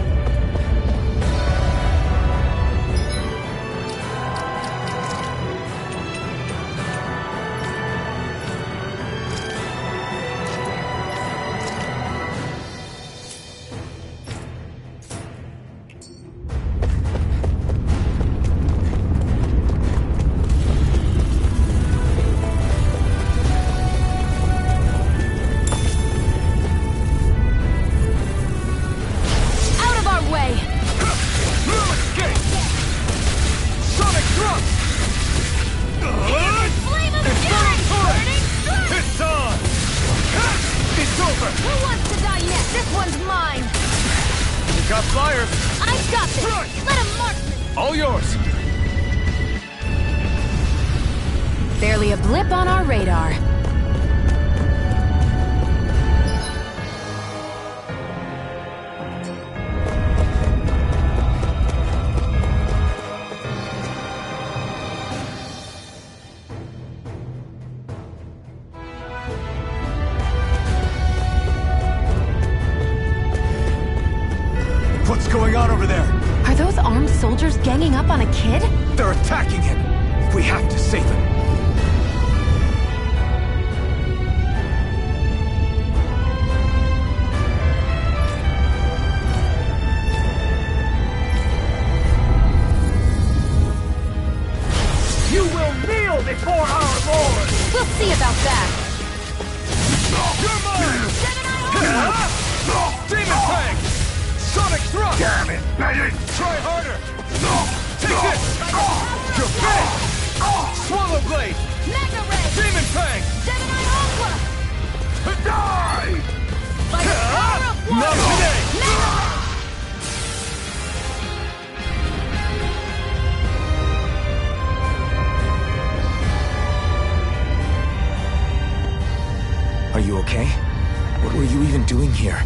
Barely a blip on our radar. What's going on over there? Are those armed soldiers ganging up on a kid? They're attacking him! We have to save him! You will kneel before our Lord! We'll see about that! You're mine! Demon Fang! Sonic Thrust! Damn it! Try harder! Take this! You're finished! Swallow Blade! Mega Ray! Demon Fang! Gemini Aqua! Die! By the power of one! Not today! Mega Ray! Are you okay? What were you even doing here?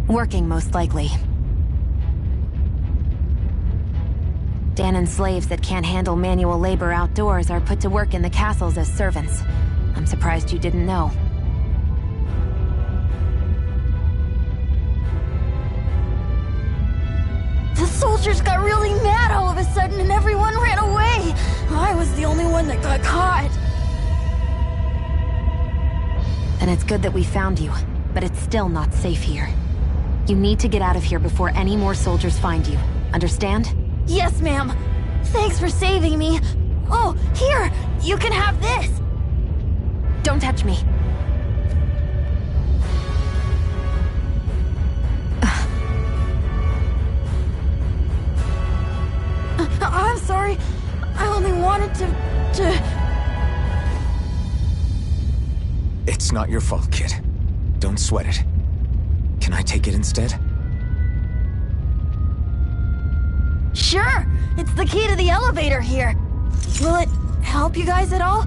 Working, most likely. Danon slaves that can't handle manual labor outdoors are put to work in the castles as servants. I'm surprised you didn't know. The soldiers got really mad all of a sudden and everyone ran away. I was the only one that got caught. And it's good that we found you, but it's still not safe here. You need to get out of here before any more soldiers find you. Understand? Yes, ma'am. Thanks for saving me. Oh, here! You can have this! Don't touch me. I'm sorry. I only wanted to... It's not your fault, kid. Don't sweat it. Can I take it instead? Sure! It's the key to the elevator here. Will it help you guys at all?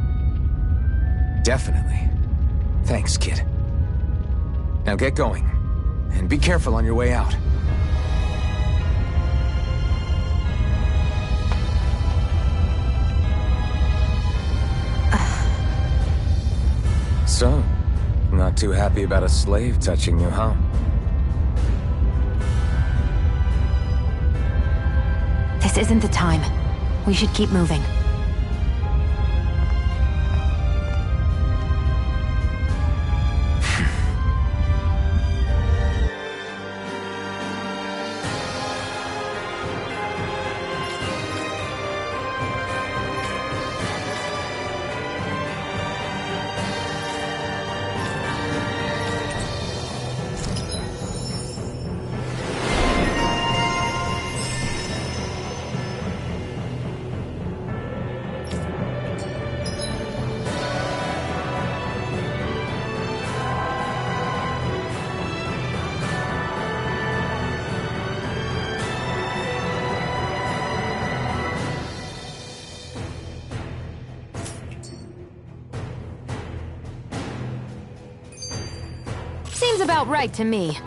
Definitely. Thanks, kid. Now get going. And be careful on your way out. So, not too happy about a slave touching you, huh? This isn't the time. We should keep moving. Seems about right to me.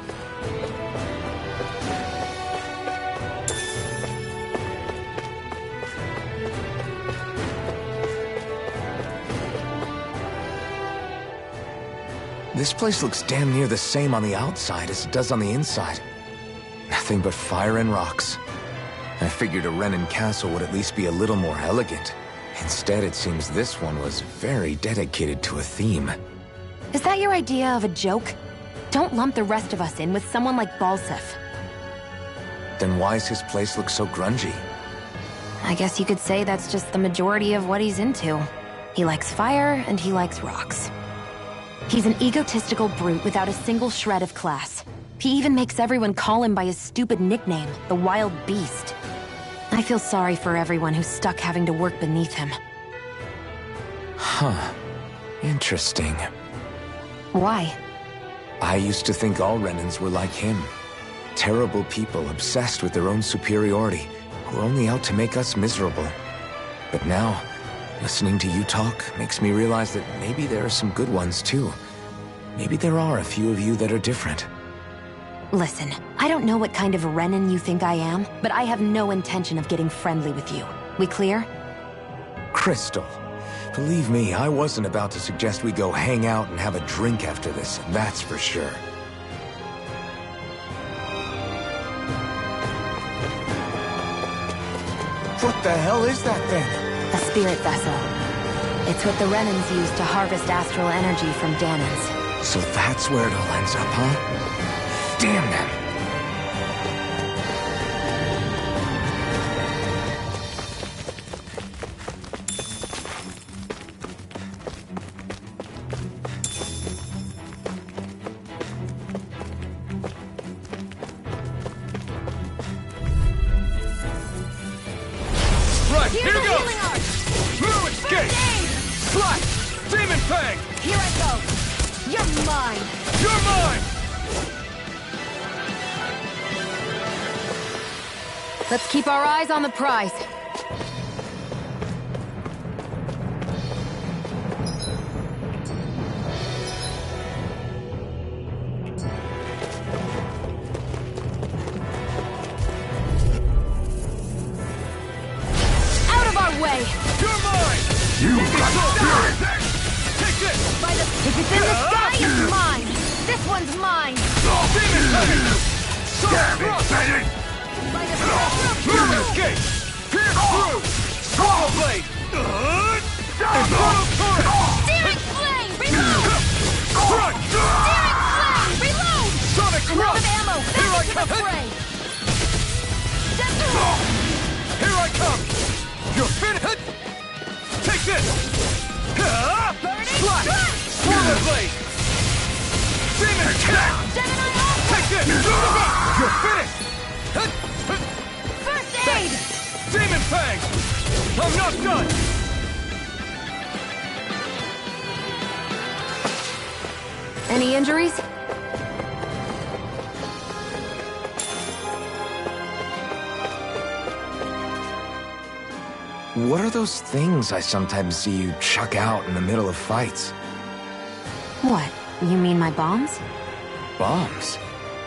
This place looks damn near the same on the outside as it does on the inside. Nothing but fire and rocks. I figured a Renan castle would at least be a little more elegant. Instead, it seems this one was very dedicated to a theme. Is that your idea of a joke? Don't lump the rest of us in with someone like Balseph. Then why's his place look so grungy? I guess you could say that's just the majority of what he's into. He likes fire and he likes rocks. He's an egotistical brute without a single shred of class. He even makes everyone call him by his stupid nickname, the Wild Beast. I feel sorry for everyone who's stuck having to work beneath him. Huh. Interesting. Why? I used to think all Renans were like him. Terrible people obsessed with their own superiority, who are only out to make us miserable. But now, listening to you talk makes me realize that maybe there are some good ones too. Maybe there are a few of you that are different. Listen, I don't know what kind of Renan you think I am, but I have no intention of getting friendly with you. We clear? Crystal, believe me, I wasn't about to suggest we go hang out and have a drink after this, that's for sure. What the hell is that thing? A spirit vessel. It's what the Renans use to harvest astral energy from Dahnans. So that's where it all ends up, huh? Damn them! Right, here goes! Move, escape! Slash! Demon Fang! Here I go! You're mine! You're mine! Let's keep our eyes on the prize. Out of our way! You're mine! You got Take this! If it's in the sky, it's mine! This one's mine! Demon Fang! Damn it, Bennett! Move and escape! Pierce through! Swallow blade! Infernal turret! Searing flame! Reload! Crunch! Searing flame! Reload! Sonic I'm out thrust! of ammo! Here I Back into come! the fray! Here I come! You're finished! Take this! Slash! Swallow blade! Demon attack! Take this! You're finished! First aid! Demon Fang! I'm not done! Any injuries? What are those things I sometimes see you chuck out in the middle of fights? What? You mean my bombs? Bombs?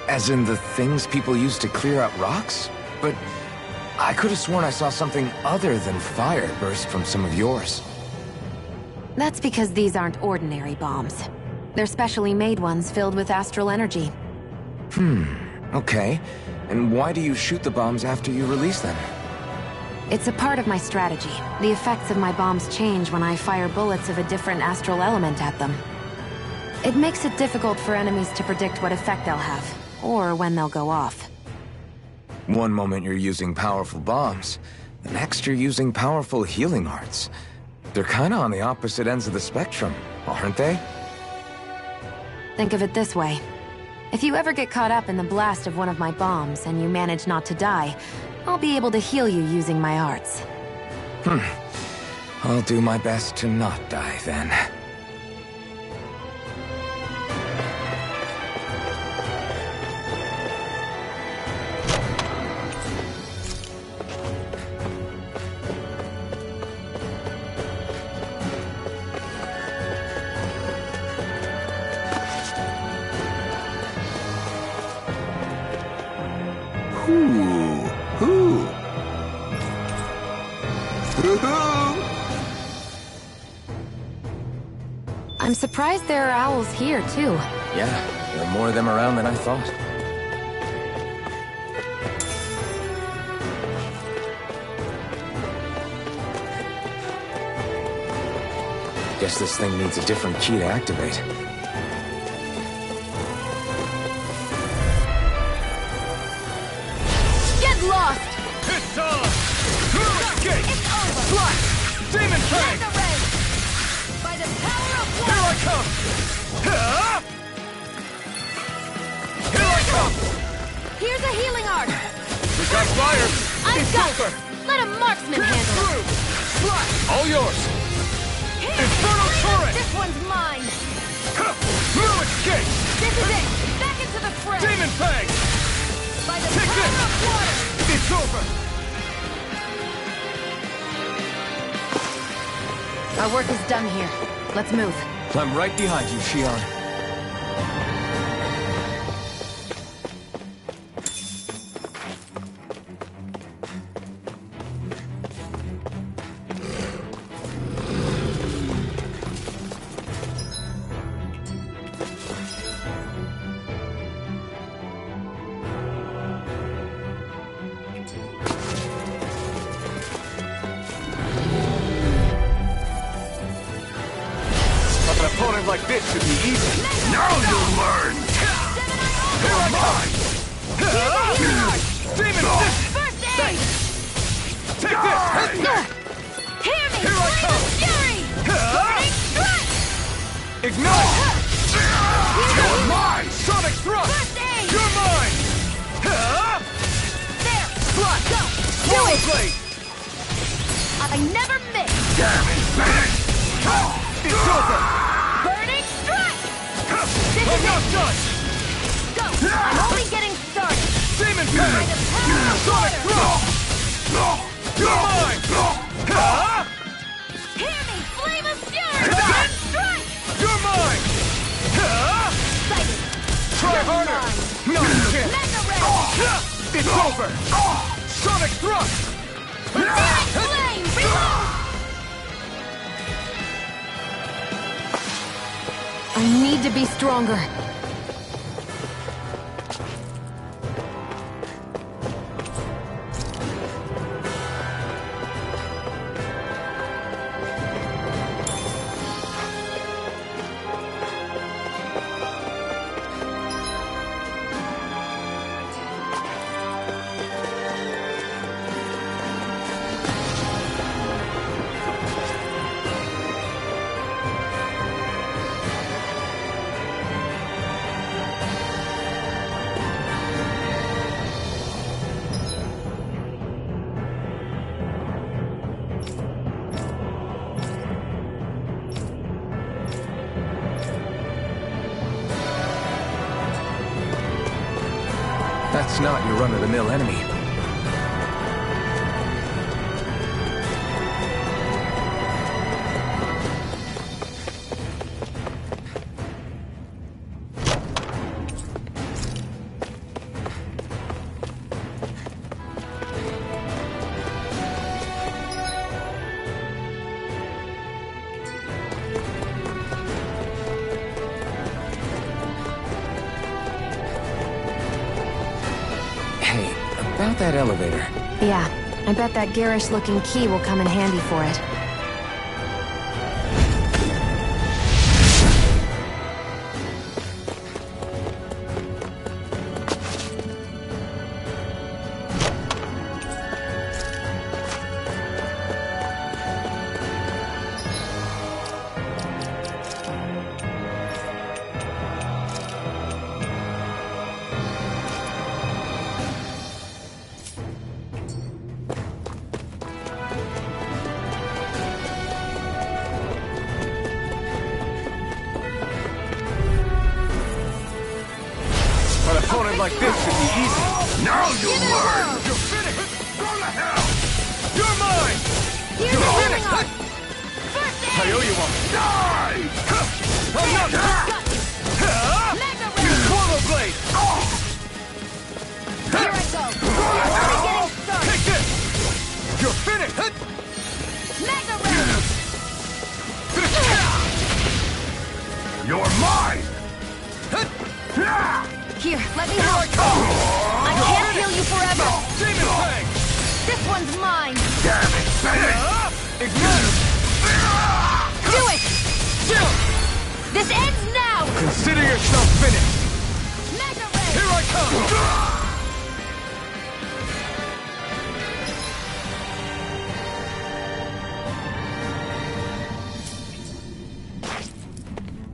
As in the things people use to clear out rocks? But I could have sworn I saw something other than fire burst from some of yours. That's because these aren't ordinary bombs. They're specially made ones filled with astral energy. Okay. And why do you shoot the bombs after you release them? It's a part of my strategy. The effects of my bombs change when I fire bullets of a different astral element at them. It makes it difficult for enemies to predict what effect they'll have, or when they'll go off. One moment you're using powerful bombs, the next you're using powerful healing arts. They're kinda on the opposite ends of the spectrum, aren't they? Think of it this way. If you ever get caught up in the blast of one of my bombs and you manage not to die, I'll be able to heal you using my arts. I'll do my best to not die then. I'm surprised there are owls here, too. Yeah, there are more of them around than I thought. Guess this thing needs a different key to activate. Get lost! It's on! Escape! It's over! Flash! Demon Fang! Mega Ray! By the power of Here I water! come! Ah! Here I come! Here's a healing art! We got fire! I've It's got over! Let a marksman handle Through! it! Flash! All yours! Here! Infernal Torrent! This one's mine! No escape! This is it! Back into the fray! Demon Fang! By the Take power this! of water! It's over! Our work is done here. Let's move. I'm right behind you, Shionne. An opponent like this should be easy. Now you'll learn! Here I come! Demon First aid! Take this! Hear me! Here I come! Fury! Burning strike! Ignite! You're mine! Sonic Thrust! First aid! You're mine! There! Flash! Go! Do Swallow it! Blade! I never miss! Damn it, Bennett! It's over! Burning strike! This I'm is not it! done! Go! I'm only getting started! Demon By Fang! the power of Sonic water! Thrust! You're mine! Hear me! Flame of fury! Burning strike! You're mine! Sighted! Try You're harder! mine. No chance! Mega Ray! It's over! Sonic Thrust! Searing flame! Reload! I need to be stronger. That's not your run-of-the-mill enemy. Hey, about that elevator. Yeah, I bet that garish-looking key will come in handy for it. An opponent like this should be easy. Now you'll learn! You're finished! Go to hell! You're mine! Here's You're a healing finished! art! First I aid! owe you one. Die! I'm not Got you! Mega Ray! Swallow Blade! Here I go! Here, let me help. I can't heal you forever. Demon Fang! This one's mine. Damn it, Bennett! Ignite! Do it! This ends now! Consider yourself finished! Mega Ray! Here I come!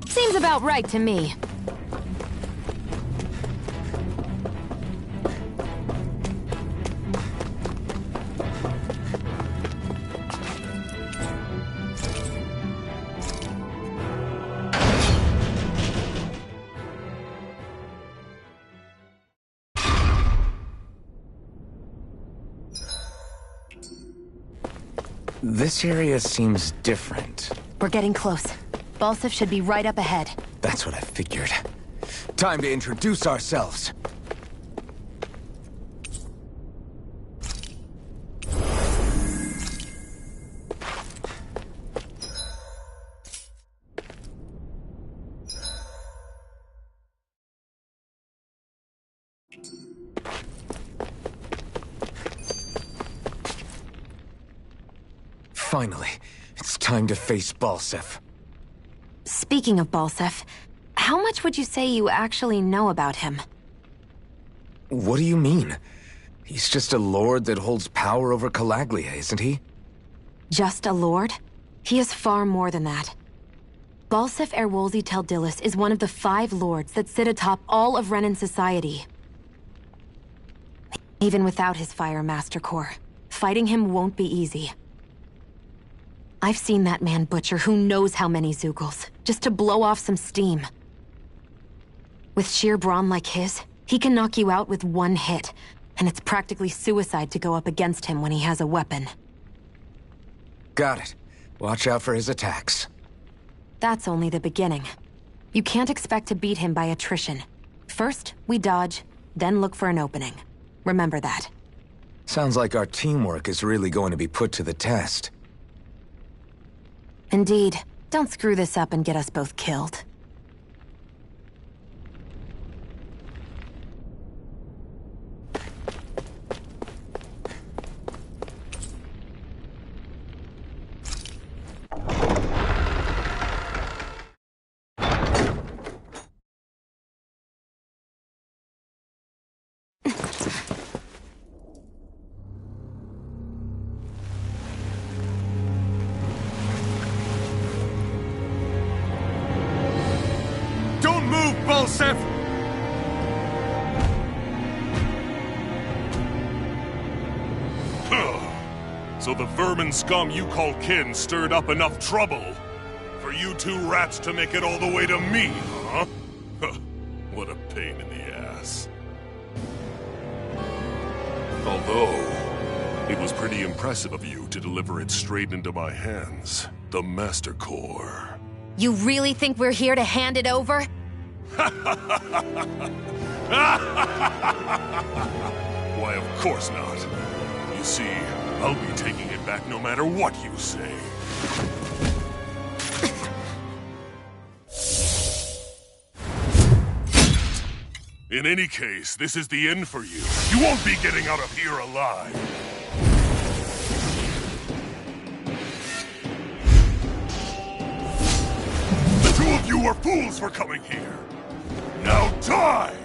Seems about right to me. This area seems different. We're getting close. Balseph should be right up ahead. That's what I figured. Time to introduce ourselves. Finally, it's time to face Balseph. Speaking of Balseph, how much would you say you actually know about him? What do you mean? He's just a lord that holds power over Calaglia, isn't he? Just a lord? He is far more than that. Balseph Erwolzi Teldilis is one of the 5 lords that sit atop all of Renan society. Even without his Fire Master Core, fighting him won't be easy. I've seen that man butcher who knows how many Zeugles, just to blow off some steam. With sheer brawn like his, he can knock you out with one hit, and it's practically suicide to go up against him when he has a weapon. Got it. Watch out for his attacks. That's only the beginning. You can't expect to beat him by attrition. First, we dodge, then look for an opening. Remember that. Sounds like our teamwork is really going to be put to the test. Indeed. Don't screw this up and get us both killed. Balseph! So the vermin scum you call kin stirred up enough trouble for you 2 rats to make it all the way to me, huh? What a pain in the ass. Although, it was pretty impressive of you to deliver it straight into my hands. The Master Core. You really think we're here to hand it over? Why, of course not. You see, I'll be taking it back no matter what you say. In any case, this is the end for you. You won't be getting out of here alive. The 2 of you are fools for coming here. Now die!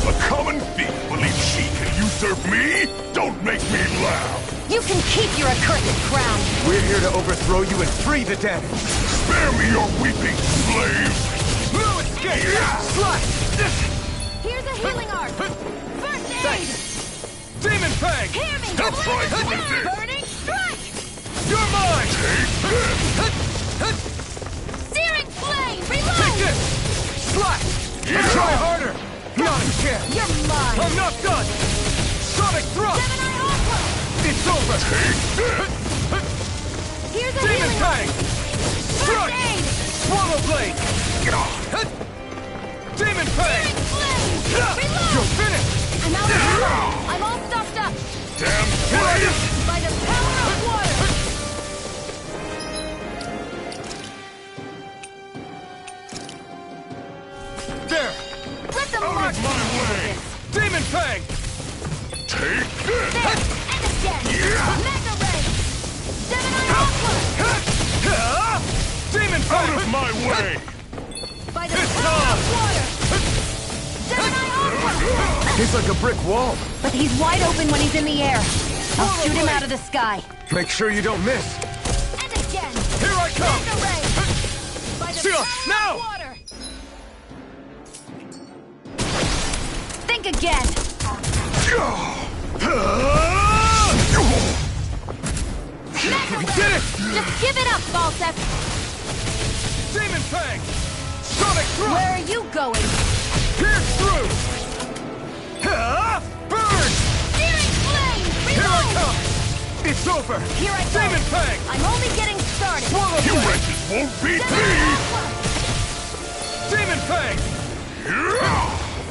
A common thief believes she can usurp me? Don't make me laugh! You can keep your accursed crown! We're here to overthrow you and free the dead! Spare me your weeping, slave! No escape! Here's a healing art! First aid! Demon Fang! Hear me! Now try to resist! Burning strike! You're mine! Take this! Searing flame! Reload! Take this! Slash! Try harder! Not a chance! You're mine! I'm not done! Sonic thrust! Gemini Aqua! It's over! Take this! Here's a Demon healing Fang! First aid! Swallow Blade! Demon Fang! Reload! You're finished! I'm out of healing! I'm all stuffed up! Damn flame! By the power of water! There! Let the Out of my way! Demon Fang! Take this! There! And again! Mega Ray! Gemini Aqua! Demon Fang! Out of my way! By the power of water! Gemini Aqua! He's like a brick wall. But he's wide open when he's in the air. I'll shoot him out of the sky. Make sure you don't miss. And again! Here I come! Mega Ray! By the Seal, power now! of water! Think again! We did it! Just give it up, Balsef! Demon Fang! Sonic Thrust! Where are you going? Pierce through! Burn! Searing Flame! Here I Reload! come! It's over! Here I go! Demon Fang! I'm only getting started! Swallow You Blade! wretches won't beat Gemini me! Aqua! Demon Fang!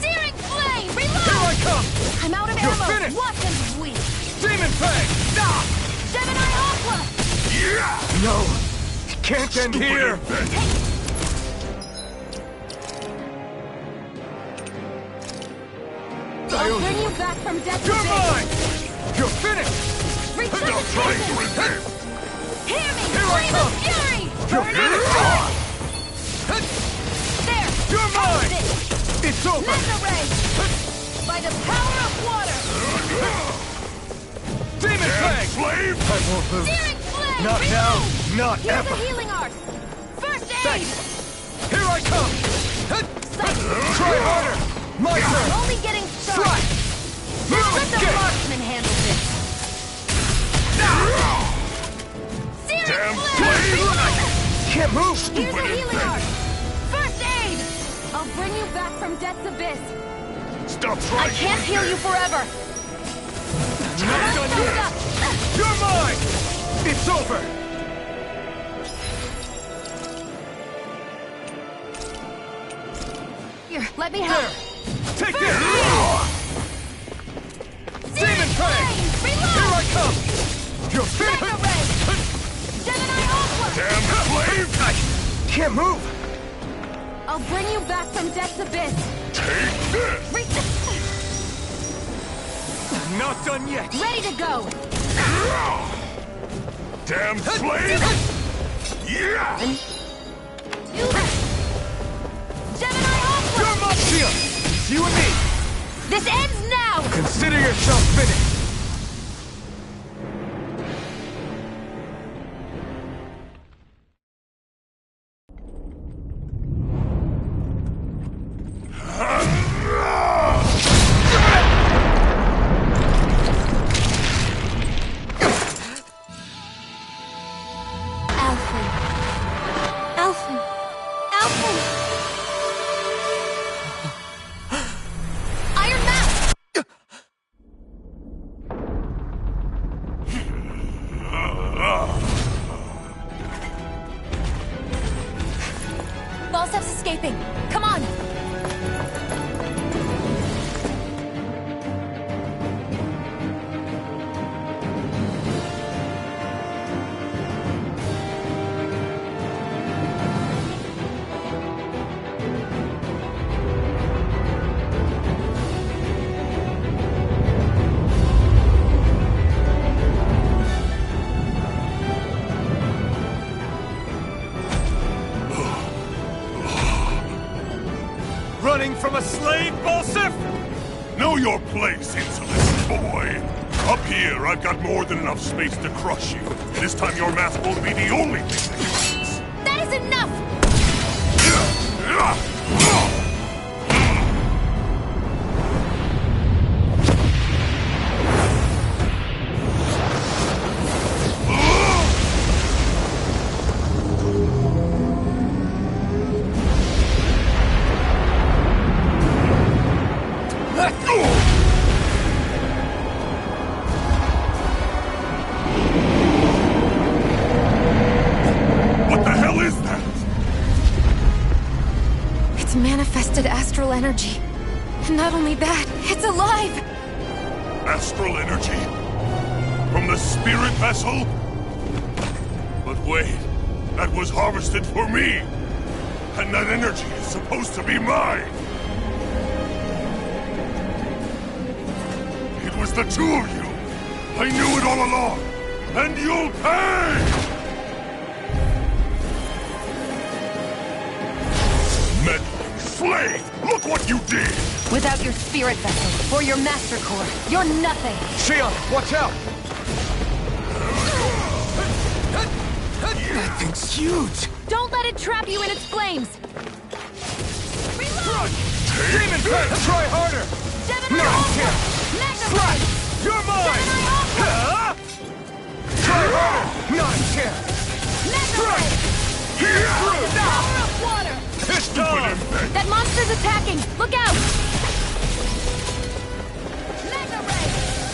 Searing Flame! Here Reload! I come! I'm out of You're ammo! finished! Watch them sweep! Demon Fang! Gemini Aqua! No! It can't end here! I'll bring you back from death to You're this. mine! You're finished! Stop trying to resist! Hear me! Here I Flame come! of Fury! You're Burn finished! it! There! You're mine! Toast it! It's over! Mega Ray! By the power of water! Demon Fang! Slave! I won't lose! Searing Flame! Not Reload! now! Not Here's ever! the healing art! First aid! Thanks! Here I come! Try harder! My I'm turn! only getting started! Strike! Let Move! the Get! marksman handle this! Searing Damn Flame! slave! Reload! Can't move! Here's the healing art! First aid! I'll bring you back from death's abyss! Stop I trying can't to heal you forever! Not done yet! You're mine! It's over! Here, let me help. There! Take this! Demon Fang! Reload! Here I come! You're Mega finished! Ray! Gemini Aqua! Damn slave! Can't move! I'll bring you back from death's abyss! Take this! Not done yet! Ready to go! Damn slave! Yeah! Gemini Aqua! You're my shield! It's you and me! This ends now! Consider yourself finished! Alphen! Alphen! Iron Mask! Balsef's escaping! Come on! Running from a slave, Balsef? Know your place, insolent boy! Up here, I've got more than enough space to crush you. This time your mask won't be the only thing that counts. That is enough! What the hell is that? It's manifested astral energy. And not only that, it's alive! Astral energy? From the spirit vessel? But wait, that was harvested for me! And that energy is supposed to be mine! It was the two of you! I knew it all along! And you'll pay! Meddling slave! Look what you did! Without your spirit vessel, or your master core, you're nothing! Shionne, watch out! That thing's huge! Don't let it trap you in its flames! Reload! Demon Fang, try harder! Gemini No, Aqua! can't! Magna Slash! Ray! You're mine! Gemini Aqua! Try harder! Not a chance! Magna Ray! Here through! Power of water! It's done! That monster's attacking! Look out! Magna Ray!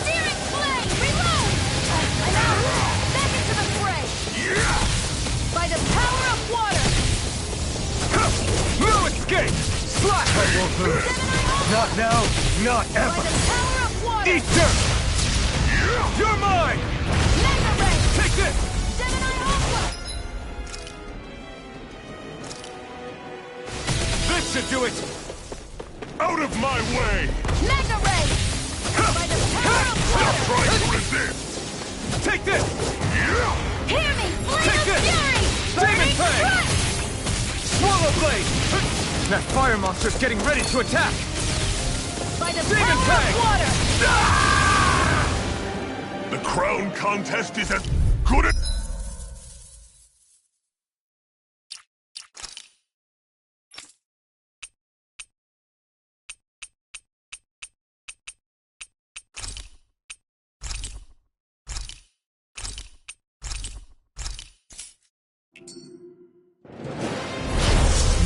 Searing Flame! Reload! I'm out! Back into the fray! By the power of water! No escape! Slash! I won't lose! Not now, not ever! By the power of water! Eat dirt! You're mine! Magna Ray! Take this! Gemini Aqua! This should do it! Out of my way! Magna Ray! By the power of Stop water! trying to resist! Take this! Hear me! Flame Take of this! Fury! Demon Burning Fang! Strike! Swallow Blade! That fire monster's getting ready to attack! By the Demon power Fang! of water! The crown contest is as good as...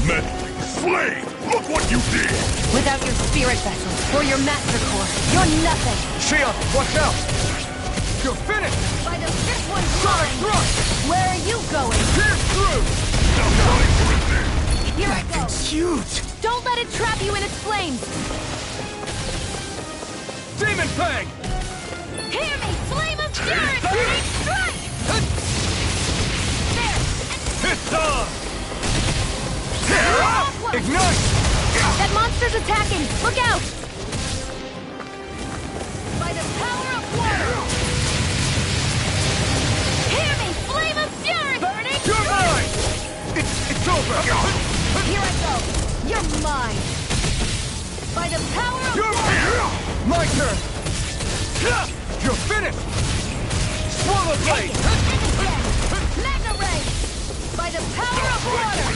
Meddling slave! Look what you did! Without your spirit vessel, or your master core, you're nothing! Shionne, watch out! You're finished! By the this one's Sonic mine! thrust! Where are you going? Pierce through! Stop trying to resist! Here I That go! thing's huge! Don't let it trap you in its flames! Demon Fang! Hear me! Flame of Fury! Burning Strike! There! It's on! Aqua! Ignite! That monster's attacking! Look out! By the power of water! Hear me! Flame of Fury! Burning You're Strike! mine! It's over! Here I go! You're mine! By the power of You're water! my turn! You're finished! Swallow Blade! Magna Ray! By the power of water!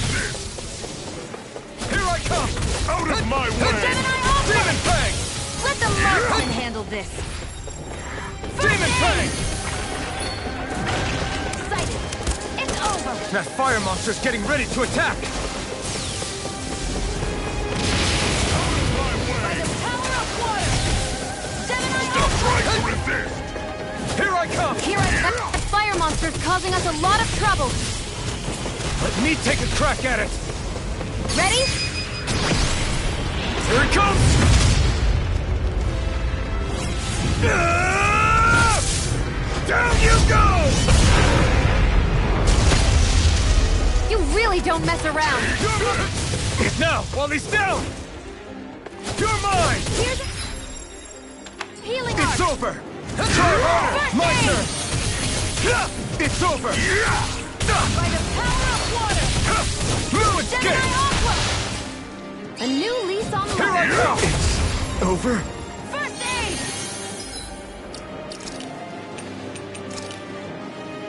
Here I come! Out of my way! Gemini Aqua! Demon Fang! Let the marksman handle this! Demon Fang! Sighted! It's over! That fire monster's getting ready to attack! By the power of water! Gemini Stop Aqua! trying to resist! Here I come! Here that fire monster's causing us a lot of trouble! Let me take a crack at it! Ready? Here it comes! Down you go! You really don't mess around! Now, while he's down! You're mine! Here's healing It's arc! over! Try harder! First My aid! turn! It's over! By the power of water! No Gemini escape! Aqua! A new lease on Here I life! go! It's over? First aid!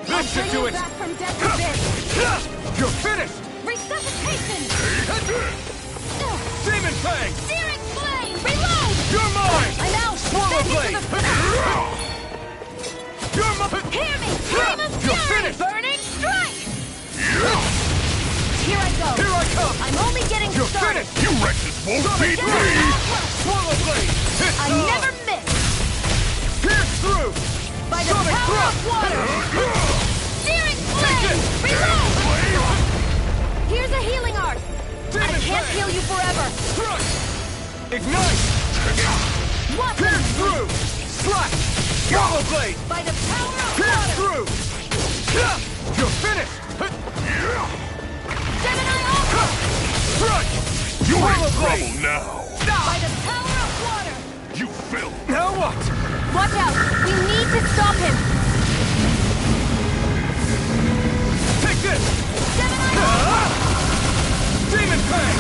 This should do it! Back from death to this! You're finished! Resuscitation! Demon Fang! Searing Flame! Reload! You're mine! I'm out! Swallow Back Blade! into the You're mine! Hear me! Flame of You're Fury! finished! Burning Strike! Here I go! Here I come! I'm only getting You're started! finished! You wretches won't beat me! Swallow Blade! It's I on! never miss! Pierce through! By the Sonic power thrust! of water! Searing Take Flame! it! Reload! Here's a healing art! Demon I can't Fang! heal you forever! Thrust! Ignite! What? Pierce through! Slash! Swallow Blade! By the power of Pierce water! through! You're finished! Gemini Aqua! You ain't in trouble now. By the power of water! You filth. Now what? Watch out! We need to stop him! Take this! Demon Fang!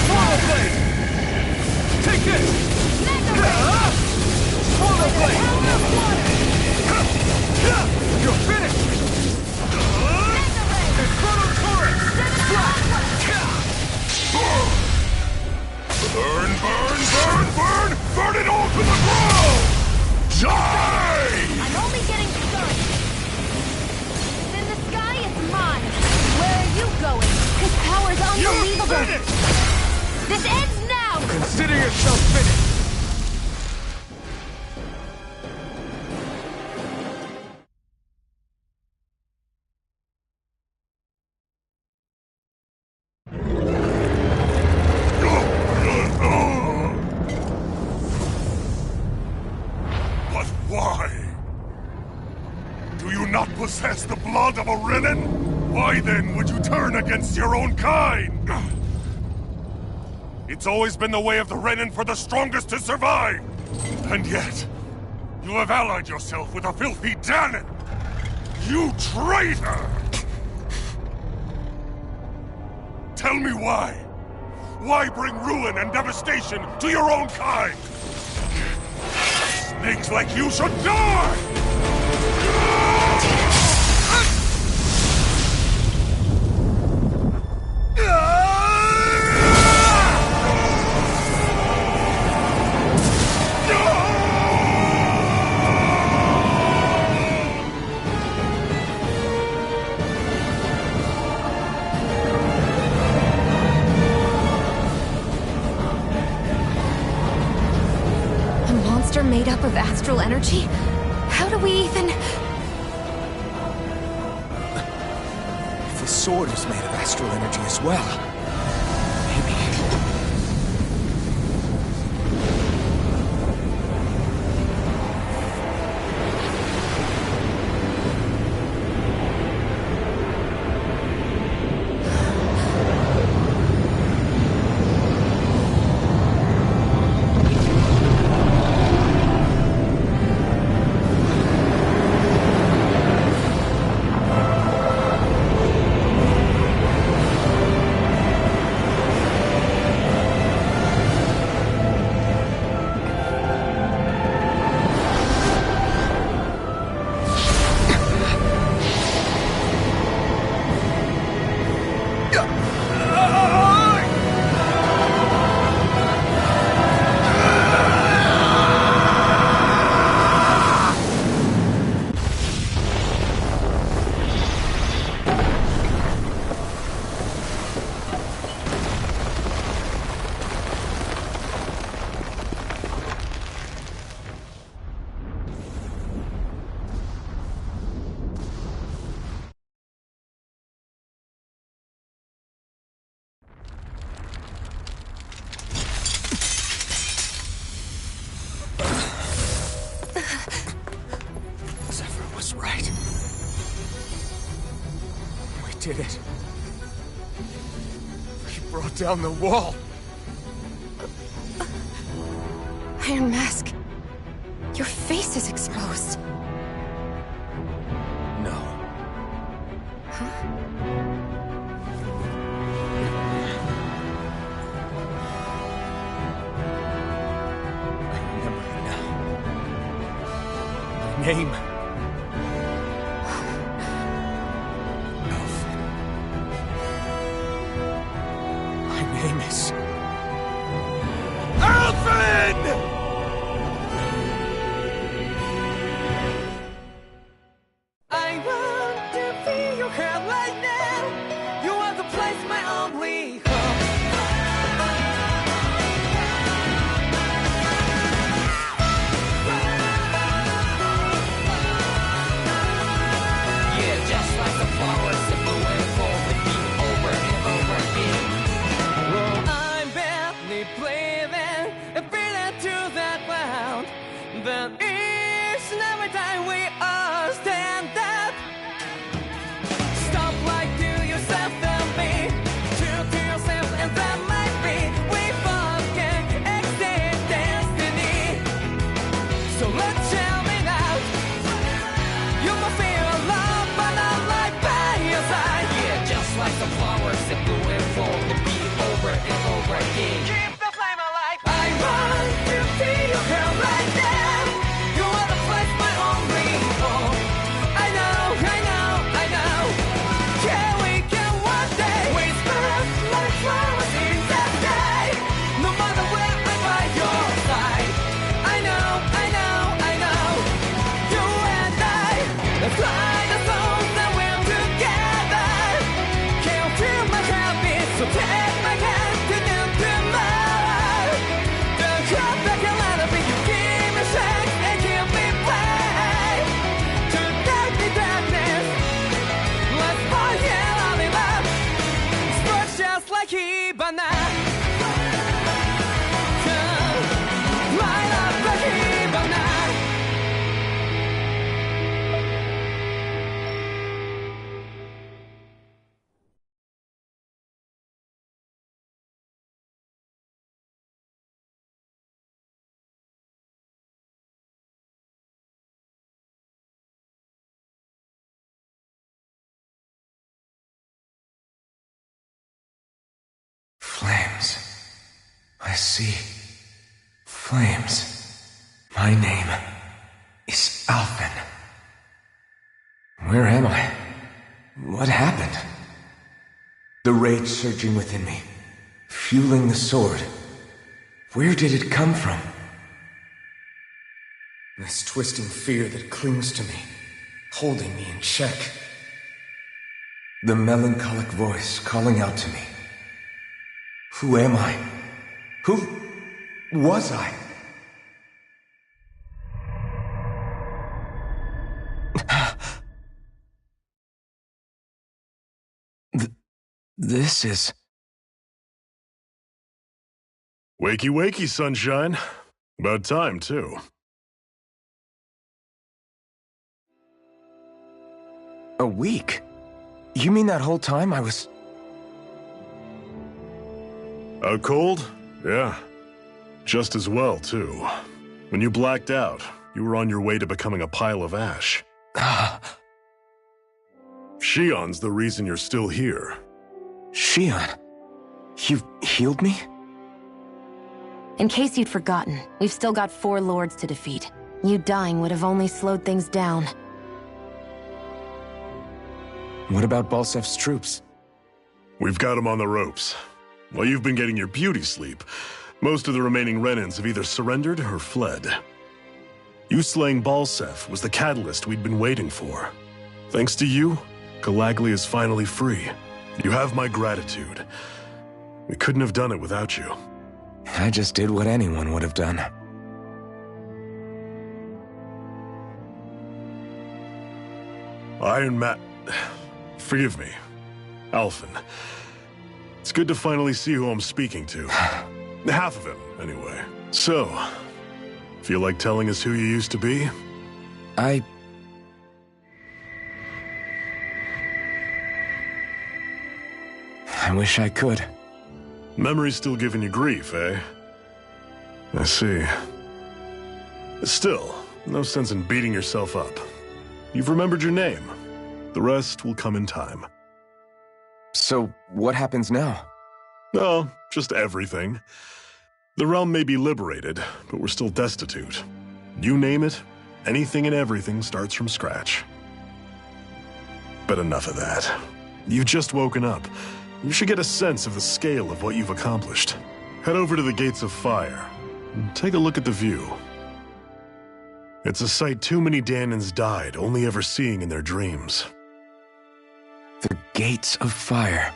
Swallow Blade! Take this! Swallow Blade! You're finished! Inferno Torrent! Burn, burn, burn, burn! Burn it all to the ground! Die! I'm only getting started. In the sky, it's mine. Where are you going? His power's unbelievable. This ends now! Consider yourself finished! But why? Do you not possess the blood of a Renan? Why then would you turn against your own kind? It's always been the way of the Renan for the strongest to survive! And yet, you have allied yourself with a filthy Danon! You traitor! Tell me why? Why bring ruin and devastation to your own kind? Snakes like you should die! Made up of astral energy? How do we even... If the sword is made of astral energy as well, maybe... Did it. We brought down the wall. Iron Mask, your face is exposed. No. Huh? I remember it now. My name. I see flames. My name is Alphen. Where am I? What happened? The rage surging within me, fueling the sword. Where did it come from? This twisting fear that clings to me, holding me in check. The melancholic voice calling out to me. Who am I? Who was I? This is... Wakey, wakey, sunshine. About time, too. A week? You mean that whole time I was... Out cold? Yeah. Just as well, too. When you blacked out, you were on your way to becoming a pile of ash. Shion's the reason you're still here. Shion? You've healed me? In case you'd forgotten, we've still got 4 lords to defeat. You dying would have only slowed things down. What about Balsef's troops? We've got them on the ropes. While you've been getting your beauty sleep, most of the remaining Renans have either surrendered or fled. You slaying Balsef was the catalyst we'd been waiting for. Thanks to you, Calaglia is finally free. You have my gratitude. We couldn't have done it without you. I just did what anyone would have done. Iron Man... Forgive me. Alphen. It's good to finally see who I'm speaking to. Half of him, anyway. So, feel like telling us who you used to be? I wish I could. Memory's still giving you grief, eh? I see. Still, no sense in beating yourself up. You've remembered your name. The rest will come in time. So, what happens now? Oh, just everything. The realm may be liberated, but we're still destitute. You name it, anything and everything starts from scratch. But enough of that. You've just woken up. You should get a sense of the scale of what you've accomplished. Head over to the Gates of Fire, and take a look at the view. It's a sight too many Dahnans died only ever seeing in their dreams. The Gates of Fire.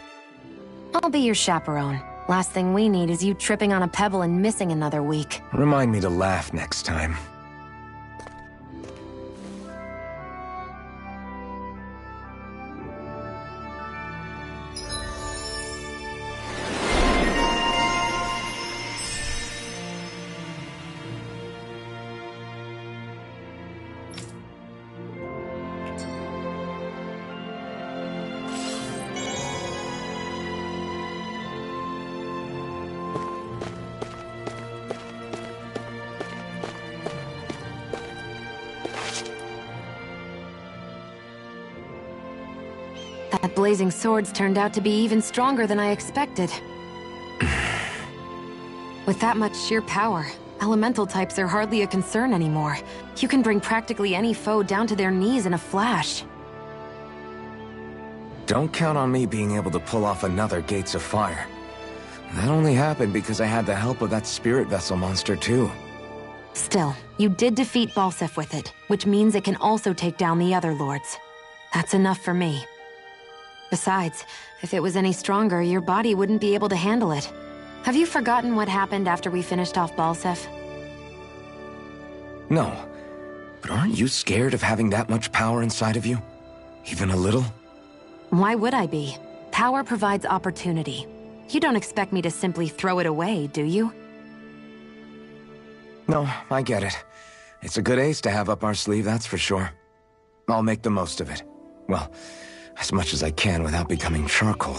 I'll be your chaperone. Last thing we need is you tripping on a pebble and missing another week. Remind me to laugh next time. That blazing sword's turned out to be even stronger than I expected. With that much sheer power, elemental types are hardly a concern anymore. You can bring practically any foe down to their knees in a flash. Don't count on me being able to pull off another Gates of Fire. That only happened because I had the help of that spirit vessel monster too. Still, you did defeat Balsef with it, which means it can also take down the other lords. That's enough for me. Besides, if it was any stronger, your body wouldn't be able to handle it. Have you forgotten what happened after we finished off Balsef? No. But aren't you scared of having that much power inside of you? Even a little? Why would I be? Power provides opportunity. You don't expect me to simply throw it away, do you? No, I get it. It's a good ace to have up our sleeve, that's for sure. I'll make the most of it. Well, as much as I can without becoming charcoal.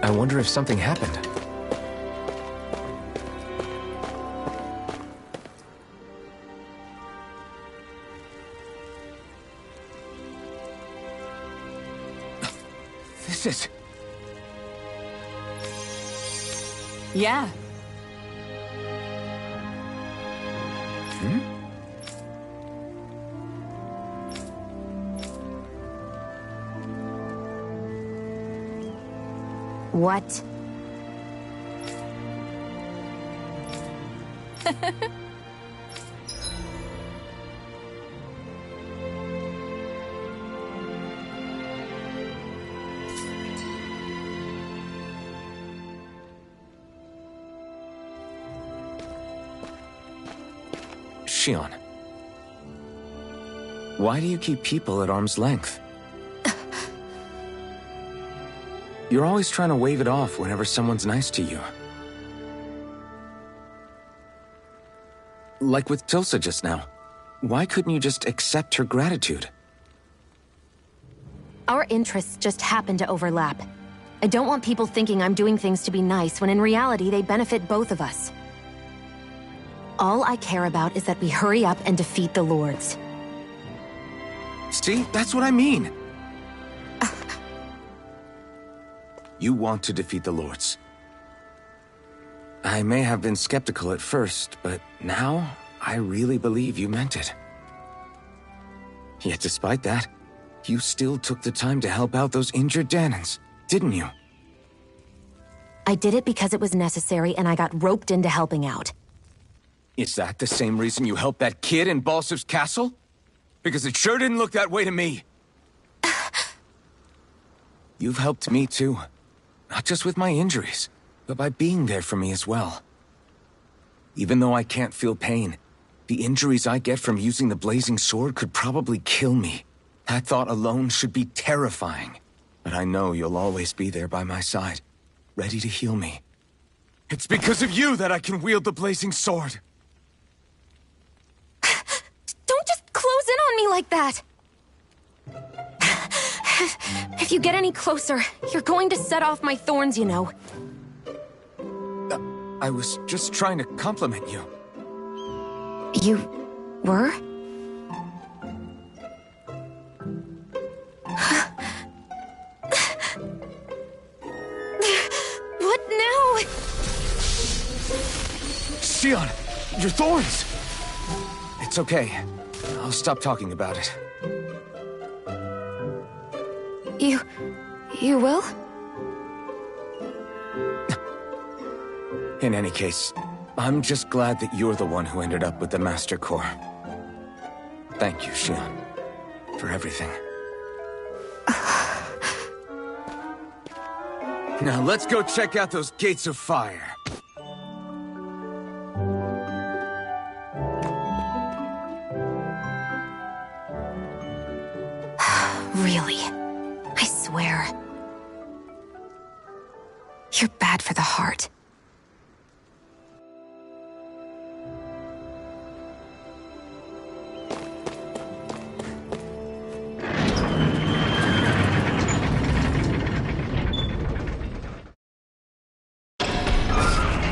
I wonder if something happened. This is... Yeah. What? Shionne. Why do you keep people at arm's length? You're always trying to wave it off whenever someone's nice to you. Like with Tulsa just now. Why couldn't you just accept her gratitude? Our interests just happen to overlap. I don't want people thinking I'm doing things to be nice when in reality they benefit both of us. All I care about is that we hurry up and defeat the Lords. See? That's what I mean! You want to defeat the Lords. I may have been skeptical at first, but now I really believe you meant it. Yet despite that, you still took the time to help out those injured Dahnans, didn't you? I did it because it was necessary and I got roped into helping out. Is that the same reason you helped that kid in Balsif's castle? Because it sure didn't look that way to me. You've helped me too. Not just with my injuries, but by being there for me as well. Even though I can't feel pain, the injuries I get from using the blazing sword could probably kill me. That thought alone should be terrifying. But I know you'll always be there by my side, ready to heal me. It's because of you that I can wield the blazing sword. Don't just close in on me like that! If you get any closer, you're going to set off my thorns, you know. I was just trying to compliment you. You were? What now? Shionne, your thorns! It's okay. I'll stop talking about it. You will? In any case, I'm just glad that you're the one who ended up with the Master Core. Thank you, Shionne, for everything. Now let's go check out those gates of fire. Really? I swear. You're bad for the heart.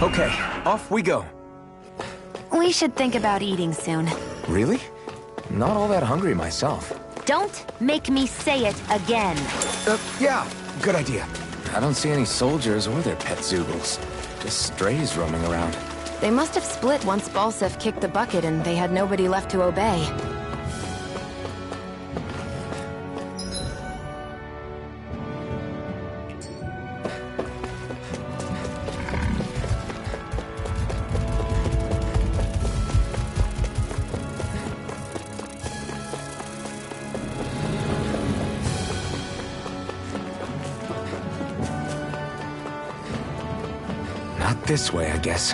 Okay, off we go. We should think about eating soon. Really? Not all that hungry myself. Don't make me say it again. Yeah, good idea. I don't see any soldiers or their pet Zeugles. Just strays roaming around. They must have split once Balsif kicked the bucket and they had nobody left to obey. Not this way, I guess.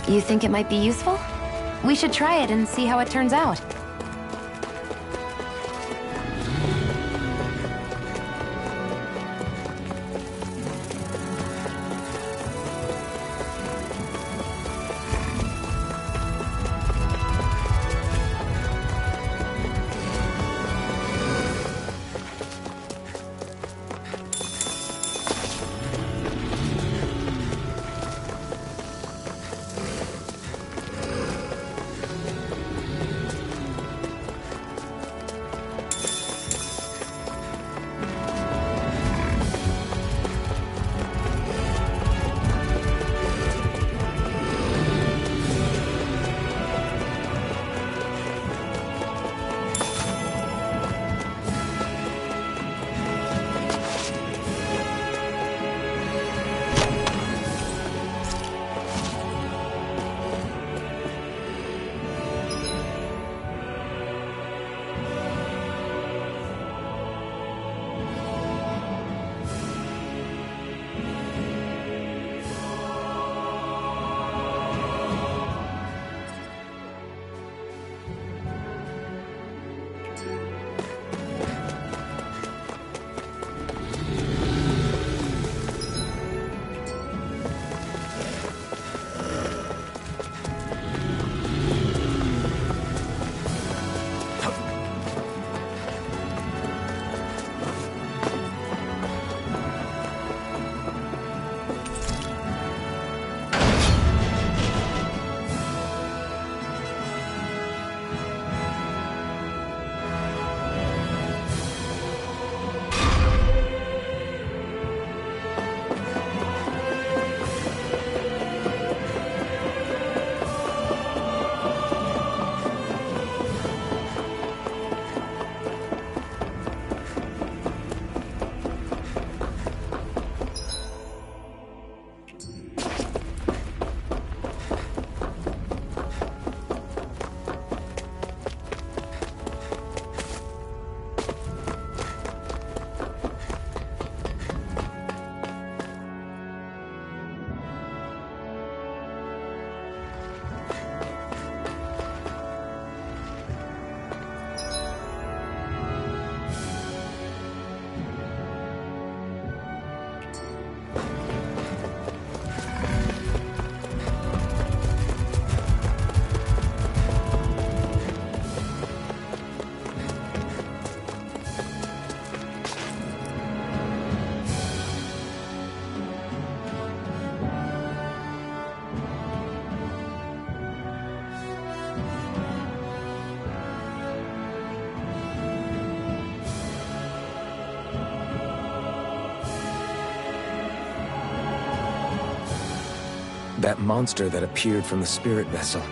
You think it might be useful? We should try it and see how it turns out. That monster that appeared from the spirit vessel,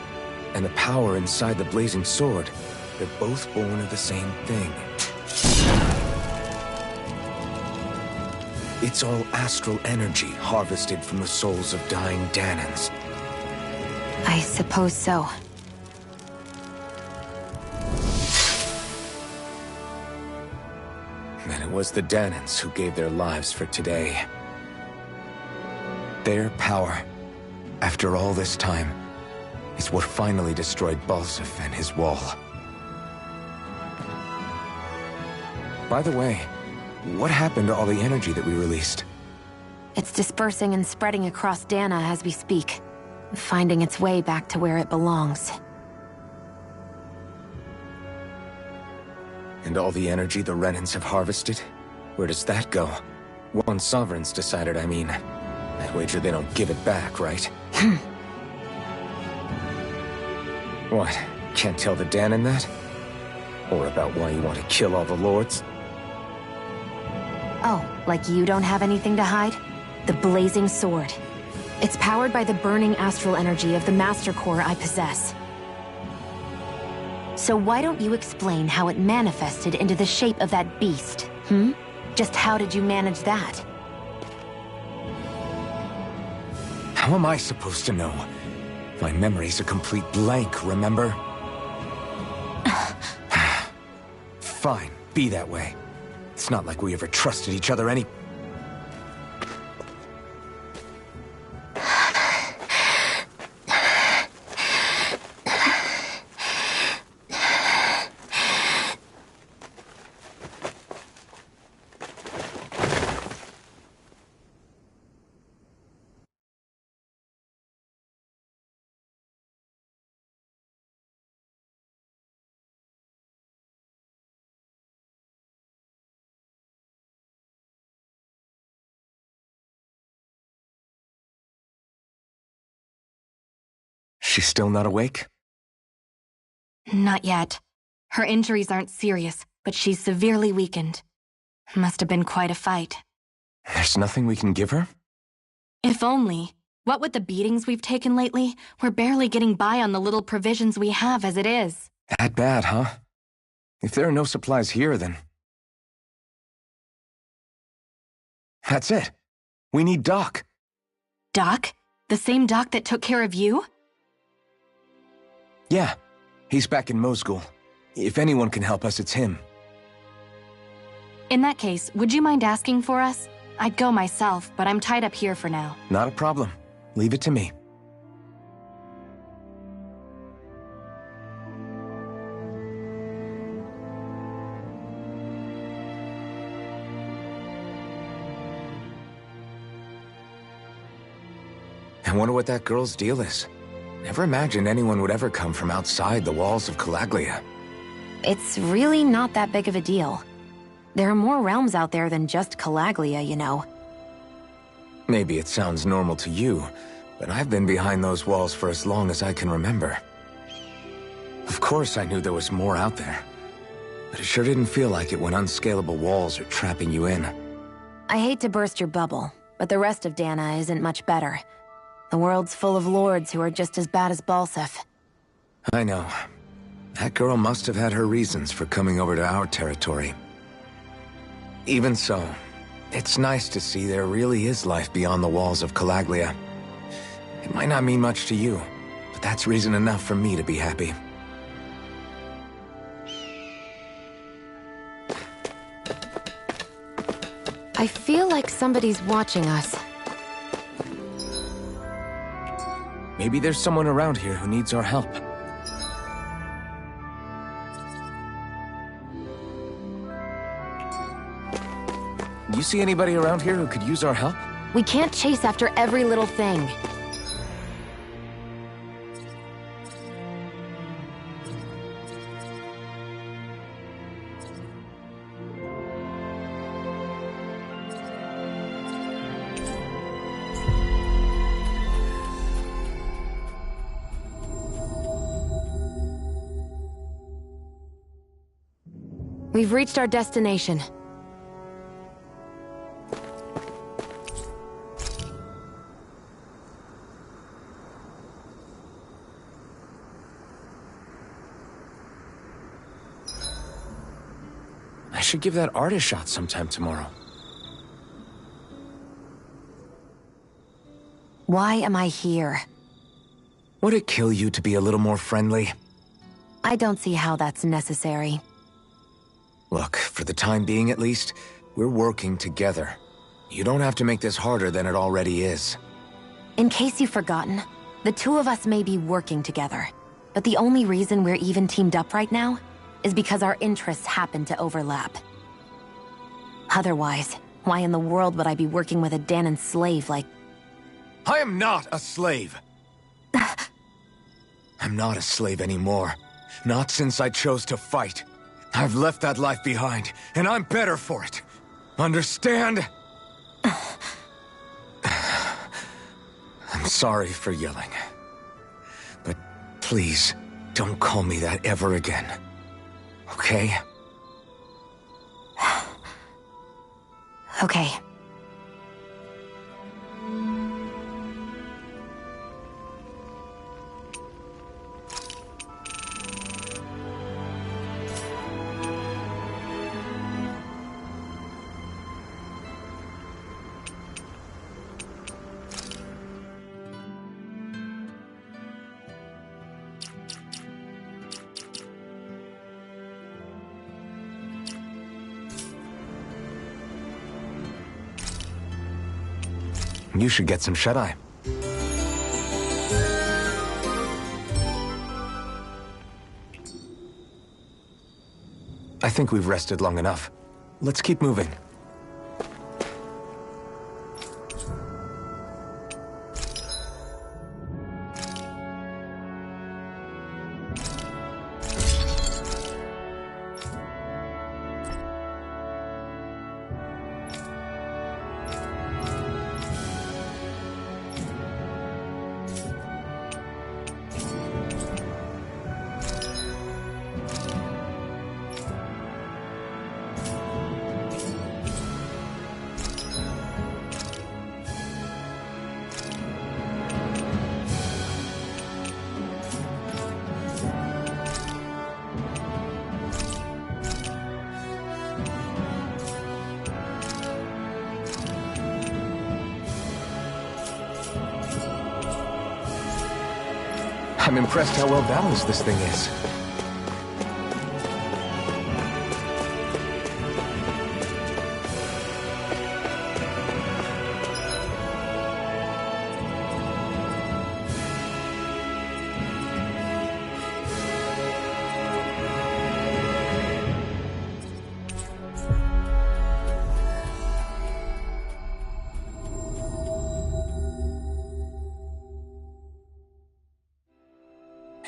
and the power inside the blazing sword, they're both born of the same thing. It's all astral energy harvested from the souls of dying Dahnans. I suppose so. And it was the Dahnans who gave their lives for today. Their power, after all this time, is what finally destroyed Balseph and his wall. By the way, what happened to all the energy that we released? It's dispersing and spreading across Dahna as we speak, finding its way back to where it belongs. And all the energy the Renans have harvested? Where does that go? One Sovereign's decided, I mean. I'd wager they don't give it back, right? What? Can't tell the Dahnan that? Or about why you want to kill all the lords? Oh, like you don't have anything to hide? The Blazing Sword. It's powered by the burning astral energy of the Master Core I possess. So why don't you explain how it manifested into the shape of that beast, hmm? Just how did you manage that? How am I supposed to know? My memory's a complete blank, remember? Fine, be that way. It's not like we ever trusted each other any... She's still not awake? Not yet. Her injuries aren't serious, but she's severely weakened. Must have been quite a fight. There's nothing we can give her? If only. What with the beatings we've taken lately, we're barely getting by on the little provisions we have as it is. That bad, huh? If there are no supplies here, then... That's it. We need Doc. Doc? The same Doc that took care of you? Yeah, he's back in Mosgul. If anyone can help us, it's him. In that case, would you mind asking for us? I'd go myself, but I'm tied up here for now. Not a problem. Leave it to me. I wonder what that girl's deal is. Never imagined anyone would ever come from outside the walls of Calaglia. It's really not that big of a deal. There are more realms out there than just Calaglia, you know. Maybe it sounds normal to you, but I've been behind those walls for as long as I can remember. Of course I knew there was more out there, but it sure didn't feel like it when unscalable walls are trapping you in. I hate to burst your bubble, but the rest of Dahna isn't much better. The world's full of lords who are just as bad as Balseph. I know. That girl must have had her reasons for coming over to our territory. Even so, it's nice to see there really is life beyond the walls of Calaglia. It might not mean much to you, but that's reason enough for me to be happy. I feel like somebody's watching us. Maybe there's someone around here who needs our help. You see anybody around here who could use our help? We can't chase after every little thing. We've reached our destination. should give that art a shot sometime tomorrow. Why am I here? Would it kill you to be a little more friendly? I don't see how that's necessary. Look, for the time being at least, we're working together. You don't have to make this harder than it already is. In case you've forgotten, the two of us may be working together, but the only reason we're even teamed up right now is because our interests happen to overlap. Otherwise, why in the world would I be working with a Dahnan slave like... I am not a slave! I'm not a slave anymore. Not since I chose to fight. I've left that life behind, and I'm better for it. Understand? I'm sorry for yelling. But please, don't call me that ever again. Okay? Okay. You should get some shut-eye. I think we've rested long enough. Let's keep moving. I'm impressed how well balanced this thing is.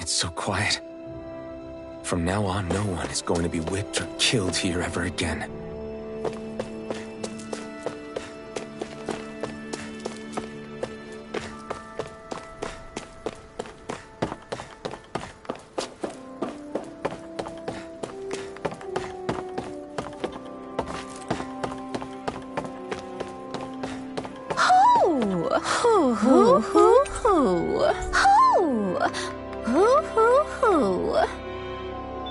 It's so quiet. From now on, no one is going to be whipped or killed here ever again.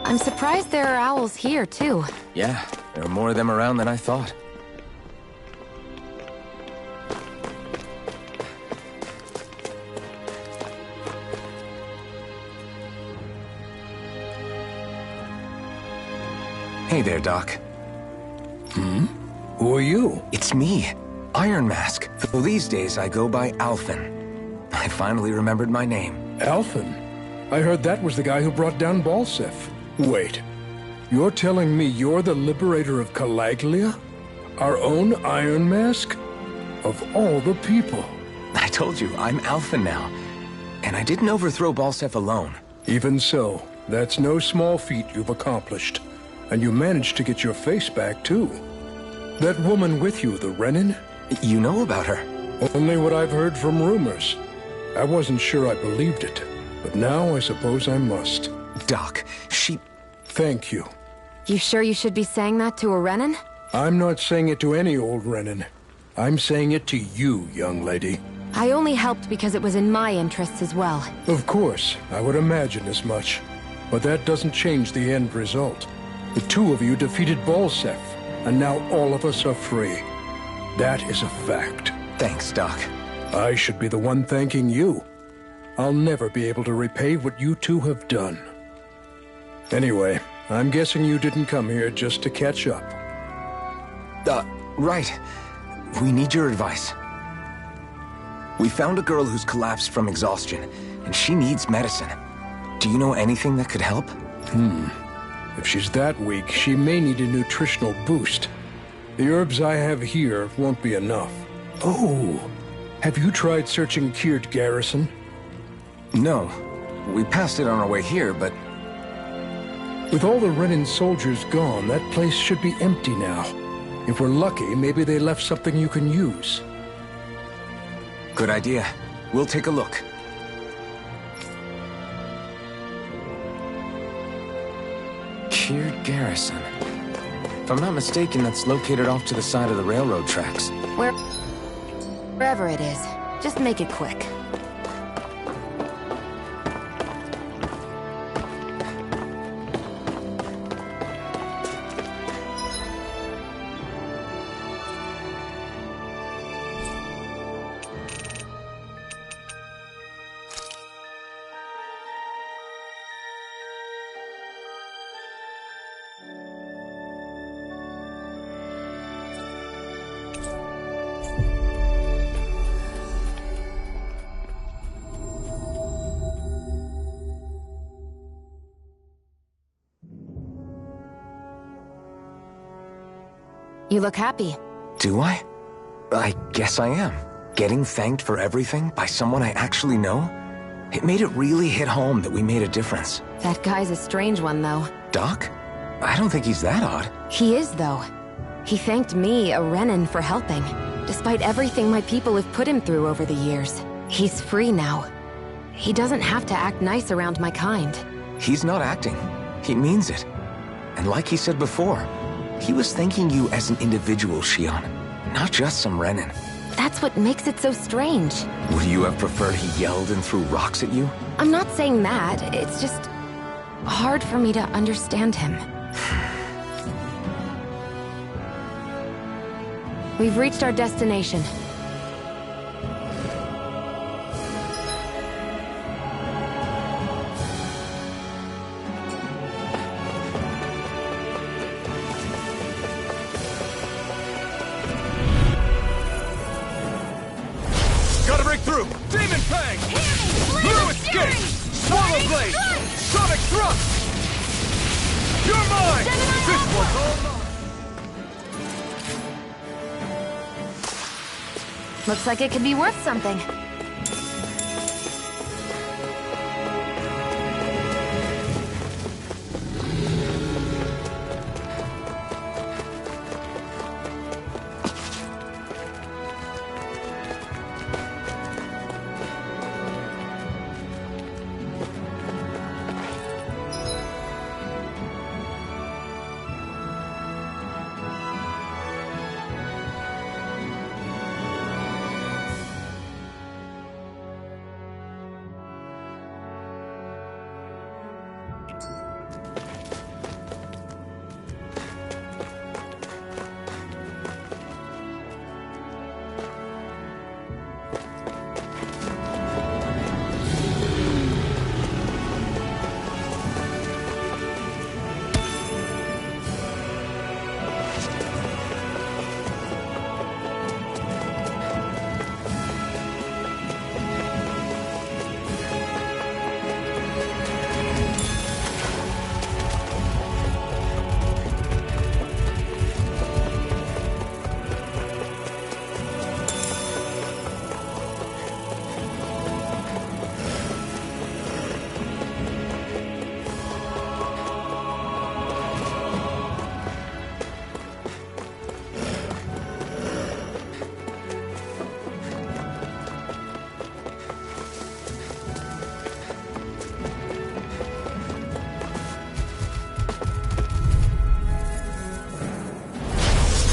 I'm surprised there are owls here, too. Yeah, there are more of them around than I thought. Hey there, Doc. Who are you? It's me, Iron Mask. Though these days I go by Alphen. I finally remembered my name. Alphen? I heard that was the guy who brought down Balseph. Wait, you're telling me you're the liberator of Calaglia? Our own Iron Mask? Of all the people. I told you, I'm Alphen now. And I didn't overthrow Balseph alone. Even so, that's no small feat you've accomplished. And you managed to get your face back, too. That woman with you, the Renin? You know about her? Only what I've heard from rumors. I wasn't sure I believed it, but now I suppose I must. Doc, she... Thank you. You sure you should be saying that to a Renin? I'm not saying it to any old Renin. I'm saying it to you, young lady. I only helped because it was in my interests as well. Of course, I would imagine as much. But that doesn't change the end result. The two of you defeated Balseph, and now all of us are free. That is a fact. Thanks, Doc. I should be the one thanking you. I'll never be able to repay what you two have done. Anyway, I'm guessing you didn't come here just to catch up. Right. We need your advice. We found a girl who's collapsed from exhaustion, and she needs medicine. Do you know anything that could help? If she's that weak, she may need a nutritional boost. The herbs I have here won't be enough. Oh, have you tried searching Kirt Garrison? No. We passed it on our way here, but... With all the Renan soldiers gone, that place should be empty now. If we're lucky, maybe they left something you can use. Good idea. We'll take a look. Kirt Garrison. If I'm not mistaken, that's located off to the side of the railroad tracks. Wherever it is, just make it quick. You look happy. Do I? I guess I am. Getting thanked for everything by someone I actually know? It made it really hit home that we made a difference. That guy's a strange one, though. Doc? I don't think he's that odd. He is, though. He thanked me, a Renan, for helping, despite everything my people have put him through over the years. He's free now. He doesn't have to act nice around my kind. He's not acting. He means it. And like he said before, he was thanking you as an individual, Shionne, not just some Renan. That's what makes it so strange. Would you have preferred he yelled and threw rocks at you? I'm not saying that. It's just hard for me to understand him. We've reached our destination. Gotta break through! Demon Fang! Blue Escape! Swallow Blade! Sonic Thrust! You're mine! This one's all mine! Looks like it could be worth something.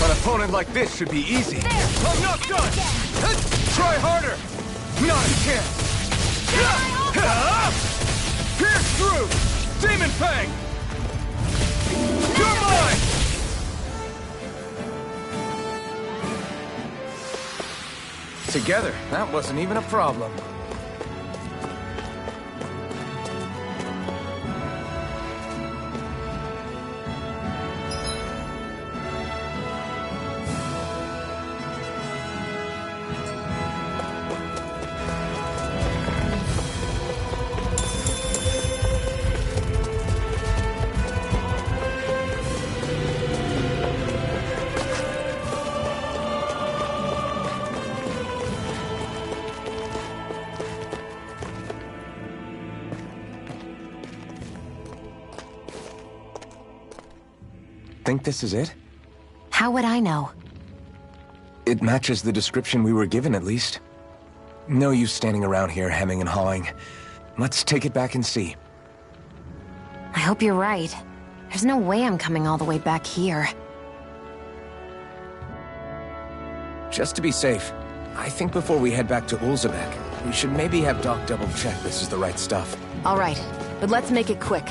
An opponent like this should be easy. I'm not done! Try harder! Not a chance! Pierce through! Demon Fang! You're mine! Together, that wasn't even a problem. Think this is it? How would I know? It matches the description we were given, at least. No use standing around here hemming and hawing. Let's take it back and see. I hope you're right. There's no way I'm coming all the way back here. Just to be safe, I think before we head back to Ulzebek, we should maybe have Doc double-check this is the right stuff. All right, but let's make it quick.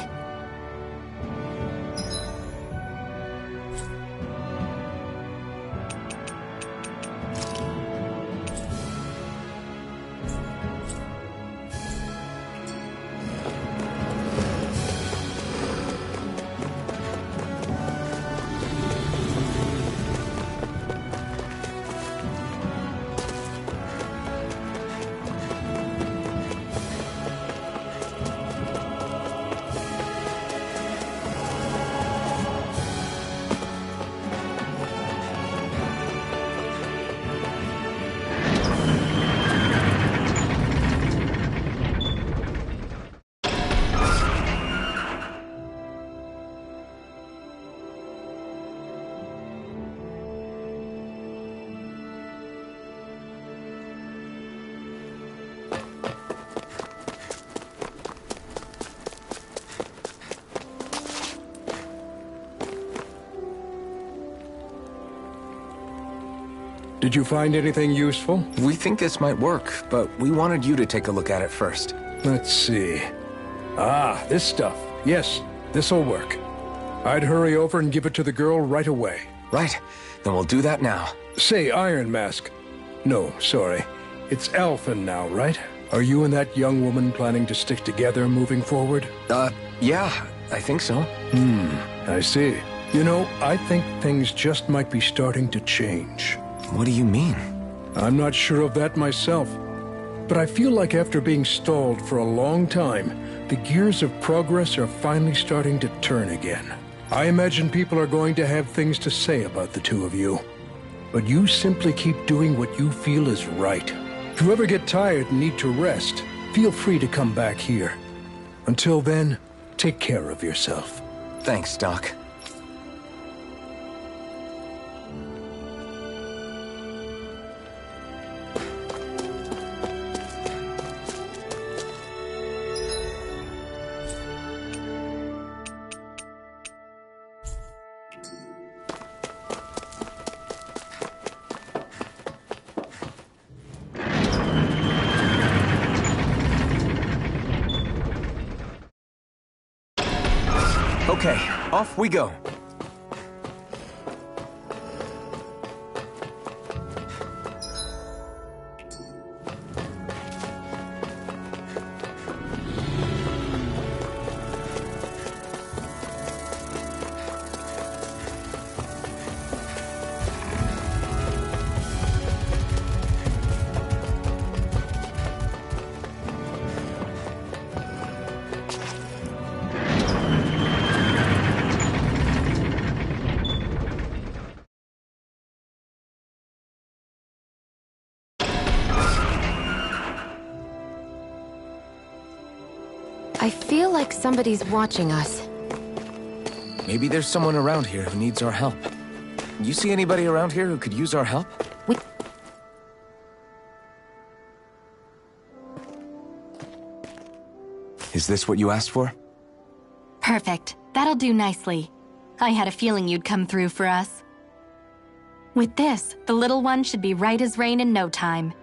Did you find anything useful? We think this might work, but we wanted you to take a look at it first. Let's see. Ah, this stuff. Yes, this'll work. I'd hurry over and give it to the girl right away. Right. Then we'll do that now. Say, Iron Mask. No, sorry. It's Alphen now, right? Are you and that young woman planning to stick together moving forward? Yeah, I think so. I see. You know, I think things just might be starting to change. What do you mean? I'm not sure of that myself. But I feel like after being stalled for a long time, the gears of progress are finally starting to turn again. I imagine people are going to have things to say about the two of you. But you simply keep doing what you feel is right. If you ever get tired and need to rest, feel free to come back here. Until then, take care of yourself. Thanks, Doc. Okay, off we go. I feel like somebody's watching us. Maybe there's someone around here who needs our help. You see anybody around here who could use our help? Is this what you asked for? Perfect. That'll do nicely. I had a feeling you'd come through for us. With this, the little one should be right as rain in no time.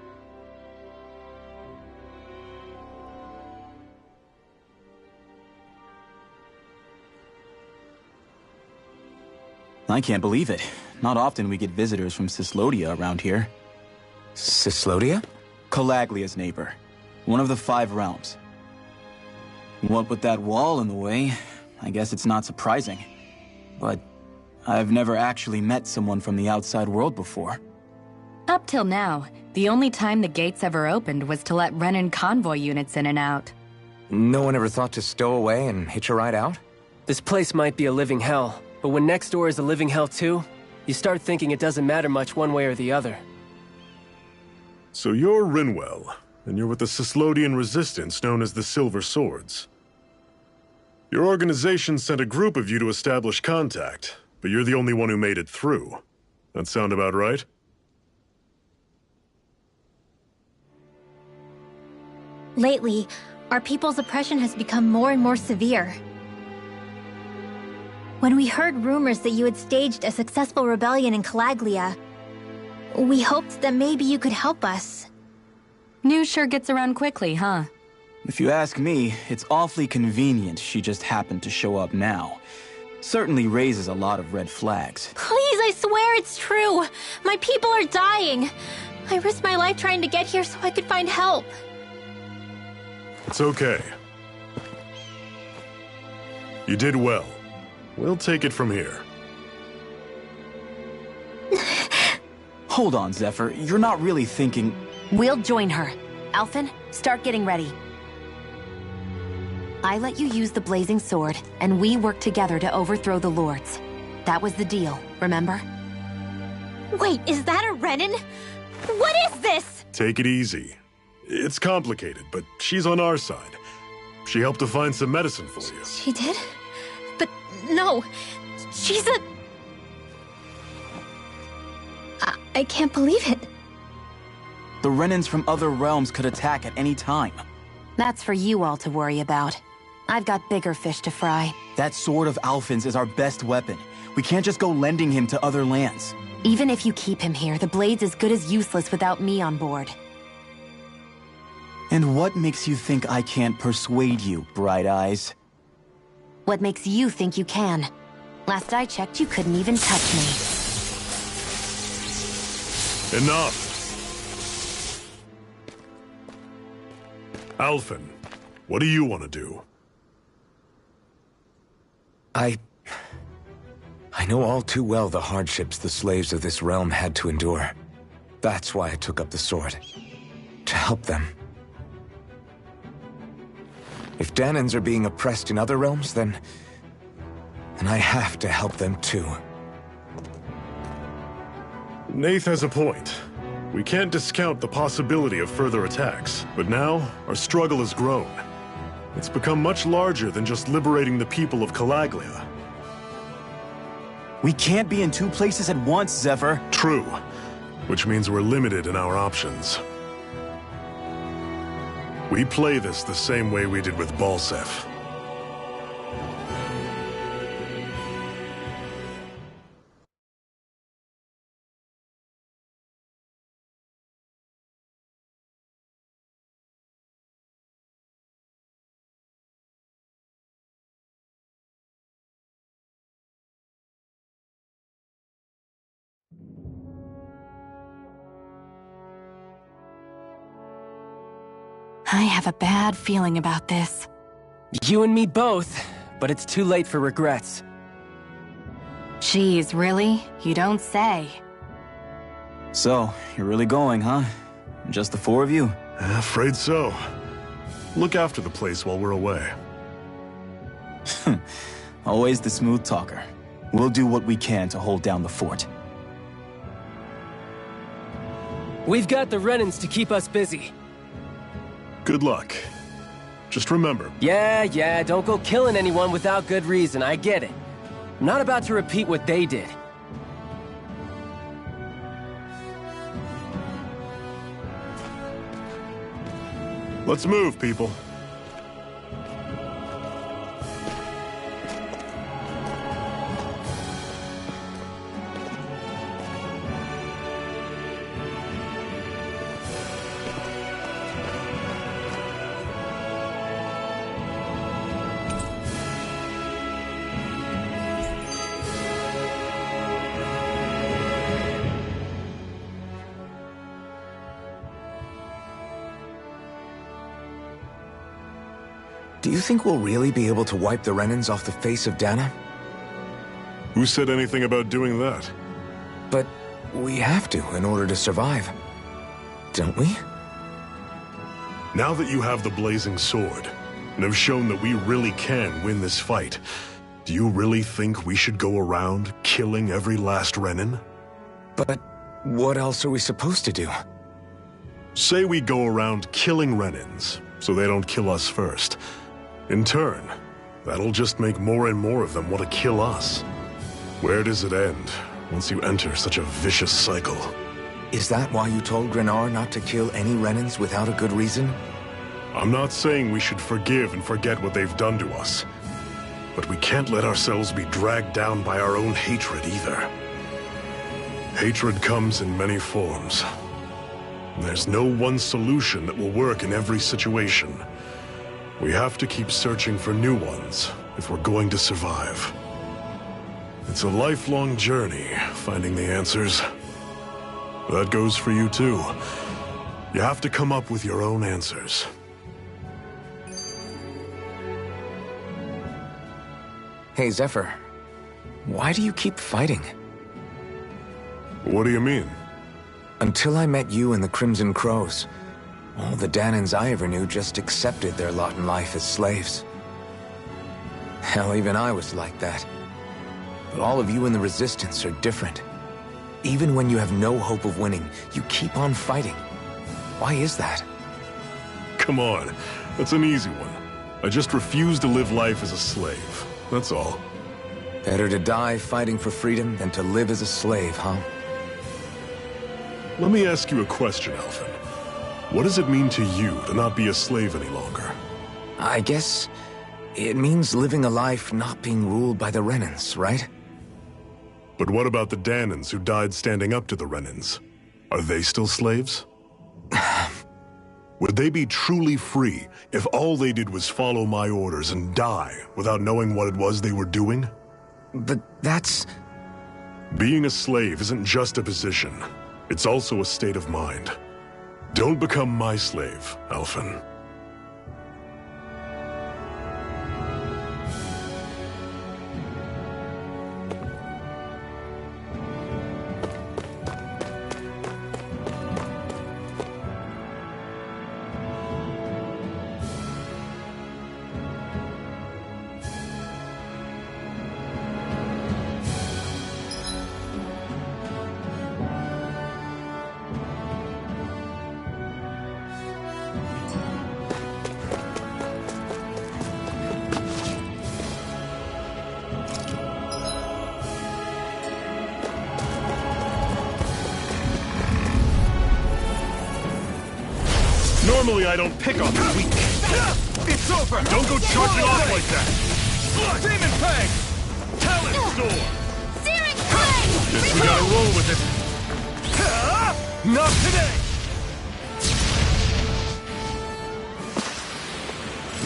I can't believe it. Not often we get visitors from Cyslodia around here. Cyslodia? Calaglia's neighbor. One of the 5 realms. What with that wall in the way, I guess it's not surprising. But I've never actually met someone from the outside world before. Up till now, the only time the gates ever opened was to let Renan convoy units in and out. No one ever thought to stow away and hitch a ride out? This place might be a living hell, but when next door is a living hell too, you start thinking it doesn't matter much one way or the other. So you're Rinwell, and you're with the Cyslodian resistance known as the Silver Swords. Your organization sent a group of you to establish contact, but you're the only one who made it through. That sound about right? Lately, our people's oppression has become more and more severe. When we heard rumors that you had staged a successful rebellion in Calaglia, we hoped that maybe you could help us. News sure gets around quickly, huh? If you ask me, it's awfully convenient she just happened to show up now. Certainly raises a lot of red flags. Please, I swear it's true! My people are dying! I risked my life trying to get here so I could find help. It's okay. You did well. We'll take it from here. Hold on, Zephyr. You're not really thinking... We'll join her. Alphen, start getting ready. I let you use the blazing sword, and we worked together to overthrow the Lords. That was the deal, remember? Wait, is that a Renan? What is this? Take it easy. It's complicated, but she's on our side. She helped to find some medicine for you. She did? But no, she's a... I can't believe it. The Renans from other realms could attack at any time. That's for you all to worry about. I've got bigger fish to fry. That sword of Alphen's is our best weapon. We can't just go lending him to other lands. Even if you keep him here, the blade's as good as useless without me on board. And what makes you think I can't persuade you, Bright Eyes? What makes you think you can? Last I checked, you couldn't even touch me. Enough! Alphen, what do you want to do? I know all too well the hardships the slaves of this realm had to endure. That's why I took up the sword. To help them. If Dahnans are being oppressed in other realms, then I have to help them too. Nath has a point. We can't discount the possibility of further attacks, but now our struggle has grown. It's become much larger than just liberating the people of Calaglia. We can't be in 2 places at once, Zephyr. True, which means we're limited in our options. We play this the same way we did with Balseph. I have a bad feeling about this. You and me both, but it's too late for regrets. Jeez, really? You don't say. So, you're really going, huh? Just the 4 of you? Afraid so. Look after the place while we're away. Always the smooth talker. We'll do what we can to hold down the fort. We've got the Renans to keep us busy. Good luck. Just remember... Yeah, don't go killing anyone without good reason, I get it. I'm not about to repeat what they did. Let's move, people. Do you think we'll really be able to wipe the Renans off the face of Dana? Who said anything about doing that? But we have to in order to survive. Don't we? Now that you have the Blazing Sword, and have shown that we really can win this fight, do you really think we should go around killing every last Renan? But what else are we supposed to do? Say we go around killing Renans, so they don't kill us first. In turn, that'll just make more and more of them want to kill us. Where does it end, once you enter such a vicious cycle? Is that why you told Grenar not to kill any Renans without a good reason? I'm not saying we should forgive and forget what they've done to us. But we can't let ourselves be dragged down by our own hatred either. Hatred comes in many forms. There's no one solution that will work in every situation. We have to keep searching for new ones if we're going to survive. It's a lifelong journey, finding the answers. That goes for you too. You have to come up with your own answers. Hey, Zephyr. Why do you keep fighting? What do you mean? Until I met you and the Crimson Crows, all the Danans I ever knew just accepted their lot in life as slaves. Hell, even I was like that. But all of you in the Resistance are different. Even when you have no hope of winning, you keep on fighting. Why is that? Come on, that's an easy one. I just refuse to live life as a slave, that's all. Better to die fighting for freedom than to live as a slave, huh? Let me ask you a question, Alphen. What does it mean to you to not be a slave any longer? I guess it means living a life not being ruled by the Renans, right? But what about the Danans who died standing up to the Renans? Are they still slaves? Would they be truly free if all they did was follow my orders and die without knowing what it was they were doing? But that's... Being a slave isn't just a position. It's also a state of mind. Don't become my slave, Alphen. Normally I don't pick on the weak. It's over! Don't go charging off like that! Demon Fang! Talent Storm! Searing Flame! Guess we gotta roll with it. Not today!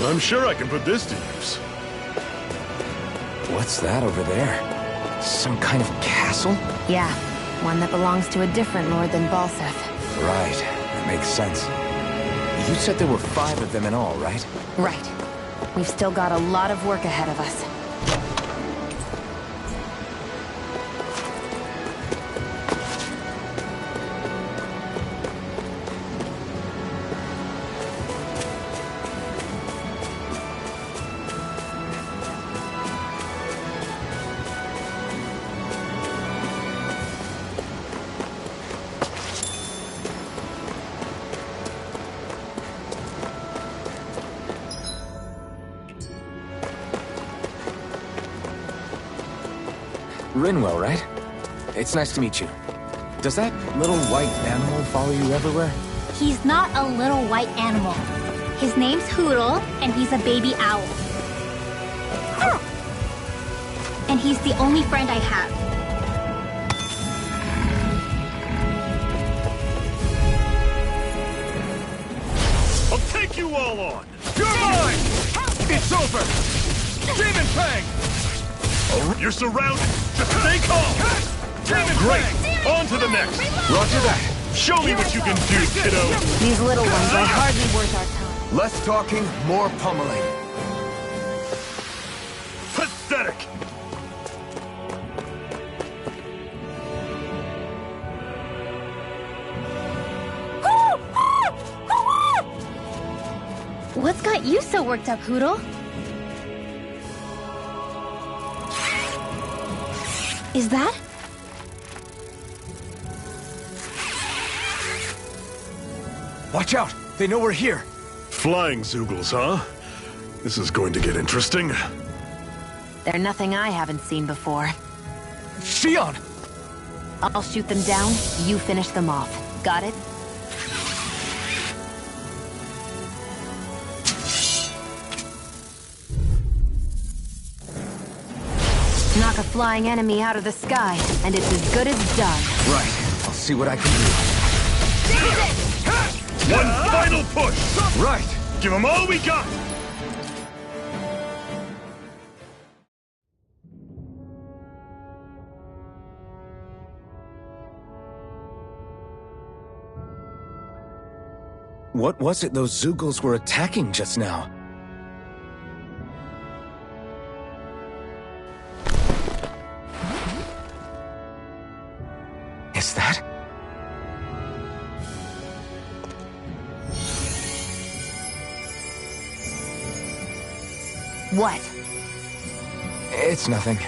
I'm sure I can put this to use. What's that over there? Some kind of castle? Yeah, one that belongs to a different lord than Balseth. Right, that makes sense. You said there were 5 of them in all, right? Right. We've still got a lot of work ahead of us. Rinwell, right? It's nice to meet you. Does that little white animal follow you everywhere? He's not a little white animal. His name's Hootle, and he's a baby owl. And he's the only friend I have. I'll take you all on! You're mine! It's over! Demon Fang! You're surrounded! Just stay calm! Great! On to the next! Roger that! Show me what you can do, kiddo! These little ones are hardly worth our time. Less talking, more pummeling. What's got you so worked up, Hootle? Is that? Watch out! They know we're here! Flying Zeugles, huh? This is going to get interesting. They're nothing I haven't seen before. Shionne! I'll shoot them down, you finish them off. Got it? Knock a flying enemy out of the sky, and it's as good as done. Right. I'll see what I can do. One final push! Right. Give them all we got! What was it those Zeugles were attacking just now? Is that? What? It's nothing.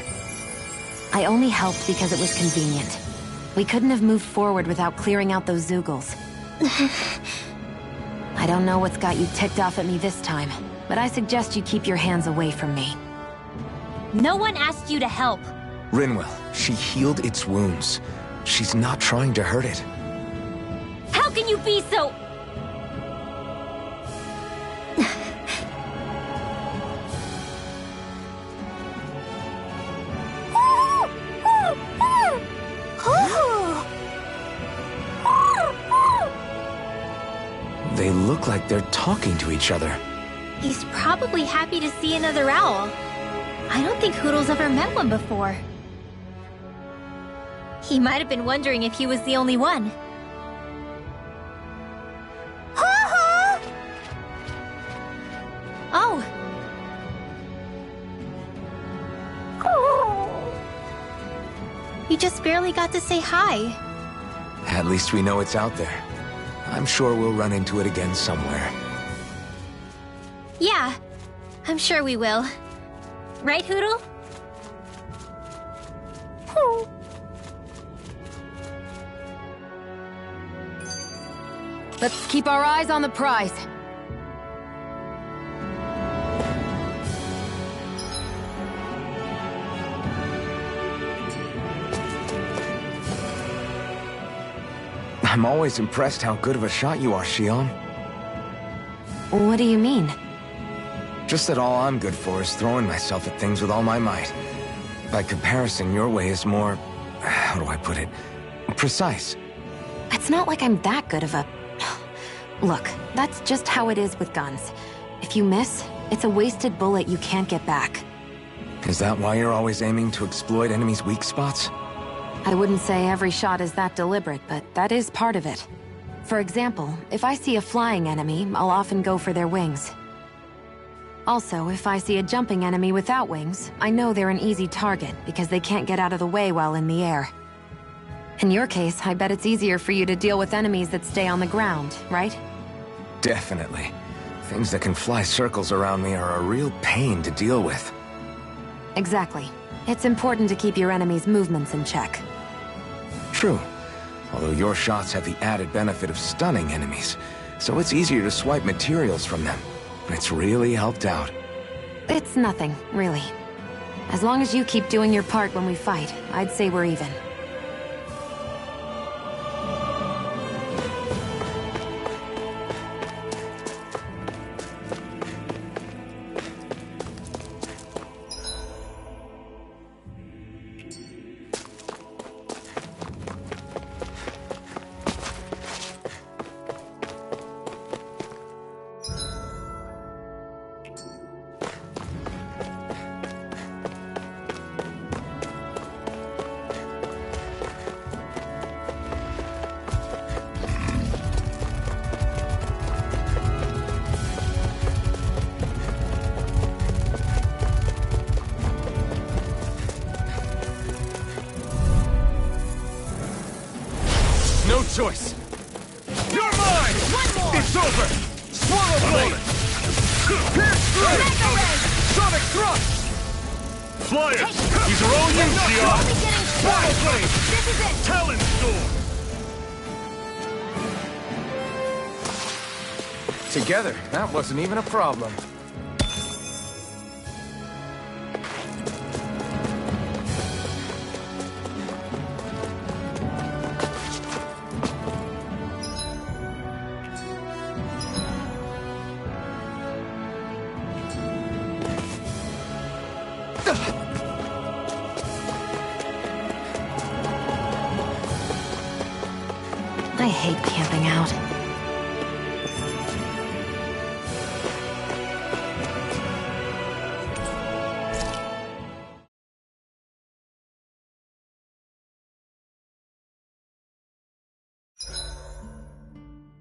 I only helped because it was convenient. We couldn't have moved forward without clearing out those Zeugles. I don't know what's got you ticked off at me this time, but I suggest you keep your hands away from me. No one asked you to help. Rinwell, she healed its wounds. She's not trying to hurt it. How can you be so... They look like they're talking to each other. He's probably happy to see another owl. I don't think Hootle's ever met one before. He might have been wondering if he was the only one. Oh. You just barely got to say hi. At least we know it's out there. I'm sure we'll run into it again somewhere. Yeah, I'm sure we will. Right, Hootle? Let's keep our eyes on the prize. I'm always impressed how good of a shot you are, Shionne. What do you mean? Just that all I'm good for is throwing myself at things with all my might. By comparison, your way is more... how do I put it? Precise. It's not like I'm that good of a... Look, that's just how it is with guns. If you miss, it's a wasted bullet you can't get back. Is that why you're always aiming to exploit enemies' weak spots? I wouldn't say every shot is that deliberate, but that is part of it. For example, if I see a flying enemy, I'll often go for their wings. Also, if I see a jumping enemy without wings, I know they're an easy target because they can't get out of the way while in the air. In your case, I bet it's easier for you to deal with enemies that stay on the ground, right? Definitely. Things that can fly circles around me are a real pain to deal with. Exactly. It's important to keep your enemy's movements in check. True. Although your shots have the added benefit of stunning enemies, so it's easier to swipe materials from them. It's really helped out. It's nothing, really. As long as you keep doing your part when we fight, I'd say we're even. No choice. You're mine! One more! It's over! Swallow blade! Sonic thrust! Flyers! These are all you, Xion! Battle Blade! This is it! Talon Storm! Together, that wasn't even a problem. I hate camping out.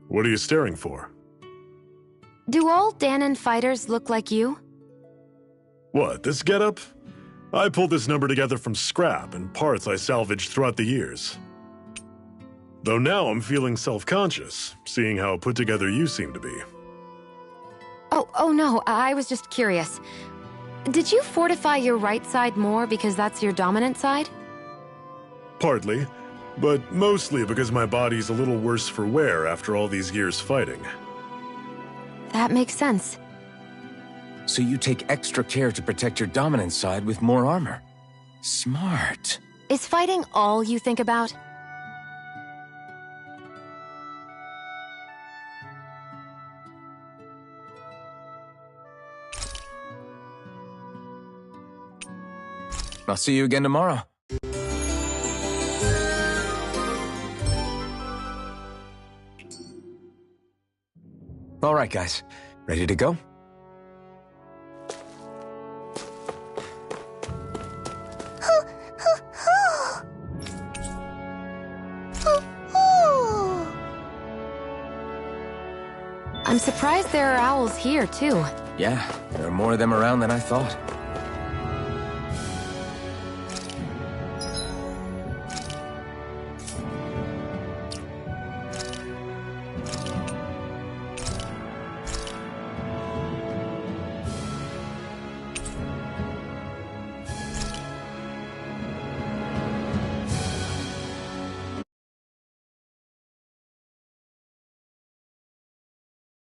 What are you staring for? Do all Dahnan fighters look like you? What, this getup? I pulled this number together from scrap and parts I salvaged throughout the years. Though now I'm feeling self-conscious, seeing how put together you seem to be. Oh no, I was just curious. Did you fortify your right side more because that's your dominant side? Partly, but mostly because my body's a little worse for wear after all these years fighting. That makes sense. So you take extra care to protect your dominant side with more armor. Smart. Is fighting all you think about? I'll see you again tomorrow. All right, guys. Ready to go? I'm surprised there are owls here, too. Yeah, there are more of them around than I thought.